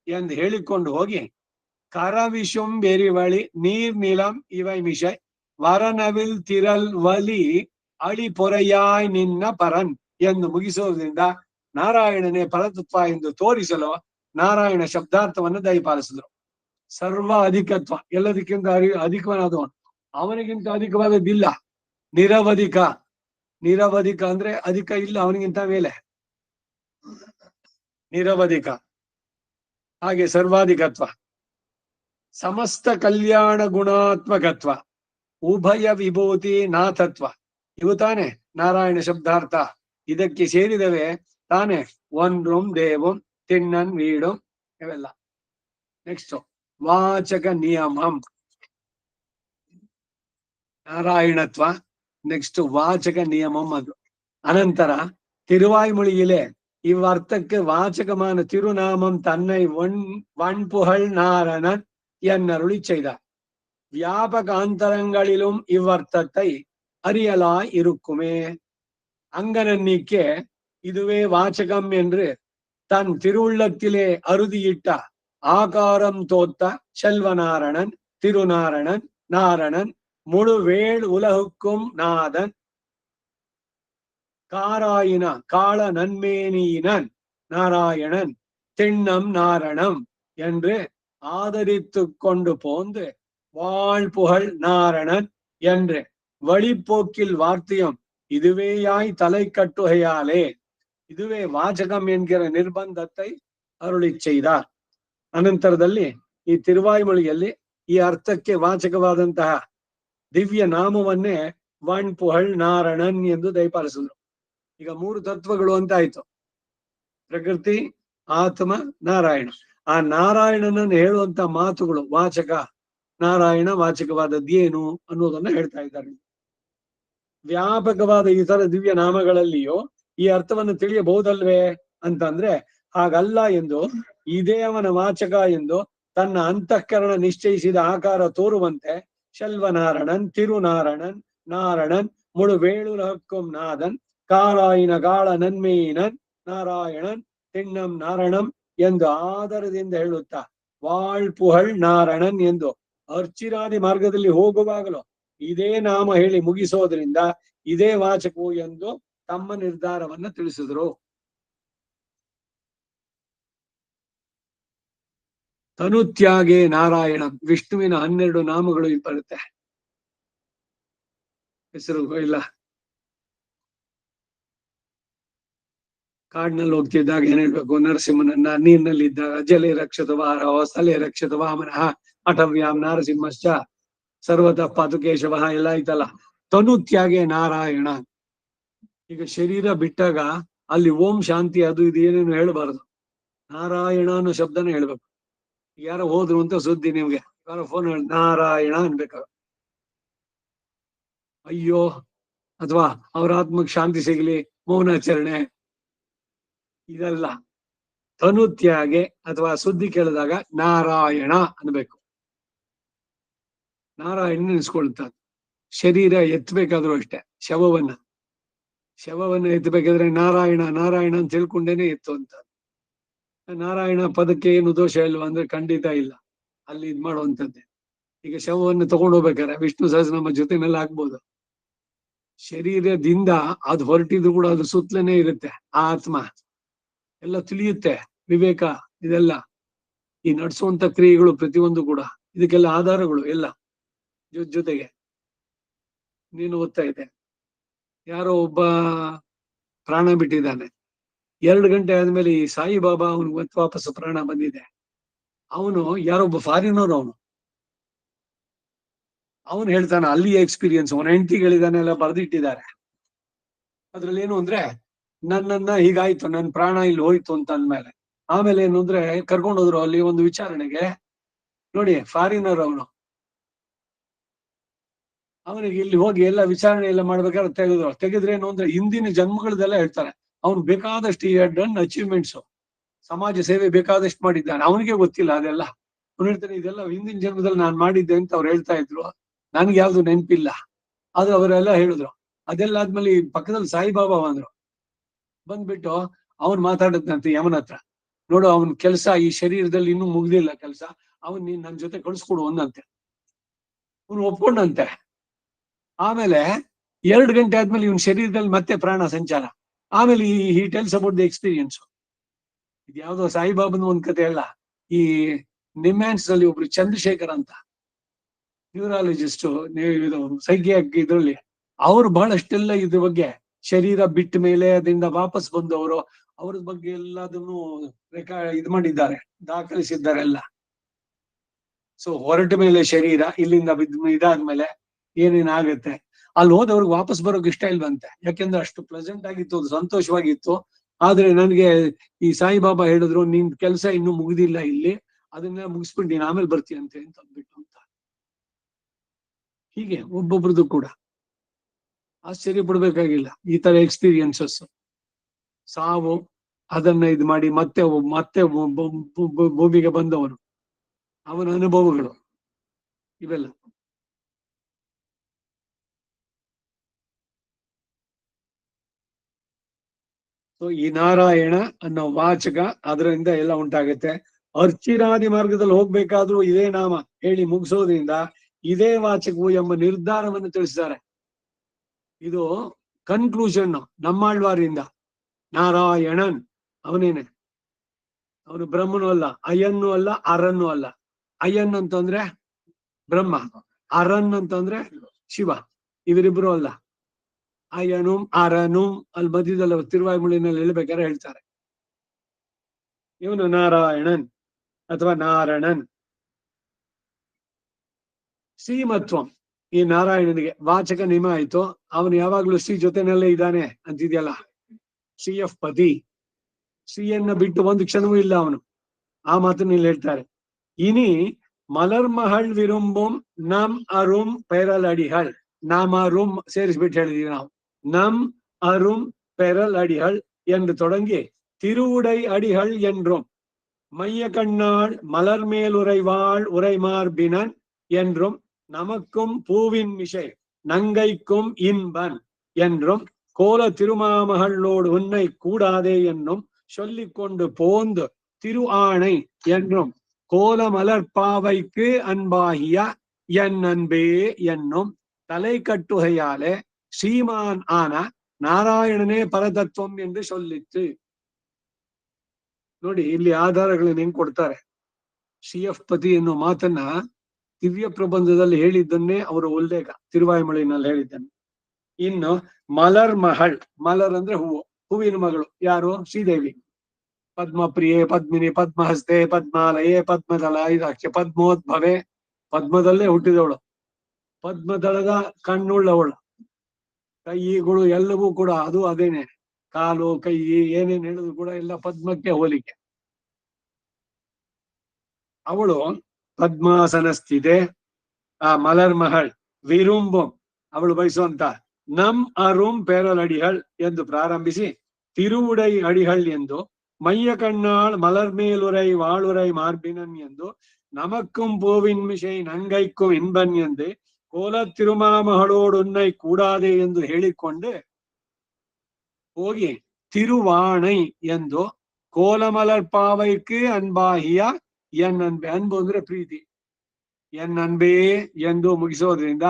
ಎಂದು ಹೇಳಿಕೊಂಡು ಹೋಗಿ ಕರವಿಶುಂ ಬೆರಿವಳಿ ನೀರ್ ನಿಲಂ ಇವೈ ಮಿಷೈ ವರನವಿಲ್ ತಿರಲ್ ವಲಿ ಅಳಿ ಪೊರೆಯಾಯ್ ನಿನ್ನ ಪರನ್ ಎಂದು ಮುಗಿಸೋದ್ರಿಂದ ನಾರಾಯಣನೇ ಪರತತ್ವ ಎಂದು ತೋರಿಸಲು ನಾರಾಯಣ ಶಬ್ದಾರ್ಥವನ್ನು ದಯಪಾಲಿಸಿದ್ರು. ಸರ್ವ ಅಧಿಕತ್ವ, ಎಲ್ಲದಕ್ಕಿಂತ ಅಧಿಕವಾದವನು, ಅವನಿಗಿಂತ ಅಧಿಕವಾದದ್ದಿಲ್ಲ. ನಿರವಧಿಕ, ನಿರವಧಿಕ ಅಂದ್ರೆ ಅಧಿಕ ಇಲ್ಲ, ಅವನಿಗಿಂತ ಮೇಲೆ ನಿರವಧಿಕ. ಹಾಗೆ ಸರ್ವಾಧಿಕತ್ವ, ಸಮಸ್ತ ಕಲ್ಯಾಣ ಗುಣಾತ್ಮಕತ್ವ, ಉಭಯ ವಿಭೂತಿ ನಾಥತ್ವ. ಇವು ತಾನೆ ನಾರಾಯಣ ಶಬ್ದಾರ್ಥ. ಇದಕ್ಕೆ ಸೇರಿದವೆ ತಾನೆ ಒನ್ರುಂ ದೇವಂ ತಿಣ್ಣನ್ ವೀಡುಂ ಇವೆಲ್ಲ. ನೆಕ್ಸ್ಟ್ ವಾಚಕ ನಿಯಮಂ, ನಾರಾಯಣತ್ವ. ನೆಕ್ಸ್ಟ್ ವಾಚಕ ನಿಯಮಂ. ಅದು ಅನಂತರ ತಿರುವಾಯ್ಮೊಳಿயிலே இவ்வர்த்தக்கு வாச்சகமான திருநாமம் தன்னை வன்புகழ் நாரணன் என்னருளி செய்தார். வியாபக அந்தரங்களிலும் இவ்வர்த்தத்தை அறியலாய் இருக்குமே. அங்கனன்னிக்கே இதுவே வாச்சகம் என்று தன் திருவுள்ளத்திலே அறுதியிட்ட ஆகாரம் தோத்த செல்வநாரணன் திருநாரணன் நாரணன் முழு வேள் உலகுக்கும் நாதன் காராயின காள நன்மேனியினன் நாராயணன் திண்ணம் நாரணம் என்று ஆதரித்து கொண்டு போந்து வாழ்புகழ் நாரணன் என்று வழிப்போக்கில் வார்த்தையும் இதுவேயாய் தலை கட்டுகையாலே இதுவே ವಾಚಕಂ ಎನ್கிற ನಿರ್ಬಂಧத்தை ಅರುಳಿ செய்தார். ಅನಂತರದಲ್ಲಿ ಈ ತಿರುವಾಯ್ಮೊಳಿಯಲ್ಲಿ ಈ ಅರ್ಥಕ್ಕೆ ವಾಚಕವಾದಂತಹ ದಿವ್ಯ ನಾಮವನ್ನೇ ವಣ್ಪುಹಳ್ ನಾರಣನ್ ಎಂದು ದಯಪಾಲಿಸಿದ್ರು. ಈಗ ಮೂರು ತತ್ವಗಳು ಅಂತ ಆಯ್ತು, ಪ್ರಕೃತಿ, ಆತ್ಮ, ನಾರಾಯಣ. ಆ ನಾರಾಯಣನನ್ನು ಹೇಳುವಂತ ಮಾತುಗಳು ವಾಚಕ. ನಾರಾಯಣ ವಾಚಕವಾದದ್ದೇನು ಅನ್ನೋದನ್ನ ಹೇಳ್ತಾ ಇದ್ದಾರೆ. ವ್ಯಾಪಕವಾದ ಇತರ ದಿವ್ಯ ನಾಮಗಳಲ್ಲಿಯೂ ಈ ಅರ್ಥವನ್ನು ತಿಳಿಯಬಹುದಲ್ವೇ ಅಂತಂದ್ರೆ ಹಾಗಲ್ಲ ಎಂದು, ಇದೇ ಅವನ ವಾಚಕ ಎಂದು ತನ್ನ ಅಂತಃಕರಣ ನಿಶ್ಚಯಿಸಿದ ಆಕಾರ ತೋರುವಂತೆ ಶೆಲ್ವನಾರಣನ್ ತಿರುನಾರಣನ್ ನಾರಣನ್ ಮುಳು ವೇಳುಲಹಕ್ಕುಂ ನಾದನ್ ಕಾರಾಯಿನ ಗಾಳ ನನ್ಮೇಯಿನನ್ ನಾರಾಯಣನ್ ತಿಣ್ಣಂ ನಾರಣಂ ಎಂದು ಆದರದಿಂದ ಹೇಳುತ್ತಾ வாழ்புகழ் ನಾರಣನ್ ಎಂದು ಅರ್ಚಿರಾದಿ ಮಾರ್ಗದಲ್ಲಿ ಹೋಗುವಾಗಲೂ ಇದೇ ನಾಮ ಹೇಳಿ ಮುಗಿಸೋದ್ರಿಂದ ಇದೇ ವಾಚಕವು ಎಂದು ತಮ್ಮ ನಿರ್ಧಾರವನ್ನ ತಿಳಿಸಿದ್ರು. ತನುತ್ಯಾಗೆ ನಾರಾಯಣ, ವಿಷ್ಣುವಿನ 12 ನಾಮಗಳು ಬರುತ್ತೆ. ಹೆಸರು ಇಲ್ಲ. ಕಾಡಿನಲ್ಲಿ ಹೋಗ್ತಿದ್ದಾಗ ಏನ್ ಹೇಳ್ಬೇಕು? ನರಸಿಂಹನನ್ನ, ನೀರಿನಲ್ಲಿದ್ದಾಗ ಜಲೆ ರಕ್ಷತ ವಾರಹ ಸ್ಥಲೆ ರಕ್ಷತ ವಾಮನ ಅಟವ್ಯಾಂ ನಾರಸಿಂಹಶ್ಚ ಸರ್ವತಃ ಪಾತುಕೇಶವ ಎಲ್ಲ ಐತಲ್ಲ. ತನುತ್ಯಾಗೆ ನಾರಾಯಣ. ಈಗ ಶರೀರ ಬಿಟ್ಟಾಗ ಅಲ್ಲಿ ಓಂ ಶಾಂತಿ ಅದು ಇದು ಏನೇನು ಹೇಳ್ಬಾರ್ದು, ನಾರಾಯಣ ಅನ್ನೋ ಶಬ್ದನ ಹೇಳ್ಬೇಕು. ಯಾರೋ ಹೋದ್ರು ಅಂತ ಸುದ್ದಿ ನಿಮ್ಗೆ, ಯಾರೋ ಫೋನ್ ಹೇಳಿ ನಾರಾಯಣ ಅನ್ಬೇಕು, ಅಯ್ಯೋ, ಅಥವಾ ಅವ್ರ ಆತ್ಮಕ್ಕೆ ಶಾಂತಿ ಸಿಗ್ಲಿ, ಮೌನಾಚರಣೆ, ಇದೆಲ್ಲ ತನುತ್ಯಾಗೆ ಅಥವಾ ಸುದ್ದಿ ಕೇಳಿದಾಗ ನಾರಾಯಣ ಅನ್ಬೇಕು. ನಾರಾಯಣ ನೆನೆಸ್ಕೊಳ್ತಾರೆ. ಶರೀರ ಎತ್ತಬೇಕಾದ್ರೂ ಅಷ್ಟೇ, ಶವವನ್ನ ಎತ್ತಬೇಕಾದ್ರೆ ನಾರಾಯಣ ನಾರಾಯಣ ಅಂತ ತಿಳ್ಕೊಂಡೇನೆ ಎತ್ತು ಅಂತ. ನಾರಾಯಣ ಪದಕ್ಕೆ ಏನು ದೋಷ ಇಲ್ವಾ ಅಂದ್ರೆ ಖಂಡಿತ ಇಲ್ಲ, ಅಲ್ಲಿ ಇದ್ ಮಾಡುವಂತದ್ದೇ. ಈಗ ಶವವನ್ನು ತಗೊಂಡು ಹೋಗ್ಬೇಕಾರೆ ವಿಷ್ಣು ಸಹಸ್ರನಾಮ ಜೊತೆನೆಲ್ಲ ಹಾಕ್ಬೋದು. ಶರೀರದಿಂದ ಅದು ಹೊರಟಿದ್ರು ಕೂಡ ಅದು ಸುತ್ತಲೇ ಇರುತ್ತೆ, ಆ ಆತ್ಮ ಎಲ್ಲ ತಿಳಿಯುತ್ತೆ, ವಿವೇಕ ಇದೆಲ್ಲ ಈ ನಡೆಸುವಂತ ಕ್ರಿಯೆಗಳು ಪ್ರತಿಯೊಂದು ಕೂಡ ಇದಕ್ಕೆಲ್ಲ ಆಧಾರಗಳು ಎಲ್ಲ ಜೊತೆಗೆ. ನೀನು ಓದ್ತಾ ಇದ್ದೆ, ಯಾರೋ ಒಬ್ಬ ಪ್ರಾಣ ಬಿಟ್ಟಿದ್ದಾನೆ, 2 ಗಂಟೆ ಆದ್ಮೇಲೆ ಈ ಸಾಯಿಬಾಬಾ ಅವನಿಗೆ ಮತ್ತೆ ವಾಪಸ್ ಪ್ರಾಣ ಬಂದಿದೆ. ಅವನು ಯಾರೊಬ್ಬ ಫಾರಿನರ್, ಅವನು ಹೇಳ್ತಾನೆ ಅಲ್ಲಿ ಎಕ್ಸ್ಪೀರಿಯನ್ಸ್, ಅವನ ಹೆಂಡತಿಗಳಿದಾನೆ ಎಲ್ಲ ಬರೆದಿಟ್ಟಿದ್ದಾರೆ. ಅದ್ರಲ್ಲಿ ಏನು ಅಂದ್ರೆ, ನನ್ನನ್ನ ಹೀಗಾಯ್ತು, ನನ್ನ ಪ್ರಾಣ ಇಲ್ಲಿ ಹೋಯ್ತು ಅಂತ ಅಂದ್ಮೇಲೆ ಆಮೇಲೆ ಏನು ಅಂದ್ರೆ ಕರ್ಕೊಂಡೋದ್ರು ಅಲ್ಲಿ ಒಂದು ವಿಚಾರಣೆಗೆ. ನೋಡಿ, ಫಾರಿನರ್ ಅವನಿಗೆ ಇಲ್ಲಿ ಹೋಗಿ ಎಲ್ಲ ವಿಚಾರಣೆ ಎಲ್ಲ ಮಾಡ್ಬೇಕಾದ್ರೆ ತೆಗೆದ್ರೆ ಏನು ಅಂದ್ರೆ ಹಿಂದಿನ ಜನ್ಮಗಳದೆಲ್ಲ ಹೇಳ್ತಾರೆ. ಅವ್ನು ಬೇಕಾದಷ್ಟು ಡನ್ ಅಚೀವ್ಮೆಂಟ್ಸ್, ಸಮಾಜ ಸೇವೆ ಬೇಕಾದಷ್ಟು ಮಾಡಿದ್ದಾನೆ, ಅವನಿಗೆ ಗೊತ್ತಿಲ್ಲ ಅದೆಲ್ಲ. ಅವ್ನು ಹೇಳ್ತಾನೆ ಇದೆಲ್ಲ ಹಿಂದಿನ ಜನ್ಮದಲ್ಲಿ ನಾನ್ ಮಾಡಿದ್ದೆ ಅಂತ ಅವ್ರು ಹೇಳ್ತಾ ಇದ್ರು, ನನ್ಗೆ ಯಾವ್ದು ನೆನಪಿಲ್ಲ. ಆದ್ರೆ ಅವರೆಲ್ಲ ಹೇಳಿದ್ರು. ಅದೆಲ್ಲ ಆದ್ಮೇಲೆ ಈ ಪಕ್ಕದಲ್ಲಿ ಸಾಯಿಬಾಬಾ ಬಂದ್ಬಿಟ್ಟು ಅವನ್ ಮಾತಾಡದ್ನಂತೆ ಯಮನ ಹತ್ರ. ನೋಡು, ಅವನ್ ಕೆಲಸ ಈ ಶರೀರದಲ್ಲಿ ಇನ್ನೂ ಮುಗ್ದಿಲ್ಲ ಕೆಲಸ, ಅವನ್ ನೀನ್ ನನ್ ಜೊತೆ ಕಳ್ಸ್ಕೊಡು ಅಂದಂತೆ. ಅವ್ನು ಒಪ್ಕೊಂಡಂತೆ. ಆಮೇಲೆ 2 ಗಂಟೆ ಆದ್ಮೇಲೆ ಇವನ್ ಶರೀರದಲ್ಲಿ ಮತ್ತೆ ಪ್ರಾಣ ಸಂಚಾರ. ಆಮೇಲೆ ಈ ಟೆಲ್ಸ್ ಅಬೌಟ್ ದಿ ಎಕ್ಸ್ಪೀರಿಯನ್ಸ್. ಇದು ಯಾವ್ದೋ ಸಾಯಿಬಾಬನ ಒಂದ್ ಕತೆ ಅಲ್ಲ. ಈ ನಿಮ್ಯಾನ್ಸ್ ನಲ್ಲಿ ಒಬ್ರು ಚಂದ್ರಶೇಖರ್ ಅಂತ ನ್ಯೂರಾಲಜಿಸ್ಟ್, ಇದು ಸೈಕಿಯಾಕ್ ಇದ್ರಲ್ಲಿ, ಅವ್ರು ಬಹಳಷ್ಟೆಲ್ಲ ಇದ್ರ ಬಗ್ಗೆ, ಶರೀರ ಬಿಟ್ಟ ಮೇಲೆ ಅದರಿಂದ ವಾಪಸ್ ಬಂದವರು, ಅವ್ರ ಬಗ್ಗೆ ಎಲ್ಲದನ್ನು ಇದ್ ಮಾಡಿದ್ದಾರೆ, ದಾಖಲಿಸಿದ್ದಾರೆ ಎಲ್ಲ. ಸೊ ಹೊರಟ ಮೇಲೆ ಶರೀರ ಇಲ್ಲಿಂದ ಇದಾದ್ಮೇಲೆ ಏನೇನಾಗುತ್ತೆ, ಅಲ್ಲಿ ಹೋದವ್ರಿಗೆ ವಾಪಸ್ ಬರೋಕ್ ಇಷ್ಟ ಇಲ್ವಂತೆ. ಯಾಕೆಂದ್ರೆ ಅಷ್ಟು ಪ್ಲೆಸೆಂಟ್ ಆಗಿತ್ತು, ಅದು ಸಂತೋಷವಾಗಿತ್ತು. ಆದ್ರೆ ನನ್ಗೆ ಈ ಸಾಯಿಬಾಬಾ ಹೇಳಿದ್ರು, ನಿನ್ ಕೆಲಸ ಇನ್ನೂ ಮುಗಿದಿಲ್ಲ ಇಲ್ಲಿ, ಅದನ್ನ ಮುಗಿಸ್ಬಿಟ್ಟು ನೀನ್ ಆಮೇಲೆ ಬರ್ತೀಯಂತೆ ಅಂತ ಅಂದ್ಬಿಟ್ಟು ಅಂತ. ಹೀಗೆ ಒಬ್ಬೊಬ್ರದ್ದು ಕೂಡ ಆಶ್ಚರ್ಯ ಪಡ್ಬೇಕಾಗಿಲ್ಲ. ಈ ತರ ಎಕ್ಸ್ಪೀರಿಯನ್ಸಸ್, ಸಾವು, ಅದನ್ನ ಇದು ಮಾಡಿ ಮತ್ತೆ ಮತ್ತೆ ಭೂಮಿಗೆ ಬಂದವನು, ಅವನ ಅನುಭವಗಳು ಇವೆಲ್ಲ. ಸೊ ಈ ನಾರಾಯಣ ಅನ್ನೋ ವಾಚಕ ಅದರಿಂದ ಎಲ್ಲ ಉಂಟಾಗುತ್ತೆ. ಅರ್ಚಿರಾದಿ ಮಾರ್ಗದಲ್ಲಿ ಹೋಗ್ಬೇಕಾದ್ರೂ ಇದೇ ನಾಮ ಹೇಳಿ ಮುಗಿಸೋದ್ರಿಂದ ಇದೇ ವಾಚಕವು ಎಂಬ ನಿರ್ಧಾರವನ್ನು ತಿಳಿಸಿದ್ದಾರೆ. ಇದು ಕನ್ಕ್ಲೂಷನ್ ನಮ್ಮಾಳ್ವಾರಿಂದ. ನಾರಾಯಣನ್ ಅವನೇನೆ, ಅವನು ಬ್ರಹ್ಮನು ಅಲ್ಲ, ಅಯ್ಯನ್ನು ಅಲ್ಲ, ಅರನ್ನು ಅಲ್ಲ. ಅಯ್ಯನ್ ಅಂತಂದ್ರೆ ಬ್ರಹ್ಮ, ಅರನ್ ಅಂತಂದ್ರೆ ಶಿವ, ಇವರಿಬ್ರು ಅಲ್ಲ. ಅಯ್ಯನುಂ ಅರನುಂ ಅಲ್ಲಿ ಮಧ್ಯದಲ್ಲ ತಿರುವಾಯ್ಮುಳಿನಲ್ಲಿ ಹೇಳ್ಬೇಕಾದ್ರೆ ಹೇಳ್ತಾರೆ. ಇವನು ನಾರಾಯಣನ್ ಅಥವಾ ನಾರಣನ್. ಶ್ರೀಮತ್ವಂ, ಈ ನಾರಾಯಣನಿಗೆ ವಾಚಕ ನಿಮ ಆಯ್ತು, ಅವನು ಯಾವಾಗ್ಲೂ ಶ್ರೀ ಜೊತೆನಲ್ಲೇ ಇದ್ದಾನೆ ಅಂತಿದ್ಯಲ್ಲ, ಶ್ರೀಯಫ್ ಪತಿ, ಶ್ರೀಯನ್ನ ಬಿಟ್ಟು ಒಂದು ಕ್ಷಣವೂ ಇಲ್ಲ ಅವನು. ಆ ಮಾತನ್ನ ಇಲ್ಲಿ ಹೇಳ್ತಾರೆ. ಇನಿ ಮಲರ್ಮಹಳ್ ವಿರುಂಬುಂ ನಮ್ ಅರುಂ ಪೆರಲ್ ಅಡಿಹಳ್. ನಾಮ ರೂಮ್ ಸೇರಿಸ್ಬಿಟ್ಟು ಹೇಳಿದೀವಿ ನಾವು. நம் அரும் பெறல் அடிகள் என்று தொடங்கி திருவுடை அடிகள் என்றும் மைய கண்ணாள் மலர் மேலுரைவாள் உரைமார்பினன் என்றும் நமக்கும் பூவின் மிசை நங்கைக்கும் இன்பன் என்றும் கோல திருமாமகளோடு உன்னை கூடாதே என்னும் சொல்லிக்கொண்டு போந்து திரு ஆணை என்றும் கோல மலர்பாவைக்கு அன்பாகிய என் அன்பே என்னும் தலை கட்டுகையாலே ಶ್ರೀಮಾನ್ ಆನ ನಾರಾಯಣನೇ ಪರತತ್ವಂ ಎಂದು சொல்லித்து. ನೋಡಿ, ಇಲ್ಲಿ ಆಧಾರಗಳನ್ನ ಹೆಂಗ್ ಕೊಡ್ತಾರೆ. ಶ್ರೀಯಫ್ ಪತಿ ಎನ್ನುವ ಮಾತನ್ನ ದಿವ್ಯ ಪ್ರಬಂಧದಲ್ಲಿ ಹೇಳಿದ್ದನ್ನೇ ಅವರ ಉಲ್ಲೇಖ, ತಿರುವಾಯ್ಮೊಳಿನಲ್ಲಿ ಹೇಳಿದ್ದನ್ನು. ಇನ್ನು ಮಲರ್ ಮಹಳ್, ಮಲರ್ ಅಂದ್ರೆ ಹೂವು, ಹೂವಿನ ಮಗಳು ಯಾರು? ಶ್ರೀದೇವಿ. ಪದ್ಮಪ್ರಿಯೆ, ಪದ್ಮಿನಿ, ಪದ್ಮಹಸ್ತೆ, ಪದ್ಮಾಲಯೇ, ಪದ್ಮದಳ, ಇದಾಕ್ಷ, ಪದ್ಮೋದ್ಭವೆ, ಪದ್ಮದಲ್ಲೇ ಹುಟ್ಟಿದವಳು, ಪದ್ಮದಳದ ಕಣ್ಣುಳ್ಳವಳು. ಕೈಗಳು ಎಲ್ಲವೂ ಕೂಡ ಅದು ಅದೇನೆ, ಕಾಲು ಕೈ ಏನೇನ್ ಹೇಳಿದ್ರು ಕೂಡ ಎಲ್ಲ ಪದ್ಮಕ್ಕೆ ಹೋಲಿಕೆ. ಅವಳು ಪದ್ಮಾಸನ ಸ್ಥಿತೆ ಆ ಮಲರ್ ಮಹಳ್ ವಿರುಂಬಂ ಅವಳು ಬಯಸುವಂತ ನಮ್ ಅರುಂ ಪೇರಲ್ ಅಡಿಹಳ್ ಎಂದು ಪ್ರಾರಂಭಿಸಿ ತಿರುವುಡೈ ಅಡಿಹಳ್ ಎಂದು மைய கண்ணாள் மலர் மேலுரை வாளுரை மார்பினன் ಎಂದು நமக்கும் பூவின் மிசை நங்கைக்கும் இன்பன் ಎಂದು ಕೋಲ ತಿರುಮಾಮಗಳೋಡು ಉನ್ನೈ ಕೂಡಾದೆ ಎಂದು ಹೇಳಿಕೊಂಡು ಹೋಗಿ ತಿರುವಾಣೈ ಎಂದು ಕೋಲಮಲರ್ ಪಾವೈக்கு ಅನ್ಬಾಹಿಯ ಎನ್ ಅನ್ಬೆ ಅನ್ಬು ಅಂದ್ರೆ ಪ್ರೀತಿ ಎನ್ ಅನ್ಬೇ ಎಂದು ಮುಗಿಸೋದ್ರಿಂದ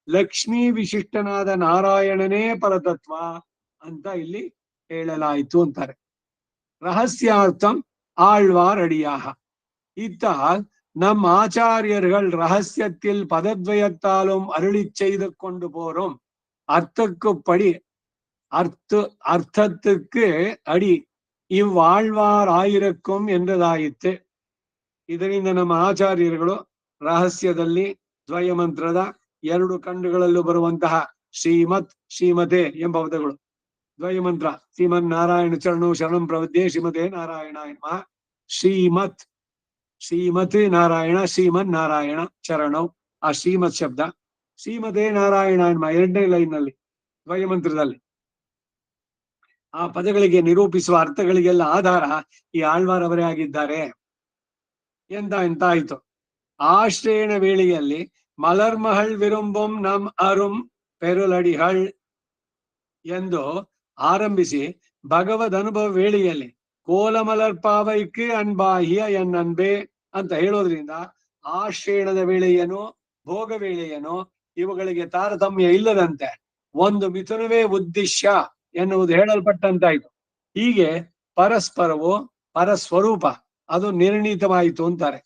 ಲಕ್ಷ್ಮೀ ವಿಶಿಷ್ಟನಾದ ನಾರಾಯಣನೇ ಪರತತ್ವ ಅಂತ ಇಲ್ಲಿ ಹೇಳಲಾಯಿತು ಅಂತಾರೆ. ரகசியார்த்தம் ஆழ்வார் அடியாக இத்தால் நம் ஆச்சாரியர்கள் ரகசியத்தில் பதத்வயத்தாலும் அருளி செய்து கொண்டு போறோம் அர்த்தக்குப்படி அர்த்தத்துக்கு அடி இவ்வாழ்வார் ஆயிரக்கும் என்றதாಯಿತು. ಇದರಿಂದ ನಮ್ಮ ಆಚಾರ್ಯರುಗಳು ರಹಸ್ಯದಲ್ಲಿ ದ್ವಯ ಮಂತ್ರದ 2 ಖಂಡಗಳಲ್ಲೂ ಬರುವಂತಹ ಶ್ರೀಮತ್ ಶ್ರೀಮತೆ ಎಂಬ ಪದಗಳು ದ್ವಯ ಮಂತ್ರ ಶ್ರೀಮನ್ ನಾರಾಯಣ ಚರಣೋ ಶರಣಂ ಪ್ರವದ್ಯೆ ಶ್ರೀಮತೆ ನಾರಾಯಣಾಯ ನಮಃ ಶ್ರೀಮತ್ ಶ್ರೀಮತಿ ನಾರಾಯಣ ಶ್ರೀಮನ್ ನಾರಾಯಣ ಚರಣೌ ಆ ಶ್ರೀಮತ್ ಶಬ್ದ ಶ್ರೀಮತೆ ನಾರಾಯಣಾಯ ನಮಃ 2ನೇ ಲೈನ್ ನಲ್ಲಿ ದ್ವಯ ಮಂತ್ರದಲ್ಲಿ ಆ ಪದಗಳಿಗೆ ನಿರೂಪಿಸುವ ಅರ್ಥಗಳಿಗೆಲ್ಲ ಆಧಾರ ಈ ಆಳ್ವಾರ್ ಅವರೇ ಆಗಿದ್ದಾರೆ ಎಂತ ಆಯ್ತು. ಆಶ್ರಯಣ ವೇಳೆಯಲ್ಲಿ ಮಲರ್ಮಹಳ್ ವಿರುಂಬಂ ನಮ್ ಅರುಂ ಪೆರುಲಡಿಹಳ್ ಎಂದು ಆರಂಭಿಸಿ ಭಗವದ್ ಅನುಭವ ವೇಳೆಯಲ್ಲಿ ಕೋಲಮಲರ್ ಪಾವೈக்கு ಅನ್ಬಾಹಿಯ ಎನ್ ಅನ್ಬೆ ಅಂತ ಹೇಳೋದ್ರಿಂದ ಆಶ್ರಯಣದ ವೇಳೆಯೇನೋ ಭೋಗ ವೇಳೆಯೇನೋ ಇವುಗಳಿಗೆ ತಾರತಮ್ಯ ಇಲ್ಲದಂತೆ ಒಂದು ಮಿಥುನವೇ ಉದ್ದೇಶ ಎನ್ನುವುದು ಹೇಳಲ್ಪಟ್ಟಂತಾಯ್ತು. ಹೀಗೆ ಪರಸ್ಪರವು ಪರಸ್ವರೂಪ ಅದು ನಿರ್ಣೀತವಾಯಿತು ಅಂತಾರೆ.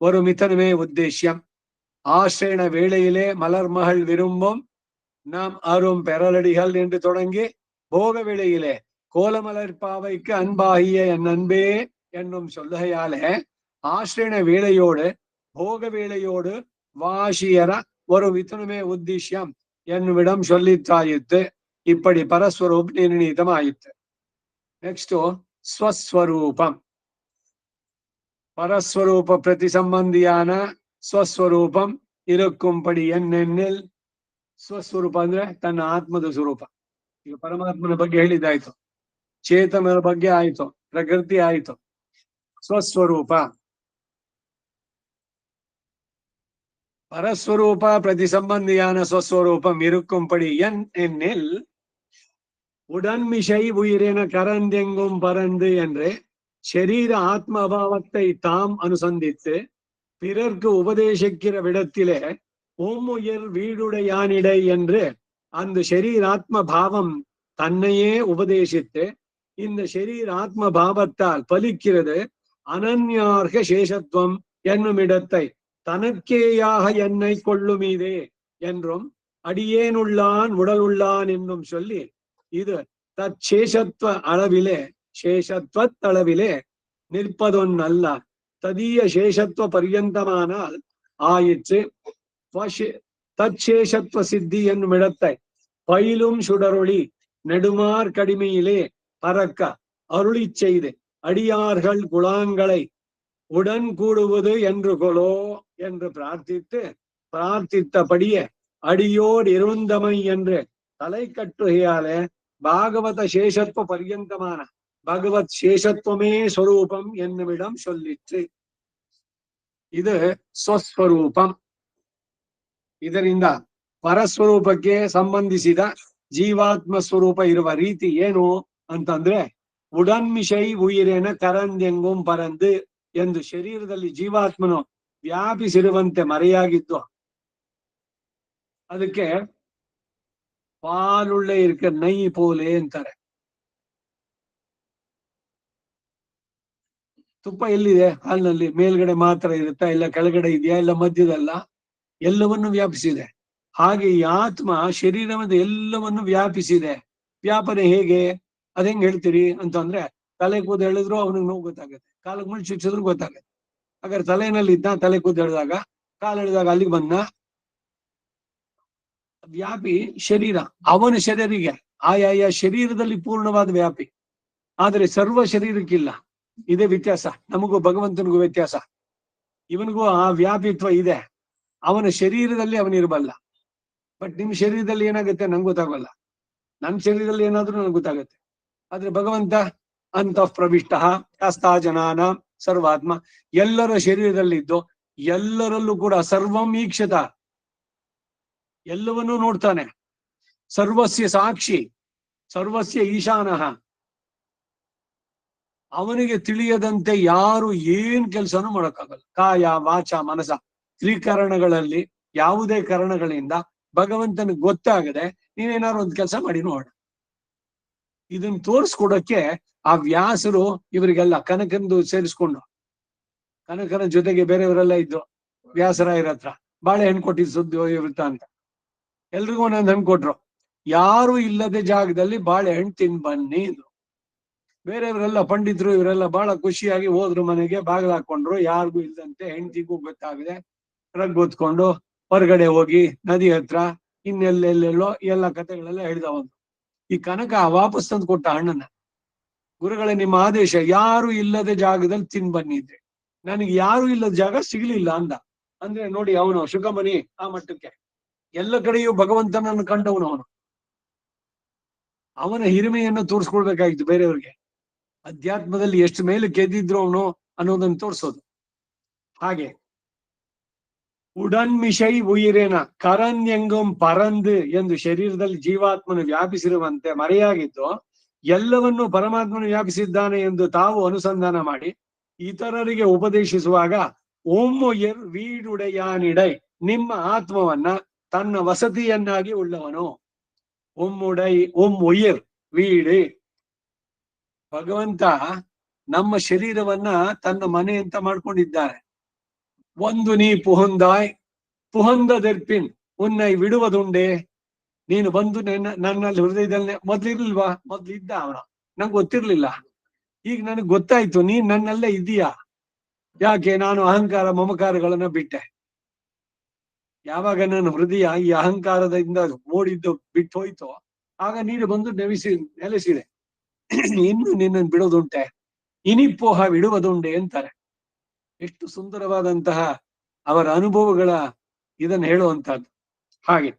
ஒரு மித்தனமே உத்தேசியம் ஆசிரியன வேளையிலே மலர்மகள் விரும்பும் நாம் அரும் பெறலடிகள் என்று தொடங்கி போக வேளையிலே கோலமலர் பாவைக்கு அன்பாகிய என் அன்பே என்னும் சொல்லுகையாலே ஆசிரியன வேளையோடு போக வேளையோடு வாசியர ஒரு மித்தனமே உத்தேசியம் என்னுமிடம் சொல்லித்தாயித்து. இப்படி பரஸ்வரூப் நிர்ணீதமாயிற்று. நெக்ஸ்ட் ஸ்வஸ்வரூபம் பரஸ்வரூப பிரதி ಸಂಬಂಧಿಯಾನ ಸ್ವಸ್ವರೂಪಂ ಇರಕ್ಕುಂಪಡಿ ಎನ್ನೆನ್ನೆಲ್ ಸ್ವಸ್ವರೂಪ ಅಂದ್ರೆ ತನ್ನ ಆತ್ಮದ ಸ್ವರೂಪ. ಈಗ ಪರಮಾತ್ಮನ ಬಗ್ಗೆ ಹೇಳಿದ್ದಾಯ್ತು, ಚೇತನರ ಬಗ್ಗೆ ಆಯ್ತು, ಪ್ರಕೃತಿ ಆಯ್ತು. ಸ್ವಸ್ವರೂಪ பரஸ்வரூப பிரதி சம்பந்தியான ஸ்வஸ்வரூபம் இருக்கும்படி என்னில் உடன்மிசை உயிரின கரந்தெங்கும் பறந்து என்று ಶರೀರ ಆತ್ಮ ಅಭಾವத்தை தாம் அனுசந்தித்து பிறர்க்கு உபதேசிக்கிற விடத்திலே ஓம்முயிர் வீடுடையானிடை என்று அந்த ஷரீராத்ம பாவம் தன்னையே உபதேசித்து இந்த ஷரீராத்ம பாவத்தால் பலிக்கிறது அனன்யார்க சேஷத்துவம் என்னும் இடத்தை தனக்கேயாக என்னை கொள்ளுமீதே என்றும் அடியேனுள்ளான் உடலுள்ளான் என்னும் சொல்லி இது தச்சேஷத்துவ அளவிலே ಶೇಷತ್ವತ್ತಳವಿಲೆ நிற்பதொன்னல்ல ததிய சேஷத்துவ பரியந்தமானால் ஆயிற்று. தச்சேஷத்துவ சித்தி என்னும் இடத்தை பயிலும் சுடரொளி நெடுமார் கடிமையிலே பறக்க அருளி செய்து அடியார்கள் குலாங்களை உடன் கூடுவது என்று கொலோ என்று பிரார்த்தித்தபடியே அடியோடு இருந்தமை என்று தலை கட்டுகையாலே பாகவத சேஷத்துவ பரியந்தமான பகவத் சேஷத்துவமே ಸ್ವರೂಪಂ என்னுமிடம் சொல்லிற்று. ಇದು ಸ್ವಸ್ವರೂಪಂ. ಇದರಿಂದ ಪರಸ್ವರೂಪಕ್ಕೆ ಸಂಬಂಧಿಸಿದ ಜೀವಾತ್ಮ ಸ್ವರೂಪ ಇರುವ ರೀತಿ ಏನು ಅಂತಂದ್ರೆ ಉಡನ್ಮಿಶೈ ಉಯಿರೇನ ಕರಂದೆಂಗುಂ ಪರಂದು ಎಂದು ಶರೀರದಲ್ಲಿ ಜೀವಾತ್ಮನು ವ್ಯಾಪಿಸಿರುವಂತೆ ಮರೆಯಾಗಿದ್ದು ಅದಕ್ಕೆ ಪಾಲುಳ್ಳೆ ಇರ್ಕ ನೈ ಪೋಲೆ ಅಂತಾರೆ. ತುಪ್ಪ ಎಲ್ಲಿದೆ ಹಾಲಿನಲ್ಲಿ? ಮೇಲ್ಗಡೆ ಮಾತ್ರ ಇರುತ್ತಾ, ಇಲ್ಲ ಕೆಳಗಡೆ ಇದೆಯಾ, ಇಲ್ಲ ಮಧ್ಯದಲ್ಲ? ಎಲ್ಲವನ್ನು ವ್ಯಾಪಿಸಿದೆ. ಹಾಗೆ ಈ ಆತ್ಮ ಶರೀರವನ್ನು ಎಲ್ಲವನ್ನು ವ್ಯಾಪಿಸಿದೆ. ವ್ಯಾಪನೆ ಹೇಗೆ? ಅದ್ ಹೆಂಗ್ ಹೇಳ್ತೀರಿ ಅಂತಂದ್ರೆ ತಲೆ ಕೂದ ಹೇಳಿದ್ರು ಅವನಿಗೆ ನೋವು ಗೊತ್ತಾಗುತ್ತೆ, ಕಾಲಿಗೆ ಮುಳ್ಳು ಚುಚ್ಚಿದ್ರು ಗೊತ್ತಾಗುತ್ತೆ. ಹಾಗಾದ್ರೆ ತಲೆನಲ್ಲಿ ಇದ್ದ, ತಲೆ ಕೂದ ಹೇಳಿದಾಗ ಕಾಲು ಹೇಳಿದಾಗ ಅಲ್ಲಿಗೆ ಬಂದ. ವ್ಯಾಪಿ ಶರೀರ, ಅವನ ಶರೀರಿಗೆ ಆಯಾಯ ಶರೀರದಲ್ಲಿ ಪೂರ್ಣವಾದ ವ್ಯಾಪಿ, ಆದರೆ ಸರ್ವ ಶರೀರಕ್ಕಿಲ್ಲ. ಇದೇ ವ್ಯತ್ಯಾಸ, ನಮಗೂ ಭಗವಂತನಿಗೂ ವ್ಯತ್ಯಾಸ. ಇವನಿಗೂ ಆ ವ್ಯಾಪಿತ್ವ ಇದೆ. ಅವನ ಶರೀರದಲ್ಲಿ ಅವನಿರಬಲ್ಲ. ಬಟ್ ನಿಮ್ ಶರೀರದಲ್ಲಿ ಏನಾಗುತ್ತೆ ನಂಗೆ ಗೊತ್ತಾಗಲ್ಲ. ನನ್ನ ಶರೀರದಲ್ಲಿ ಏನಾದ್ರೂ ನನಗೆ ಗೊತ್ತಾಗತ್ತೆ. ಆದ್ರೆ ಭಗವಂತ ಅಂತಃ ಪ್ರವಿಷ್ಟ ಹಸ್ತಾ ಜನಾನ ಸರ್ವಾತ್ಮ, ಎಲ್ಲರ ಶರೀರದಲ್ಲಿದ್ದು ಎಲ್ಲರಲ್ಲೂ ಕೂಡ ಸರ್ವಂ ಈಕ್ಷತ, ಎಲ್ಲವನ್ನೂ ನೋಡ್ತಾನೆ. ಸರ್ವಸ್ಯ ಸಾಕ್ಷಿ, ಸರ್ವಸ್ಯ ಈಶಾನಃ. ಅವನಿಗೆ ತಿಳಿಯದಂತೆ ಯಾರು ಏನ್ ಕೆಲಸನೂ ಮಾಡೋಕ್ಕಾಗಲ್ಲ. ಕಾಯ ವಾಚ ಮನಸ ತ್ರಿಕರಣಗಳಲ್ಲಿ ಯಾವುದೇ ಕಾರಣಗಳಿಂದ ಭಗವಂತನಿಗೆ ಗೊತ್ತಾಗದೆ ನೀವೇನಾದ್ರು ಒಂದು ಕೆಲಸ ಮಾಡಿ ನೋಡ. ಇದನ್ನ ತೋರಿಸ್ಕೊಡಕ್ಕೆ ಆ ವ್ಯಾಸರು ಇವರಿಗೆಲ್ಲ ಕನಕಂದು ಸೇರಿಸ್ಕೊಂಡು, ಕನಕನ ಜೊತೆಗೆ ಬೇರೆಯವರೆಲ್ಲ ಇದ್ದು ವ್ಯಾಸರಾಯರ ಹತ್ರ ಬಾಳೆಹಣ್ಣು ಕೊಟ್ಟಿದ್ದು ಸುದ್ದಿ ಇರುತ್ತ ಅಂತ ಎಲ್ರಿಗೂ ಒಂದೊಂದು ಹಣ್ಣು ಕೊಟ್ರು. ಯಾರು ಇಲ್ಲದೆ ಜಾಗದಲ್ಲಿ ಬಾಳೆಹಣ್ಣು ತಿನ್ ಬನ್ನಿ ಇದು. ಬೇರೆಯವರೆಲ್ಲ ಪಂಡಿತರು ಇವರೆಲ್ಲ ಬಹಳ ಖುಷಿಯಾಗಿ ಹೋದ್ರು ಮನೆಗೆ, ಬಾಗಿಲು ಹಾಕೊಂಡ್ರು. ಯಾರಿಗೂ ಇಲ್ಲದಂತೆ ಹೆಂಡತಿಗೂ ಗೊತ್ತಾಗದೆ ರಗ್ ಹೊತ್ಕೊಂಡು ಹೊರಗಡೆ ಹೋಗಿ ನದಿ ಹತ್ರ ಇನ್ನೆಲ್ಲೆಲ್ಲೆಲ್ಲೋ ಎಲ್ಲ ಕಥೆಗಳೆಲ್ಲ ಹೇಳ್ದವಂತು. ಈ ಕನಕ ವಾಪಸ್ ತಂದು ಕೊಟ್ಟ ಹಣ್ಣನ್ನ. ಗುರುಗಳೇ, ನಿಮ್ಮ ಆದೇಶ, ಯಾರು ಇಲ್ಲದೆ ಜಾಗದಲ್ಲಿ ತಿನ್ ಬನ್ನಿದ್ರೆ. ನನಗೆ ಯಾರು ಇಲ್ಲದ ಜಾಗ ಸಿಗ್ಲಿಲ್ಲ ಅಂದ. ಅಂದ್ರೆ ನೋಡಿ, ಅವನು ಶುಕಮನಿ ಆ ಮಟ್ಟಕ್ಕೆ ಎಲ್ಲ ಕಡೆಯೂ ಭಗವಂತನನ್ನು ಕಂಡವನು. ಅವನ ಹಿರಿಮೆಯನ್ನು ತೋರಿಸ್ಕೊಳ್ಬೇಕಾಗಿತ್ತು ಬೇರೆಯವ್ರಿಗೆ. ಅಧ್ಯಾತ್ಮದಲ್ಲಿ ಎಷ್ಟು ಮೇಲೆ ಗೆದ್ದಿದ್ರು ಅವನು ಅನ್ನೋದನ್ನು ತೋರಿಸೋದು. ಹಾಗೆ ಉಡನ್ಮಿಷೈ ಉಯಿರೇನ ಕರನ್ಯಂಗಂ ಪರಂದು ಎಂದು ಶರೀರದಲ್ಲಿ ಜೀವಾತ್ಮನು ವ್ಯಾಪಿಸಿರುವಂತೆ ಮರೆಯಾಗಿದ್ದು ಎಲ್ಲವನ್ನೂ ಪರಮಾತ್ಮನು ವ್ಯಾಪಿಸಿದ್ದಾನೆ ಎಂದು ತಾವು ಅನುಸಂಧಾನ ಮಾಡಿ ಇತರರಿಗೆ ಉಪದೇಶಿಸುವಾಗ ಒಮ್ಮೊಯ್ಯರ್ ವೀಡುಡೆಯಾನಿಡೈ, ನಿಮ್ಮ ಆತ್ಮವನ್ನ ತನ್ನ ವಸತಿಯನ್ನಾಗಿ ಉಳ್ಳವನು. ಒಮ್ಮೊಯ್ಯರ್ ವೀಡೆ, ಭಗವಂತ ನಮ್ಮ ಶರೀರವನ್ನ ತನ್ನ ಮನೆ ಅಂತ ಮಾಡ್ಕೊಂಡಿದ್ದಾರೆ. ಒಂದು ನೀ ಪುಹಂದದೆರ್ಪಿನ್ ಉನ್ನೈ ವಿಡುವುದುಂಡೆ. ನೀನು ಬಂದು ನನ್ನಲ್ಲಿ ಹೃದಯದಲ್ಲಿ ಮೊದ್ಲಿರ್ಲಿಲ್ವಾ? ಮೊದ್ಲಿದ್ದ ಅವನ, ನಂಗೆ ಗೊತ್ತಿರ್ಲಿಲ್ಲ. ಈಗ ನನಗೆ ಗೊತ್ತಾಯ್ತು ನೀನ್ ನನ್ನಲ್ಲೇ ಇದೀಯಾ. ಯಾಕೆ? ನಾನು ಅಹಂಕಾರ ಮಮಕಾರಗಳನ್ನ ಬಿಟ್ಟೆ. ಯಾವಾಗ ನನ್ನ ಹೃದಯ ಈ ಅಹಂಕಾರದಿಂದ ಓಡಿದ್ದು ಬಿಟ್ಟು ಹೋಯ್ತೋ ಆಗ ನೀನು ಬಂದು ನೆಲೆಸಿದೆ. ಇನ್ನು ನಿನ್ನನ್ನು ಬಿಡೋದುಂಟೆ, ಇನಿಪ್ಪೋಹ ಬಿಡುವುದುಂಡೆ ಅಂತಾರೆ. ಎಷ್ಟು ಸುಂದರವಾದಂತಹ ಅವರ ಅನುಭವಗಳ ಇದನ್ನು ಹೇಳುವಂತಹದ್ದು. ಹಾಗೆ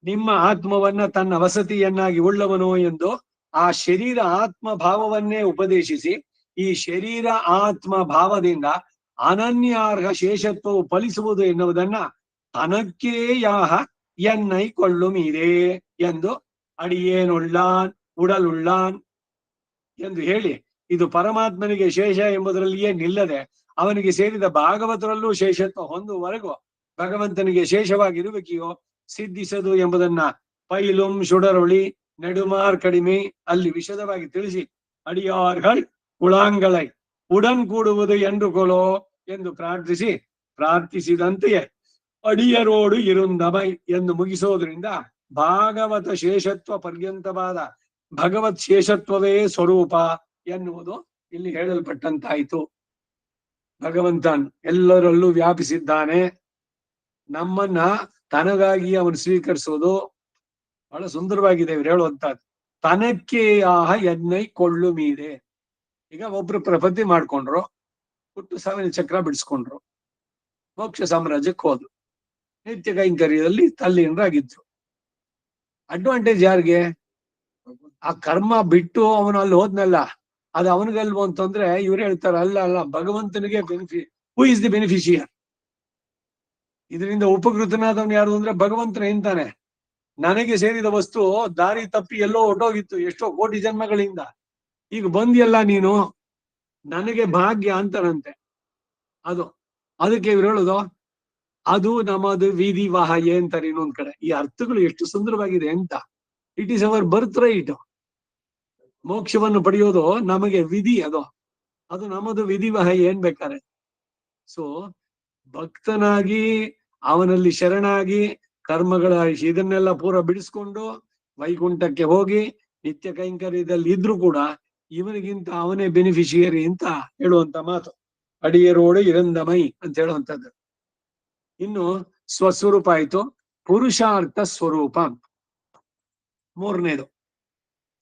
ನಿಮ್ಮ ಆತ್ಮವನ್ನ ತನ್ನ ವಸತಿಯನ್ನಾಗಿ ಉಳ್ಳವನು ಎಂದು ಆ ಶರೀರ ಆತ್ಮ ಭಾವವನ್ನೇ ಉಪದೇಶಿಸಿ, ಈ ಶರೀರ ಆತ್ಮ ಭಾವದಿಂದ ಅನನ್ಯಾರ್ಹ ಶೇಷತ್ವವು ಫಲಿಸುವುದು ಎನ್ನುವುದನ್ನ ತನಕ್ಕೇ ಯಾಹ ಎನ್ನೈ ಕೊಳ್ಳುಮೀರೇ ಎಂದು ಅಡಿಯೇನುಳ್ಳಾನ್ ಉಡಲುಳ್ಳಾನ್ ಎಂದು ಹೇಳಿ, ಇದು ಪರಮಾತ್ಮನಿಗೆ ಶೇಷ ಎಂಬುದರಲ್ಲಿಯೇ ನಿಲ್ಲದೆ ಅವನಿಗೆ ಸೇರಿದ ಭಾಗವತರಲ್ಲೂ ಶೇಷತ್ವ ಹೊಂದುವವರೆಗೂ ಭಗವಂತನಿಗೆ ಶೇಷವಾಗಿರುವಿಕೆಯೋ ಸಿದ್ಧಿಸದು ಎಂಬುದನ್ನ ಪೈಲುಂ ಸುಡರೊಳಿ ನೆಡುಮಾರ್ ಕಡಿಮೆ ಅಲ್ಲಿ ವಿಶದವಾಗಿ ತಿಳಿಸಿ, ಅಡಿಯಾರ್ಗಳ್ ಉಳಾಂಗಳೈ ಉಡನ್ ಕೂಡುವುದು ಎಂದುಕೊಳ್ಳೋ ಎಂದು ಪ್ರಾರ್ಥಿಸಿದಂತೆಯೇ ಅಡಿಯರೋಡು ಇರುಂದಮೈ ಎಂದು ಮುಗಿಸೋದ್ರಿಂದ ಭಾಗವತ ಶೇಷತ್ವ ಪರ್ಯಂತವಾದ ಭಗವತ್ ಶೇಷತ್ವವೇ ಸ್ವರೂಪ ಎನ್ನುವುದು ಇಲ್ಲಿ ಹೇಳಲ್ಪಟ್ಟಂತಾಯಿತು. ಭಗವಂತನ್ ಎಲ್ಲರಲ್ಲೂ ವ್ಯಾಪಿಸಿದ್ದಾನೆ. ನಮ್ಮನ್ನ ತನಗಾಗಿ ಅವನು ಸ್ವೀಕರಿಸೋದು ಬಹಳ ಸುಂದರವಾಗಿದೆ ಇವ್ರು ಹೇಳುವಂತದ್ದು. ತನಕ್ಕೆ ಆಹ ಎನ್ನೈ ಕೊಳ್ಳು ಮೀರೆ. ಈಗ ಒಬ್ರು ಪ್ರಪತ್ತಿ ಮಾಡ್ಕೊಂಡ್ರು, ಹುಟ್ಟು ಸಾವಿನ ಚಕ್ರ ಬಿಡಿಸ್ಕೊಂಡ್ರು, ಮೋಕ್ಷ ಸಾಮ್ರಾಜ್ಯಕ್ಕೆ ಹೋದ್ರು, ನಿತ್ಯ ಕೈಂಕರ್ಯದಲ್ಲಿ ತಲ್ಲೀನರಾಗಿದ್ರು. ಅಡ್ವಾಂಟೇಜ್ ಯಾರಿಗೆ? ಆ ಕರ್ಮ ಬಿಟ್ಟು ಅವನು ಅಲ್ಲಿ ಹೋದ್ನಲ್ಲ, ಅದು ಅವನಿಗಲ್ವೋ ಅಂತಂದ್ರೆ ಇವ್ರು ಹೇಳ್ತಾರೆ ಅಲ್ಲ ಭಗವಂತನಿಗೆ ಹೂ ಇಸ್ ದಿ ಬೆನಿಫಿಷಿಯರ್. ಇದರಿಂದ ಉಪಕೃತನಾದವನು ಯಾರು ಅಂದ್ರೆ ಭಗವಂತನ ಎಂತಾನೆ. ನನಗೆ ಸೇರಿದ ವಸ್ತು ದಾರಿ ತಪ್ಪಿ ಎಲ್ಲೋ ಹೊಟ್ಟೋಗಿತ್ತು ಎಷ್ಟೋ ಕೋಟಿ ಜನ್ಮಗಳಿಂದ, ಈಗ ಬಂದಿಯಲ್ಲ ನೀನು, ನನಗೆ ಭಾಗ್ಯ ಅಂತಾನಂತೆ. ಅದಕ್ಕೆ ಇವ್ರು ಹೇಳುದು ಅದು ನಮ್ಮದು ವಿಧಿವಾಹ ಅಂತಾರೆ ಇನ್ನೊಂದ್ ಕಡೆ. ಈ ಅರ್ಥಗಳು ಎಷ್ಟು ಸುಂದರವಾಗಿದೆ ಅಂತ. It is our birth right. ಮೋಕ್ಷವನ್ನು ಪಡೆಯೋದು ನಮಗೆ ವಿಧಿ, ಅದು ನಮ್ಮದು ವಿಧಿವಾಹ ಏನ್ ಬೇಕಾರೆ. ಸೊ ಭಕ್ತನಾಗಿ ಅವನಲ್ಲಿ ಶರಣಾಗಿ ಕರ್ಮಗಳ ಇದನ್ನೆಲ್ಲ ಪೂರ ಬಿಡಿಸ್ಕೊಂಡು ವೈಕುಂಠಕ್ಕೆ ಹೋಗಿ ನಿತ್ಯ ಕೈಂಕರ್ಯದಲ್ಲಿ ಇದ್ರು ಕೂಡ ಇವನಿಗಿಂತ ಅವನೇ ಬೆನಿಫಿಷಿಯರಿ ಅಂತ ಹೇಳುವಂತ ಮಾತು. ಅಡಿಯರೋಡು ಇರಂದಮೈ ಅಂತ ಹೇಳುವಂತದ್ದು. ಇನ್ನು ಸ್ವಸ್ವರೂಪ ಆಯ್ತು. ಪುರುಷಾರ್ಥ ಸ್ವರೂಪ ಮೂರನೇದು.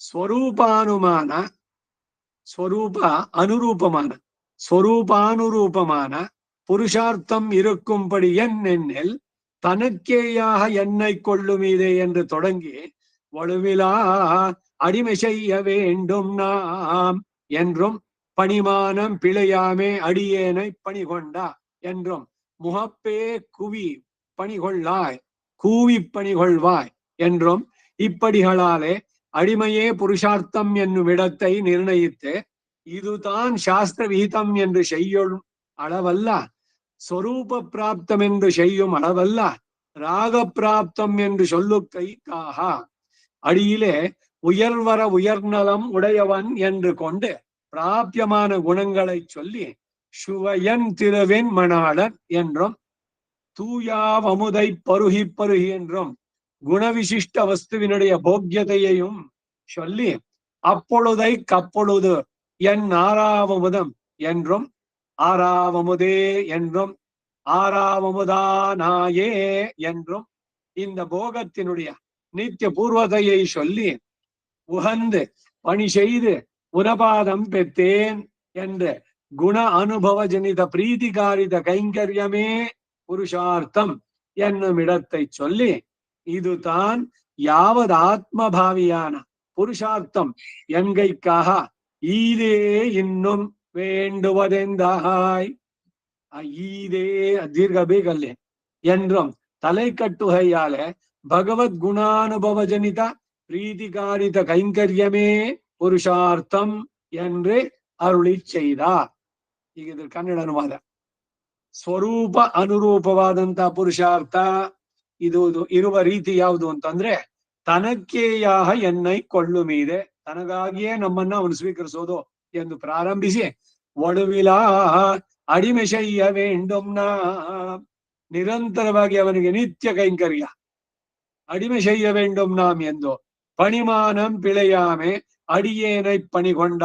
ಸ್ವರೂಪಾನುಮಾನ, ಸ್ವರೂಪ ಅನುರೂಪಮಾನ. ஸ்வரூபானுரூபமான புருஷார்த்தம் இருக்கும்படி என்னென்னில் தனக்கேயாக என்னை கொள்ளுமீதே என்று தொடங்கி வலுவிலா அடிமை செய்ய வேண்டும் நாம் என்றும் பணிமானம் பிழையாமே அடியேனை பணிகொண்டா என்றும் முகப்பே குவி பணிகொள்ளாய் கூவி பணிகொள்வாய் என்றும் இப்படிகளாலே அடிமையே புருஷார்த்தம் என்னும் இடத்தை நிர்ணயித்து இதுதான் சாஸ்திர விகிதம் என்று செய்யும் அளவல்ல, ஸ்வரூப பிராப்தம் என்று செய்யும் அளவல்ல, ராக பிராப்தம் என்று சொல்லுக்கைக்காக அடியிலே உயர்வர உயர்நலம் உடையவன் என்று கொண்டு பிராபியமான குணங்களை சொல்லி சுவையன் திருவெண் மணாளன் என்றும் தூயாவமுதை பருகி பருகி என்றும் குணவிசிஷ்ட வஸ்துவினுடைய போக்கியதையையும் சொல்லி அப்பொழுதை கப்பொழுது என் ஆறாவமுதம் என்றும் ஆறாவமுதே என்றும் ஆறாவமுதானாயே என்றும் இந்த போகத்தினுடைய நித்திய பூர்வதையை சொல்லி உகந்து பணி செய்து உனபாதம் பெற்றேன் என்று குண அனுபவ ஜனித பிரீதிகாரித கைங்கரியமே புருஷார்த்தம் என்னும் இடத்தை சொல்லி இதுதான் யாவது ஆத்மபாவியான புருஷார்த்தம் என்கைக்காக ஈதே இன்னும் வேண்டுவதெந்தாய் ஈதே தீர்க்க ಬೇಕಲ್ಲೇ என்றும் தலை கட்டுகையால பகவத் குணானுபவ ஜனித பிரீதிகாரித கைங்கரியமே ಪುರುಷಾರ್ಥಂ என்று ಅರುಳಿ செய்தார். ಈಗ ಇದ್ರ ಕನ್ನಡ ಅನುವಾದ. ಸ್ವರೂಪ ಅನುರೂಪವಾದಂತಹ ಪುರುಷಾರ್ಥ ಇದು ಇರುವ ರೀತಿ ಯಾವುದು ಅಂತಂದ್ರೆ ತನಕ್ಕೇಯಾಹ ಎನ್ನೈ ಕೊಳ್ಳು ಮೀದೆ, ತನಗಾಗಿಯೇ ನಮ್ಮನ್ನ ಅವನು ಸ್ವೀಕರಿಸೋದು ಎಂದು ಪ್ರಾರಂಭಿಸಿ ಒಡವಿಲ ಅಡಿಮೆ ಶಯ್ಯ ವೇಂಡುಮ್ನ ನಿರಂತರವಾಗಿ ಅವನಿಗೆ ನಿತ್ಯ ಕೈಂಕರ್ಯ ಅಡಿಮೆ ಶಯ್ಯ ವೇಂಡುಮ್ ನಾಮ್ ಎಂದು ಪಣಿಮಾನಂ ಪಿಳೆಯಾಮೆ ಅಡಿಯೇನೈ ಪಣಿಗೊಂಡ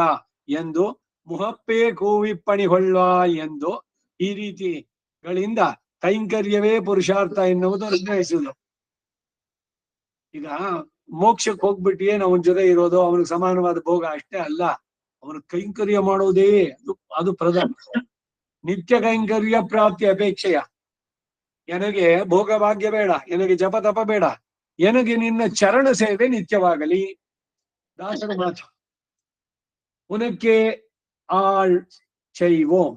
ಎಂದು ಮುಹಪ್ಪೇ ಕೂವಿ ಪಣಿಗೊಳ್ಳ ಎಂದು ಈ ರೀತಿಗಳಿಂದ ಕೈಂಕರ್ಯವೇ ಪುರುಷಾರ್ಥ ಎನ್ನುವುದು ನಿರ್ಣಯಿಸುವುದು. ಈಗ ಮೋಕ್ಷಕ್ಕೆ ಹೋಗ್ಬಿಟ್ಟಿಯೇ ಅವನ ಜೊತೆ ಇರೋದು, ಅವನಿಗೆ ಸಮಾನವಾದ ಭೋಗ ಅಷ್ಟೇ ಅಲ್ಲ, ಅವನ ಕೈಂಕರ್ಯ ಮಾಡೋದೇ ಅದು ಪ್ರಧಾನ. ನಿತ್ಯ ಕೈಂಕರ್ಯ ಪ್ರಾಪ್ತಿ ಅಪೇಕ್ಷೆಯ ನನಗೆ ಭೋಗಭಾಗ್ಯ ಬೇಡ, ನನಗೆ ಜಪ ತಪ ಬೇಡ, ನನಗೆ ನಿನ್ನ ಚರಣ ಸೇವೆ ನಿತ್ಯವಾಗಲಿ. ದಾಸರ ಮಾತು ಉನಕ್ಕೆ ಆಳ್ ಚೈವೋಂ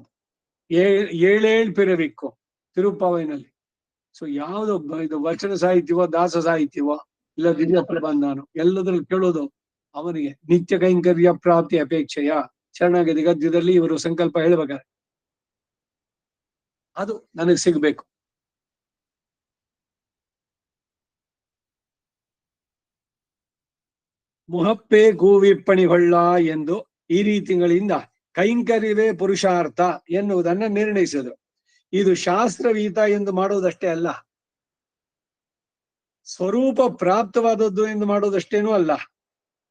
ಏಳೇಳ್ ಪಿರವಿಕ್ಕು ತಿರುಪ್ಪಾವೈನಲ್ಲಿ. ಸೊ ಯಾವ್ದು ಇದು ವಚನ ಸಾಹಿತ್ಯವೋ ದಾಸ ಸಾಹಿತ್ಯವೋ ಇಲ್ಲ ದಿವ್ಯ ಪ್ರಬಂಧನೋ ಎಲ್ಲದ್ರಲ್ಲಿ ಕೇಳೋದು ಅವನಿಗೆ ನಿತ್ಯ ಕೈಂಕರ್ಯ ಪ್ರಾಪ್ತಿ ಅಪೇಕ್ಷೆಯ ಶರಣಾಗತಿ ಗದ್ಯದಲ್ಲಿ ಇವರು ಸಂಕಲ್ಪ ಹೇಳ್ಬೇಕಾರೆ ಅದು ನನಗೆ ಸಿಗ್ಬೇಕು. ಮುಹಪ್ಪೆ ಕೂವಿಪ್ಪಣಿಗೊಳ್ಳ ಎಂದು ಈ ರೀತಿಗಳಿಂದ ಕೈಂಕರ್ಯವೇ ಪುರುಷಾರ್ಥ ಎನ್ನುವುದನ್ನ ನಿರ್ಣಯಿಸಿದರು. ಇದು ಶಾಸ್ತ್ರವೀತ ಎಂದು ಮಾಡುವುದಷ್ಟೇ ಅಲ್ಲ, ಸ್ವರೂಪ ಪ್ರಾಪ್ತವಾದದ್ದು ಎಂದು ಮಾಡುವುದಷ್ಟೇನೂ ಅಲ್ಲ,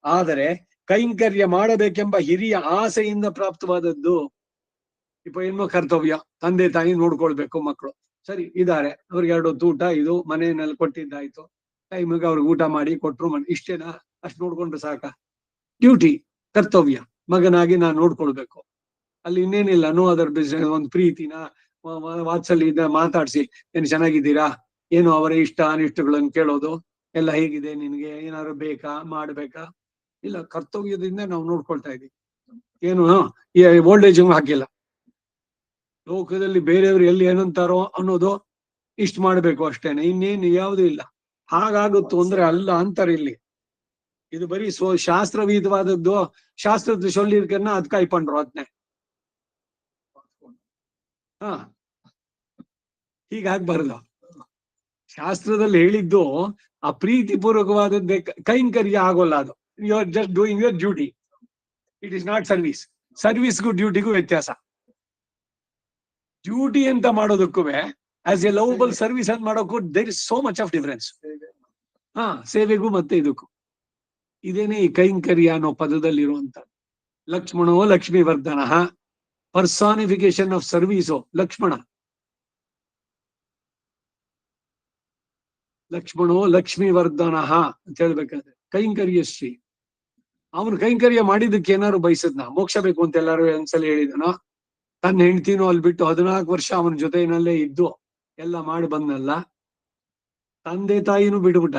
ಆದರೆ ಕೈಂಕರ್ಯ ಮಾಡಬೇಕೆಂಬ ಹಿರಿಯ ಆಸೆಯಿಂದ ಪ್ರಾಪ್ತವಾದದ್ದು. ಇಪ್ಪ ಏನು ಕರ್ತವ್ಯ, ತಂದೆ ತಾಯಿ ನೋಡ್ಕೊಳ್ಬೇಕು, ಮಕ್ಕಳು ಸರಿ ಇದ್ದಾರೆ, ಅವ್ರಿಗೆ 2 ಹೊತ್ತು ಊಟ, ಇದು ಮನೆಯಲ್ಲಿ ಕೊಟ್ಟಿದ್ದಾಯ್ತು, ಟೈಮಿಗೆ ಅವ್ರಿಗೆ ಊಟ ಮಾಡಿ ಕೊಟ್ರು, ಇಷ್ಟೇನಾ, ಅಷ್ಟು ನೋಡ್ಕೊಂಡ್ರೆ ಸಾಕ? ಡ್ಯೂಟಿ, ಕರ್ತವ್ಯ, ಮಗನಾಗಿ ನಾನು ನೋಡ್ಕೊಳ್ಬೇಕು. ಅಲ್ಲಿ ಇನ್ನೇನಿಲ್ಲ, ನೋ ಅದರ್ ಬಿಸ್ನೆಸ್. ಒಂದು ಪ್ರೀತಿನ ವಾತ್ಸಲ್ಯ ಮಾತಾಡ್ಸಿ ಏನ್ ಚೆನ್ನಾಗಿದ್ದೀರಾ, ಏನು ಅವರ ಇಷ್ಟ ಅನಿಷ್ಟಗಳನ್ನು ಕೇಳೋದು, ಎಲ್ಲ ಹೇಗಿದೆ ನಿನ್ಗೆ, ಏನಾದ್ರು ಬೇಕಾ, ಮಾಡ್ಬೇಕಾ? ಇಲ್ಲ, ಕರ್ತವ್ಯದಿಂದ ನಾವು ನೋಡ್ಕೊಳ್ತಾ ಇದೀವಿ. ಏನು ಓಲ್ಡ್ ಏಜ್ ಹಾಕಿಲ್ಲ, ಲೋಕದಲ್ಲಿ ಬೇರೆಯವರು ಎಲ್ಲಿ ಏನಂತಾರೋ ಅನ್ನೋದು ಇಷ್ಟ ಮಾಡ್ಬೇಕು ಅಷ್ಟೇನೆ, ಇನ್ನೇನು ಯಾವುದು ಇಲ್ಲ. ಹಾಗಾಗುತ್ತೋ ಅಂದ್ರೆ ಅಲ್ಲ ಅಂತಾರೆ ಇಲ್ಲಿ. ಇದು ಬರೀ ಶಾಸ್ತ್ರವೀತವಾದದ್ದು, ಶಾಸ್ತ್ರದ சொல்லிருக்கேன்னா அதுக்காய் பண்றோம் ಅದನ್ನೇ. ಹೀಗಾಗ್ಬಾರ್ದು. ಶಾಸ್ತ್ರದಲ್ಲಿ ಹೇಳಿದ್ದು ಆ ಪ್ರೀತಿ ಪೂರ್ವಕವಾದದ್ದೇ ಕೈಂಕರ್ಯ ಆಗೋಲ್ಲ. ಅದು you are just doing your duty, it is not service. ಸರ್ವಿಸ್ಗೂ ಡ್ಯೂಟಿಗೂ ವ್ಯತ್ಯಾಸ. ಡ್ಯೂಟಿ ಅಂತ ಮಾಡೋದಕ್ಕೂ ಆಸ್ ಎ ಲವಬಲ್ ಸರ್ವಿಸ್ ಅಂತ ಮಾಡೋಕ್ಕೂ there is so much of difference. ಸೇವೆಗೂ ಮತ್ತೆ ಇದಕ್ಕೂ ಇದೇನೆ ಈ ಕೈಂಕರ್ಯ ಅನ್ನೋ ಪದದಲ್ಲಿರುವಂತ. ಲಕ್ಷ್ಮಣೋ ಲಕ್ಷ್ಮೀ ವರ್ಧನ, ಪರ್ಸಾನಿಫಿಕೇಶನ್ ಆಫ್ ಸರ್ವೀಸು ಲಕ್ಷ್ಮಣ. ಲಕ್ಷ್ಮಣೋ ಲಕ್ಷ್ಮೀ ವರ್ಧನ ಅಂತ ಹೇಳ್ಬೇಕಾದ್ರೆ ಕೈಂಕರ್ಯಶ್ರೀ. ಅವನು ಕೈಂಕರ್ಯ ಮಾಡಿದ್ದಕ್ಕೆ ಏನಾದ್ರು ಬಯಸದ್ನ, ಮೋಕ್ಷ ಬೇಕು ಅಂತ ಎಲ್ಲಾರು ಒಂದ್ಸಲ ಹೇಳಿದನೋ? ತನ್ನ ಹೆಂಡತಿನೂ ಅಲ್ಲಿ ಬಿಟ್ಟು 14 ವರ್ಷ ಅವನ ಜೊತೆನಲ್ಲೇ ಇದ್ದು ಎಲ್ಲ ಮಾಡಿ ಬಂದಲ್ಲ. ತಂದೆ ತಾಯಿನೂ ಬಿಟ್ಬಿಟ್ಟ.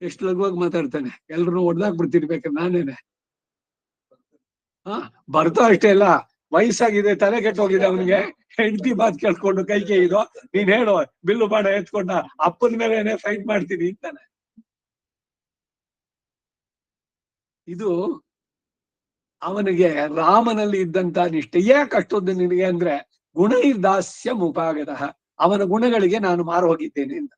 ಎಷ್ಟು ಲಘುವಾಗಿ ಮಾತಾಡ್ತಾನೆ. ಎಲ್ರು ಹೊಡ್ದಾಕ್ ಬಿಡ್ತಿರ್ಬೇಕು ನಾನೇನೆ. ಬರ್ತಾ ಅಷ್ಟೇ ಇಲ್ಲ, ವಯಸ್ಸಾಗಿದೆ, ತಲೆ ಕೆಟ್ಟೋಗಿದೆ ಅವನಿಗೆ. ಹೆಂಡತಿ ಮಾತು ಕೇಳ್ಕೊಂಡು ಕೈ ಇದು ನೀನ್ ಹೇಳು, ಬಿಲ್ಲು ಬಾಣ ಎತ್ಕೊಂಡ ಅಪ್ಪನ ಮೇಲೆ ಫೈಟ್ ಮಾಡ್ತೀನಿ ಅಂತಾನೆ. ಇದು ಅವನಿಗೆ ರಾಮನಲ್ಲಿ ಇದ್ದಂತ ನಿಷ್ಠೆ. ಯಾಕೆ ಅಷ್ಟೊಂದು ನಿನಗೆ ಅಂದ್ರೆ ಗುಣೈರ್ದಾಸ್ಯ ಮುಪಾಗದ, ಅವನ ಗುಣಗಳಿಗೆ ನಾನು ಮಾರು ಹೋಗಿದ್ದೇನೆ ಅಂತ.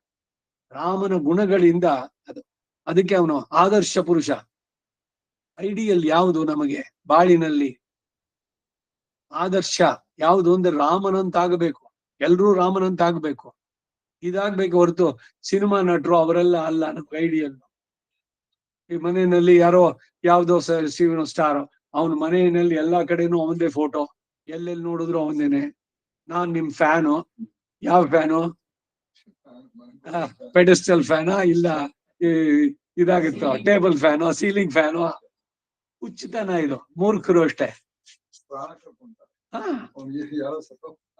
ರಾಮನ ಗುಣಗಳಿಂದ ಅದು, ಅದಕ್ಕೆ ಅವನು ಆದರ್ಶ ಪುರುಷ. ಐಡಿಯಲ್ ಯಾವುದು ನಮಗೆ ಬಾಳಿನಲ್ಲಿ ಆದರ್ಶ ಯಾವುದು ಅಂದ್ರೆ ರಾಮನಂತಾಗಬೇಕು. ಎಲ್ರೂ ರಾಮನಂತಾಗಬೇಕು, ಇದಾಗ್ಬೇಕು ಹೊರತು ಸಿನಿಮಾ ನಟರು ಅವರೆಲ್ಲ ಅಲ್ಲ ನಮ್ಗೆ ಐಡಿಯಲ್. ಈ ಮನೆಯಲ್ಲಿ ಯಾರೋ ಯಾವ್ದೋ ಸ್ಟಾರ್, ಅವನ ಮನೆಯಲ್ಲಿ ಎಲ್ಲಾ ಕಡೆನೂ ಅವನದೇ ಫೋಟೋ, ಎಲ್ಲೆಲ್ಲಿ ನೋಡಿದ್ರು ಅವನೇನೆ. ನಾನ್ ನಿಮ್ ಫ್ಯಾನು. ಯಾವ ಫ್ಯಾನು? ಪೆಡೆಸ್ಟಲ್ ಫ್ಯಾನಾ ಇಲ್ಲ ಇದಾಗಿತ್ತು ಟೇಬಲ್ ಫ್ಯಾನು, ಸೀಲಿಂಗ್ ಫ್ಯಾನು? ಹುಚ್ಚುತನ ಇದು, ಮೂರ್ಖರು ಅಷ್ಟೇ.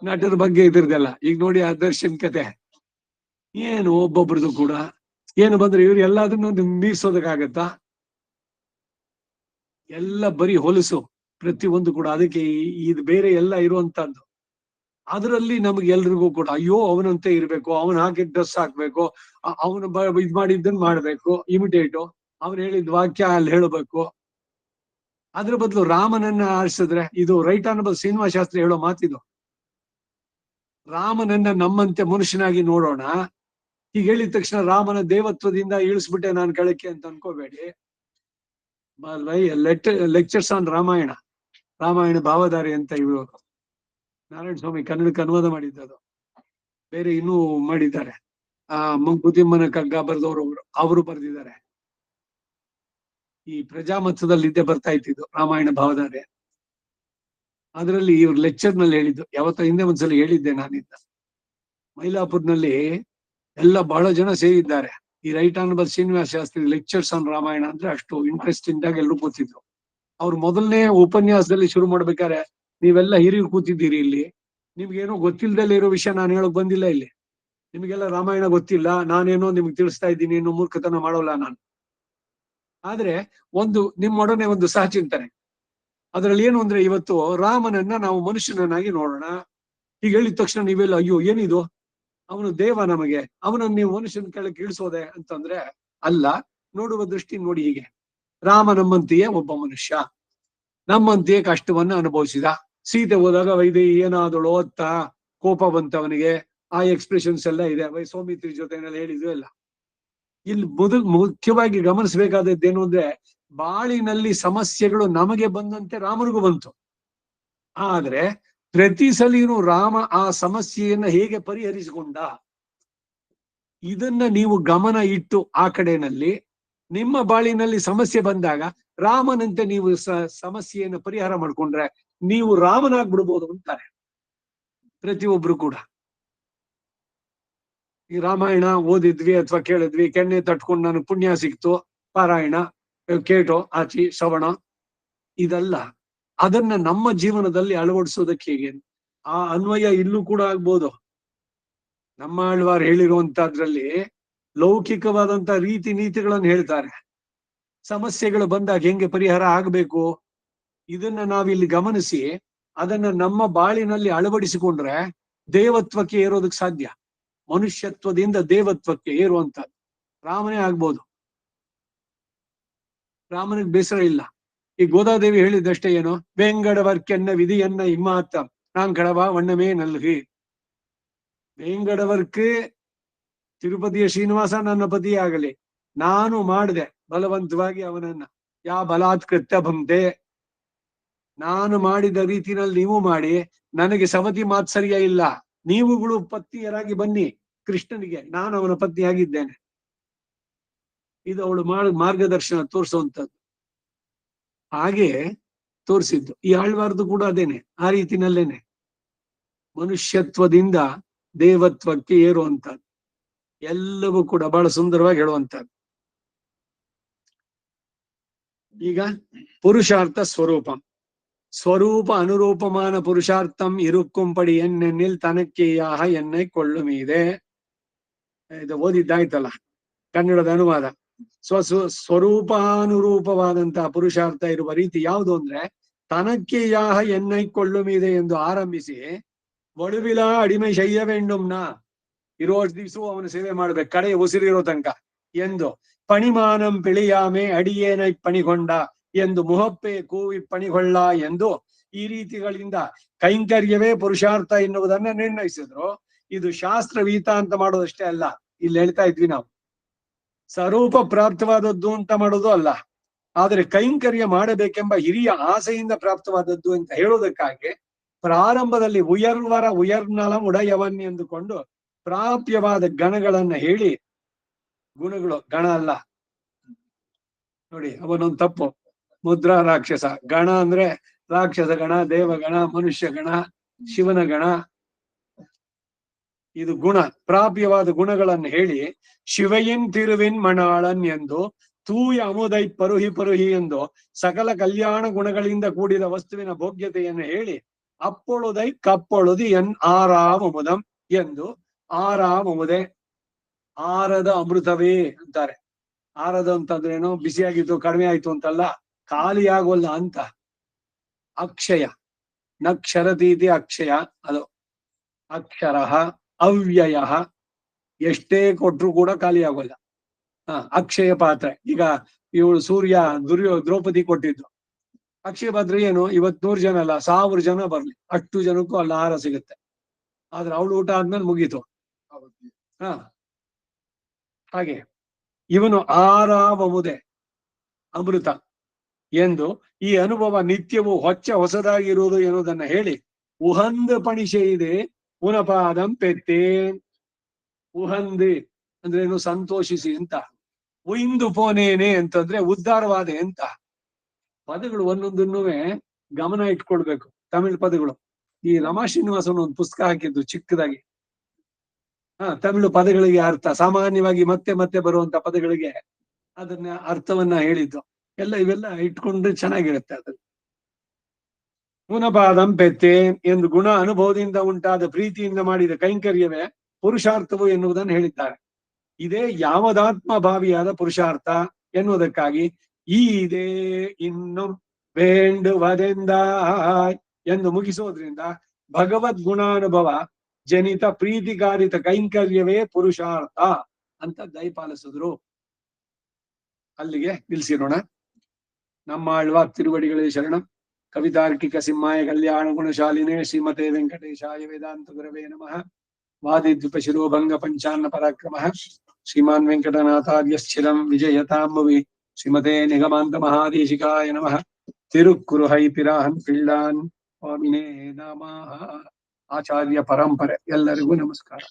ನಟರ ಬಗ್ಗೆ ಇದ್ರದೆಲ್ಲ ಈಗ ನೋಡಿ ಆ ದರ್ಶನ್ ಕತೆ ಏನು, ಒಬ್ಬೊಬ್ರದ್ದು ಕೂಡ ಏನು ಬಂದ್ರೆ ಇವ್ರು ಎಲ್ಲದನ್ನು ಮೀರ್ಸೋದಕ್ಕಾಗತ್ತಾ? ಎಲ್ಲ ಬರೀ ಹೊಲಸು ಪ್ರತಿ ಒಂದು ಕೂಡ. ಅದಕ್ಕೆ ಇದು ಬೇರೆ ಎಲ್ಲ ಇರುವಂತದ್ದು. ಅದರಲ್ಲಿ ನಮ್ಗೆ ಎಲ್ರಿಗೂ ಕೂಡ ಅಯ್ಯೋ ಅವನಂತೆ ಇರ್ಬೇಕು, ಅವನ್ ಹಾಕಿದ ಡ್ರೆಸ್ ಹಾಕ್ಬೇಕು, ಅವನು ಇದ್ ಮಾಡಿದ್ದನ್ ಮಾಡ್ಬೇಕು, ಇಮಿಟೇಟು, ಅವ್ನು ಹೇಳಿದ ವಾಕ್ಯ ಅಲ್ಲಿ ಹೇಳ್ಬೇಕು. ಅದ್ರ ಬದಲು ರಾಮನನ್ನ ಆರಿಸಿದ್ರೆ, ಇದು ರೈಟ್ ಆನಬಲ್ ಶ್ರೀನಿವಾಸ ಶಾಸ್ತ್ರಿ ಹೇಳೋ ಮಾತಿದು. ರಾಮನನ್ನ ನಮ್ಮಂತೆ ಮನುಷ್ಯನಾಗಿ ನೋಡೋಣ. ಈಗ ಹೇಳಿದ ತಕ್ಷಣ ರಾಮನ ದೇವತ್ವದಿಂದ ಇಳಿಸ್ಬಿಟ್ಟೆ ನಾನು ಕೆಳಕ್ಕೆ ಅಂತ ಅನ್ಕೋಬೇಡಿ. ಲೆಕ್ಚರ್ಸ್ ಆನ್ ರಾಮಾಯಣ, ರಾಮಾಯಣ ಭಾವಧಾರೆ ಅಂತ ಇವರು ನಾರಾಯಣ ಸ್ವಾಮಿ ಕನ್ನಡಕ್ಕೆ ಅನುವಾದ ಮಾಡಿದ್ದದು. ಬೇರೆ ಇನ್ನೂ ಮಾಡಿದ್ದಾರೆ. ಮಂಕುತಿಮ್ಮನ ಕಗ್ಗ ಬರೆದವರು ಅವರು ಬರೆದಿದ್ದಾರೆ. ಈ ಪ್ರಜಾಮತದಲ್ಲಿ ಇದ್ದೇ ಬರ್ತಾ ಇತ್ತಿದ್ದು ರಾಮಾಯಣ ಭಾವಧಾರೆ. ಅದರಲ್ಲಿ ಇವ್ರು ಲೆಕ್ಚರ್ ನಲ್ಲಿ ಹೇಳಿದ್ದು, ಯಾವತ್ತೋ ಹಿಂದೆ ಒಂದ್ಸಲ ಹೇಳಿದ್ದೆ ನಾನಿದ್ದ ಮೈಲಾಪುರ್ನಲ್ಲಿ. ಎಲ್ಲ ಬಹಳ ಜನ ಸೇರಿದ್ದಾರೆ. ಈ right honourable Srinivasa Sastri lectures on Ramayana ಅಂದ್ರೆ ಅಷ್ಟು ಇಂಟ್ರೆಸ್ಟಿಂಗ್ ಆಗಿ ಎಲ್ಲರೂ ಕೂತಿದ್ರು. ಅವ್ರು ಮೊದಲನೇ ಉಪನ್ಯಾಸದಲ್ಲಿ ಶುರು ಮಾಡ್ಬೇಕಾರೆ, ನೀವೆಲ್ಲ ಹಿರಿಯರು ಕೂತಿದ್ದೀರಿ ಇಲ್ಲಿ, ನಿಮ್ಗೇನೋ ಗೊತ್ತಿಲ್ದಲ್ಲೇ ಇರೋ ವಿಷಯ ನಾನು ಹೇಳಕ್ ಬಂದಿಲ್ಲ ಇಲ್ಲಿ. ನಿಮ್ಗೆಲ್ಲ ರಾಮಾಯಣ ಗೊತ್ತಿಲ್ಲ, ನಾನೇನೋ ನಿಮ್ಗೆ ತಿಳಿಸ್ತಾ ಇದ್ದೀನಿ, ಇನ್ನೂ ಮೂರ್ಖತನ ಮಾಡೋಲ್ಲ ನಾನು. ಆದ್ರೆ ನಿಮ್ಮೊಡನೆ ಒಂದು ಸಹಚಿಂತನೆ. ಅದ್ರಲ್ಲಿ ಏನು ಅಂದ್ರೆ, ಇವತ್ತು ರಾಮನನ್ನ ನಾವು ಮನುಷ್ಯನನ್ನಾಗಿ ನೋಡೋಣ. ಈಗ ಹೇಳಿದ ತಕ್ಷಣ ನೀವೆಲ್ಲ ಅಯ್ಯೋ ಏನಿದು, ಅವನು ದೇವ, ನಮಗೆ ಅವನನ್ನು ನೀವು ಮನುಷ್ಯನ ಕೆಳಗೆ ಇಳಿಸೋದೆ ಅಂತಂದ್ರೆ ಅಲ್ಲ. ನೋಡುವ ದೃಷ್ಟಿ ನೋಡಿ. ಹೀಗೆ ರಾಮ ನಮ್ಮಂತೆಯೇ ಒಬ್ಬ ಮನುಷ್ಯ, ನಮ್ಮಂತೆಯೇ ಕಷ್ಟವನ್ನ ಅನುಭವಿಸಿದ. ಸೀತೆ ಹೋದಾಗ ವೈದೇಹಿ ಏನಾದಳು ಅತ್ತ ಕೋಪ ಬಂತವನಿಗೆ, ಆ ಎಕ್ಸ್ಪ್ರೆಷನ್ಸ್ ಎಲ್ಲ ಇದೆ. ಸೌಮಿತ್ರಿ ಜೊತೆನೆಲ್ಲ ಹೇಳಿದ್ವು ಎಲ್ಲ. ಇಲ್ಲಿ ಮುಖ್ಯವಾಗಿ ಗಮನಿಸಬೇಕಾದದ್ದೇನು ಅಂದ್ರೆ, ಬಾಳಿನಲ್ಲಿ ಸಮಸ್ಯೆಗಳು ನಮಗೆ ಬಂದಂತೆ ರಾಮನಿಗೂ ಬಂತು. ಆದ್ರೆ ಪ್ರತಿ ಸಲಿನೂ ರಾಮ ಆ ಸಮಸ್ಯೆಯನ್ನ ಹೇಗೆ ಪರಿಹರಿಸಿಕೊಂಡ, ಇದನ್ನ ನೀವು ಗಮನ ಇಟ್ಟು ಆ ಕಡೆನಲ್ಲಿ ನಿಮ್ಮ ಬಾಳಿನಲ್ಲಿ ಸಮಸ್ಯೆ ಬಂದಾಗ ರಾಮನಂತೆ ನೀವು ಸಮಸ್ಯೆಯನ್ನು ಪರಿಹಾರ ಮಾಡ್ಕೊಂಡ್ರೆ ನೀವು ರಾಮನಾಗ್ಬಿಡ್ಬೋದು ಅಂತಾರೆ ಪ್ರತಿಯೊಬ್ರು ಕೂಡ. ಈ ರಾಮಾಯಣ ಓದಿದ್ವಿ ಅಥವಾ ಕೇಳಿದ್ವಿ, ಕೆನ್ನೆ ತಟ್ಕೊಂಡು ನನಗೆ ಪುಣ್ಯ ಸಿಕ್ತು, ಪಾರಾಯಣ, ಕೇಟೋ, ಆಚಿ, ಶ್ರವಣ, ಇದಲ್ಲ. ಅದನ್ನ ನಮ್ಮ ಜೀವನದಲ್ಲಿ ಅಳವಡಿಸೋದಕ್ಕೆ ಹೇಗೆ ಆ ಅನ್ವಯ ಇಲ್ಲೂ ಕೂಡ ಆಗ್ಬೋದು. ನಮ್ಮ ಆಳ್ವಾರ್ ಹೇಳಿರುವಂತದ್ರಲ್ಲಿ ಲೌಕಿಕವಾದಂತ ರೀತಿ ನೀತಿಗಳನ್ನು ಹೇಳ್ತಾರೆ. ಸಮಸ್ಯೆಗಳು ಬಂದಾಗ ಹೆಂಗೆ ಪರಿಹಾರ ಆಗ್ಬೇಕು, ಇದನ್ನ ನಾವಿಲ್ಲಿ ಗಮನಿಸಿ ಅದನ್ನ ನಮ್ಮ ಬಾಳಿನಲ್ಲಿ ಅಳವಡಿಸಿಕೊಂಡ್ರೆ ದೇವತ್ವಕ್ಕೆ ಏರೋದಕ್ಕೆ ಸಾಧ್ಯ. ಮನುಷ್ಯತ್ವದಿಂದ ದೇವತ್ವಕ್ಕೆ ಏರುವಂತದ್ದು ರಾಮನೇ ಆಗ್ಬೋದು. ರಾಮನಿಗೆ ಬೇಸರ ಇಲ್ಲ. ಈ ಗೋದಾದೇವಿ ಹೇಳಿದಷ್ಟೇ ಏನು, ವೇಂಗಡವರ್ಕೆನ್ನ ವಿಧಿಯನ್ನ ಇಮ್ಮಾತ ನಾನ್ ಕಡವ ವಣ್ಣಮೇ ನಲ್ಹಿ. ವೇಂಗಡವರ್ಕ್ ತಿರುಪತಿಯ ಶ್ರೀನಿವಾಸ ನನ್ನ ಪತಿ ಆಗಲಿ, ನಾನು ಮಾಡಿದೆ ಬಲವಂತವಾಗಿ ಅವನನ್ನ, ಯಾ ಬಲಾತ್ಕೃತ್ಯ ಬಂದೆ, ನಾನು ಮಾಡಿದ ರೀತಿನಲ್ಲಿ ನೀವು ಮಾಡಿ, ನನಗೆ ಸವತಿ ಮಾತ್ಸರ್ಯ ಇಲ್ಲ, ನೀವುಗಳು ಪತ್ನಿಯರಾಗಿ ಬನ್ನಿ ಕೃಷ್ಣನಿಗೆ, ನಾನು ಅವನ ಪತ್ನಿಯಾಗಿದ್ದೇನೆ. ಇದು ಅವಳು ಮಾರ್ಗದರ್ಶನ ತೋರಿಸುವಂಥದ್ದು. ಹಾಗೆ ತೋರಿಸಿದ್ದು ಈ ಆಳ್ವಾರ್ದು ಕೂಡ ಅದೇನೆ, ಆ ರೀತಿನಲ್ಲೇನೆ ಮನುಷ್ಯತ್ವದಿಂದ ದೇವತ್ವಕ್ಕೆ ಏರುವಂತದ್ದು ಎಲ್ಲವೂ ಕೂಡ ಬಹಳ ಸುಂದರವಾಗಿ ಹೇಳುವಂತದ್ದು. ಈಗ ಪುರುಷಾರ್ಥ ಸ್ವರೂಪಂ ಸ್ವರೂಪ ಅನುರೂಪಮಾನ ಪುರುಷಾರ್ಥಂ ಇರುಕ್ಕುಂಪಡಿ ಎನ್ನೆನ್ನಿಲ್ ತನಕ್ಕೆಯಾಹ ಎನ್ನೆ ಕೊಳ್ಳು ಮೀದೆ. ಇದು ಓದಿದ್ದಾಯ್ತಲ್ಲ ಕನ್ನಡದ ಅನುವಾದ. ಸ್ವರೂಪಾನುರೂಪವಾದಂತಹ ಪುರುಷಾರ್ಥ ಇರುವ ರೀತಿ ಯಾವುದು ಅಂದ್ರೆ, ತನಕ್ಕೆಯಾಹ ಎನ್ನೈ ಕೊಳ್ಳು ಮೀದೆ ಎಂದು ಆರಂಭಿಸಿ ಒಳುವಿಲ ಅಡಿಮೆ ಶಯ್ಯವೆಂಡುಮ್ನ ಇರೋಷ್ಟು ದಿವಸ ಅವನ ಸೇವೆ ಮಾಡ್ಬೇಕು ಕಡೆ ಉಸಿರಿರೋ ತನಕ ಎಂದು ಪಣಿಮಾನಂ ಪಿಳಿಯಾಮೆ ಅಡಿಯೇನೈ ಪಣಿಗೊಂಡ ಎಂದು ಮುಹಪ್ಪೆ ಕೂವಿ ಪಣಿಗೊಳ್ಳ ಎಂದು ಈ ರೀತಿಗಳಿಂದ ಕೈಂಕರ್ಯವೇ ಪುರುಷಾರ್ಥ ಎನ್ನುವುದನ್ನ ನಿರ್ಣಯಿಸಿದ್ರು. ಇದು ಶಾಸ್ತ್ರ ವೀತ ಅಂತ ಮಾಡೋದಷ್ಟೇ ಅಲ್ಲ, ಇಲ್ಲಿ ಹೇಳ್ತಾ ಇದ್ವಿ ನಾವು ಸ್ವರೂಪ ಪ್ರಾಪ್ತವಾದದ್ದು ಅಂತ ಮಾಡೋದು ಅಲ್ಲ, ಆದರೆ ಕೈಂಕರ್ಯ ಮಾಡಬೇಕೆಂಬ ಹಿರಿಯ ಆಸೆಯಿಂದ ಪ್ರಾಪ್ತವಾದದ್ದು ಅಂತ ಹೇಳೋದಕ್ಕಾಗಿ ಪ್ರಾರಂಭದಲ್ಲಿ ಉಯರ್ನಲ ಉಡಯವನ್ ಎಂದುಕೊಂಡು ಪ್ರಾಪ್ಯವಾದ ಗಣಗಳನ್ನ ಹೇಳಿ, ಗುಣಗಳು ಗಣ ಅಲ್ಲ ನೋಡಿ, ಅವನೊಂದು ತಪ್ಪು. ಮುದ್ರಾ ರಾಕ್ಷಸ ಗಣ ಅಂದ್ರೆ ರಾಕ್ಷಸ ಗಣ, ದೇವಗಣ, ಮನುಷ್ಯ ಗಣ, ಶಿವನ ಗಣ. ಇದು ಗುಣ, ಪ್ರಾಪ್ಯವಾದ ಗುಣಗಳನ್ನು ಹೇಳಿ ಶಿವಯನ್ ತಿರುವಿನ್ ಮಣಾಳನ್ ಎಂದು ತೂಯ ಅಮುದೈ ಪರುಹಿ ಎಂದು ಸಕಲ ಕಲ್ಯಾಣ ಗುಣಗಳಿಂದ ಕೂಡಿದ ವಸ್ತುವಿನ ಭೋಗ್ಯತೆಯನ್ನು ಹೇಳಿ ಅಪ್ಪೊಳುದೈ ಕಪ್ಪೊಳುದಿ ಎನ್ ಆರಾಮುದಂ ಎಂದು ಆರಾಮುದೆ ಆರದ ಅಮೃತವೇ ಅಂತಾರೆ. ಆರದ ಅಂತಂದ್ರೇನು, ಬಿಸಿಯಾಗಿತ್ತು ಕಡಿಮೆ ಆಯ್ತು ಅಂತಲ್ಲ, ಖಾಲಿ ಆಗೋಲ್ಲ ಅಂತ. ಅಕ್ಷಯ ನಕ್ಷರತೀತಿ ಅಕ್ಷಯ, ಅದು ಅಕ್ಷರ ಅವ್ಯಯ, ಎಷ್ಟೇ ಕೊಟ್ರು ಕೂಡ ಖಾಲಿ ಆಗೋಲ್ಲ. ಅಕ್ಷಯ ಪಾತ್ರೆ, ಈಗ ಇವಳು ಸೂರ್ಯ ದ್ರೌಪದಿ ಕೊಟ್ಟಿದ್ದು ಅಕ್ಷಯ ಪಾತ್ರೆ ಏನು, 100 ಜನ ಅಲ್ಲ 1000 ಜನ ಬರ್ಲಿ, ಅಷ್ಟು ಜನಕ್ಕೂ ಅಲ್ಲಿ ಆಹಾರ ಸಿಗುತ್ತೆ. ಆದ್ರೆ ಅವಳು ಊಟ ಆದ್ಮೇಲೆ ಮುಗೀತು. ಹಾಗೆ ಇವನು ಆರಾಮವುದೆ ಅಮೃತ ಎಂದು ಈ ಅನುಭವ ನಿತ್ಯವೂ ಹೊಸದಾಗಿರುವುದು ಎನ್ನುವುದನ್ನ ಹೇಳಿ ಉಹಂದ ಪಣಿಷೆ ಇದೆ ಉನಪಾದಂ ಪೆತ್ತೇನ್. ಉಹಂದೆ ಅಂದ್ರೆ ಏನು, ಸಂತೋಷಿಸಿ ಅಂತ. ಉಯಿಂದು ಪೋನೇನೆ ಅಂತಂದ್ರೆ ಉದ್ಧಾರವಾದೆ ಅಂತ. ಪದಗಳು ಒಂದೊಂದನ್ನೂ ಗಮನ ಇಟ್ಕೊಳ್ಬೇಕು. ತಮಿಳ್ ಪದಗಳು, ಈ ರಮಾ ಶ್ರೀನಿವಾಸನ್ ಒಂದು ಪುಸ್ತಕ ಹಾಕಿದ್ದು ಚಿಕ್ಕದಾಗಿ, ತಮಿಳು ಪದಗಳಿಗೆ ಅರ್ಥ ಸಾಮಾನ್ಯವಾಗಿ ಮತ್ತೆ ಮತ್ತೆ ಬರುವಂತ ಪದಗಳಿಗೆ ಅದನ್ನ ಅರ್ಥವನ್ನ ಹೇಳಿದ್ದು ಎಲ್ಲ, ಇವೆಲ್ಲ ಇಟ್ಕೊಂಡ್ರೆ ಚೆನ್ನಾಗಿರುತ್ತೆ. ಅದು ಪುನಪಾದಂ ಪೆತ್ತೆ ಎಂದು ಗುಣ ಅನುಭವದಿಂದ ಉಂಟಾದ ಪ್ರೀತಿಯಿಂದ ಮಾಡಿದ ಕೈಂಕರ್ಯವೇ ಪುರುಷಾರ್ಥವು ಎನ್ನುವುದನ್ನು ಹೇಳಿದ್ದಾರೆ. ಇದೇ ಯಾವದಾತ್ಮ ಭಾವಿಯಾದ ಪುರುಷಾರ್ಥ ಎನ್ನುವುದಕ್ಕಾಗಿ ಇದೇ ಇನ್ನು ಬೇಂಡುವದೆಂದ ಎಂದು ಮುಗಿಸೋದ್ರಿಂದ ಭಗವದ್ ಗುಣಾನುಭವ ಜನಿತ ಪ್ರೀತಿಕಾರಿತ ಕೈಂಕರ್ಯವೇ ಪುರುಷಾರ್ಥ ಅಂತ ದಯಪಾಲಿಸಿದ್ರು. ಅಲ್ಲಿಗೆ ನಿಲ್ಸಿರೋಣ. ನಮ್ಮ ಆಳ್ವ ತಿರುವಡಿಗಳೇ ಶರಣಂ. ಕವಿತಾರ್ಕಿಕ ಸಿಂಹಾಯ ಕಲ್ಯಾಣ ಗುಣಶಾಲಿನೇ ಶ್ರೀಮತೆ ವೆಂಕಟೇಶಾಯ ವೇದಾಂತ ಗುರವೇ ನಮಃ. ವಾದಿದ್ವಿಪ ಶಿರೋಭಂಗ ಪಂಚಾನ್ನ ಪರಾಕ್ರಮ ಶ್ರೀಮಾನ್ ವೆಂಕಟನಾಥಾರ್ಯಶ್ಚಿರಂ ವಿಜಯತಾಂಬವಿ. ಶ್ರೀಮತೆ ನಿಗಮಾಂತ ಮಹಾದೇಶಿಕಾಯ ನಮಃ. ತಿರುಕ್ಕುರುಹೈ ಪಿರಾಹನ್ ಪಿಳ್ಳಾನ್ ಸ್ವಾಮಿನೇ ನಮಃ. ಆಚಾರ್ಯ ಪರಂಪರೆ ಎಲ್ಲರಿಗೂ ನಮಸ್ಕಾರ.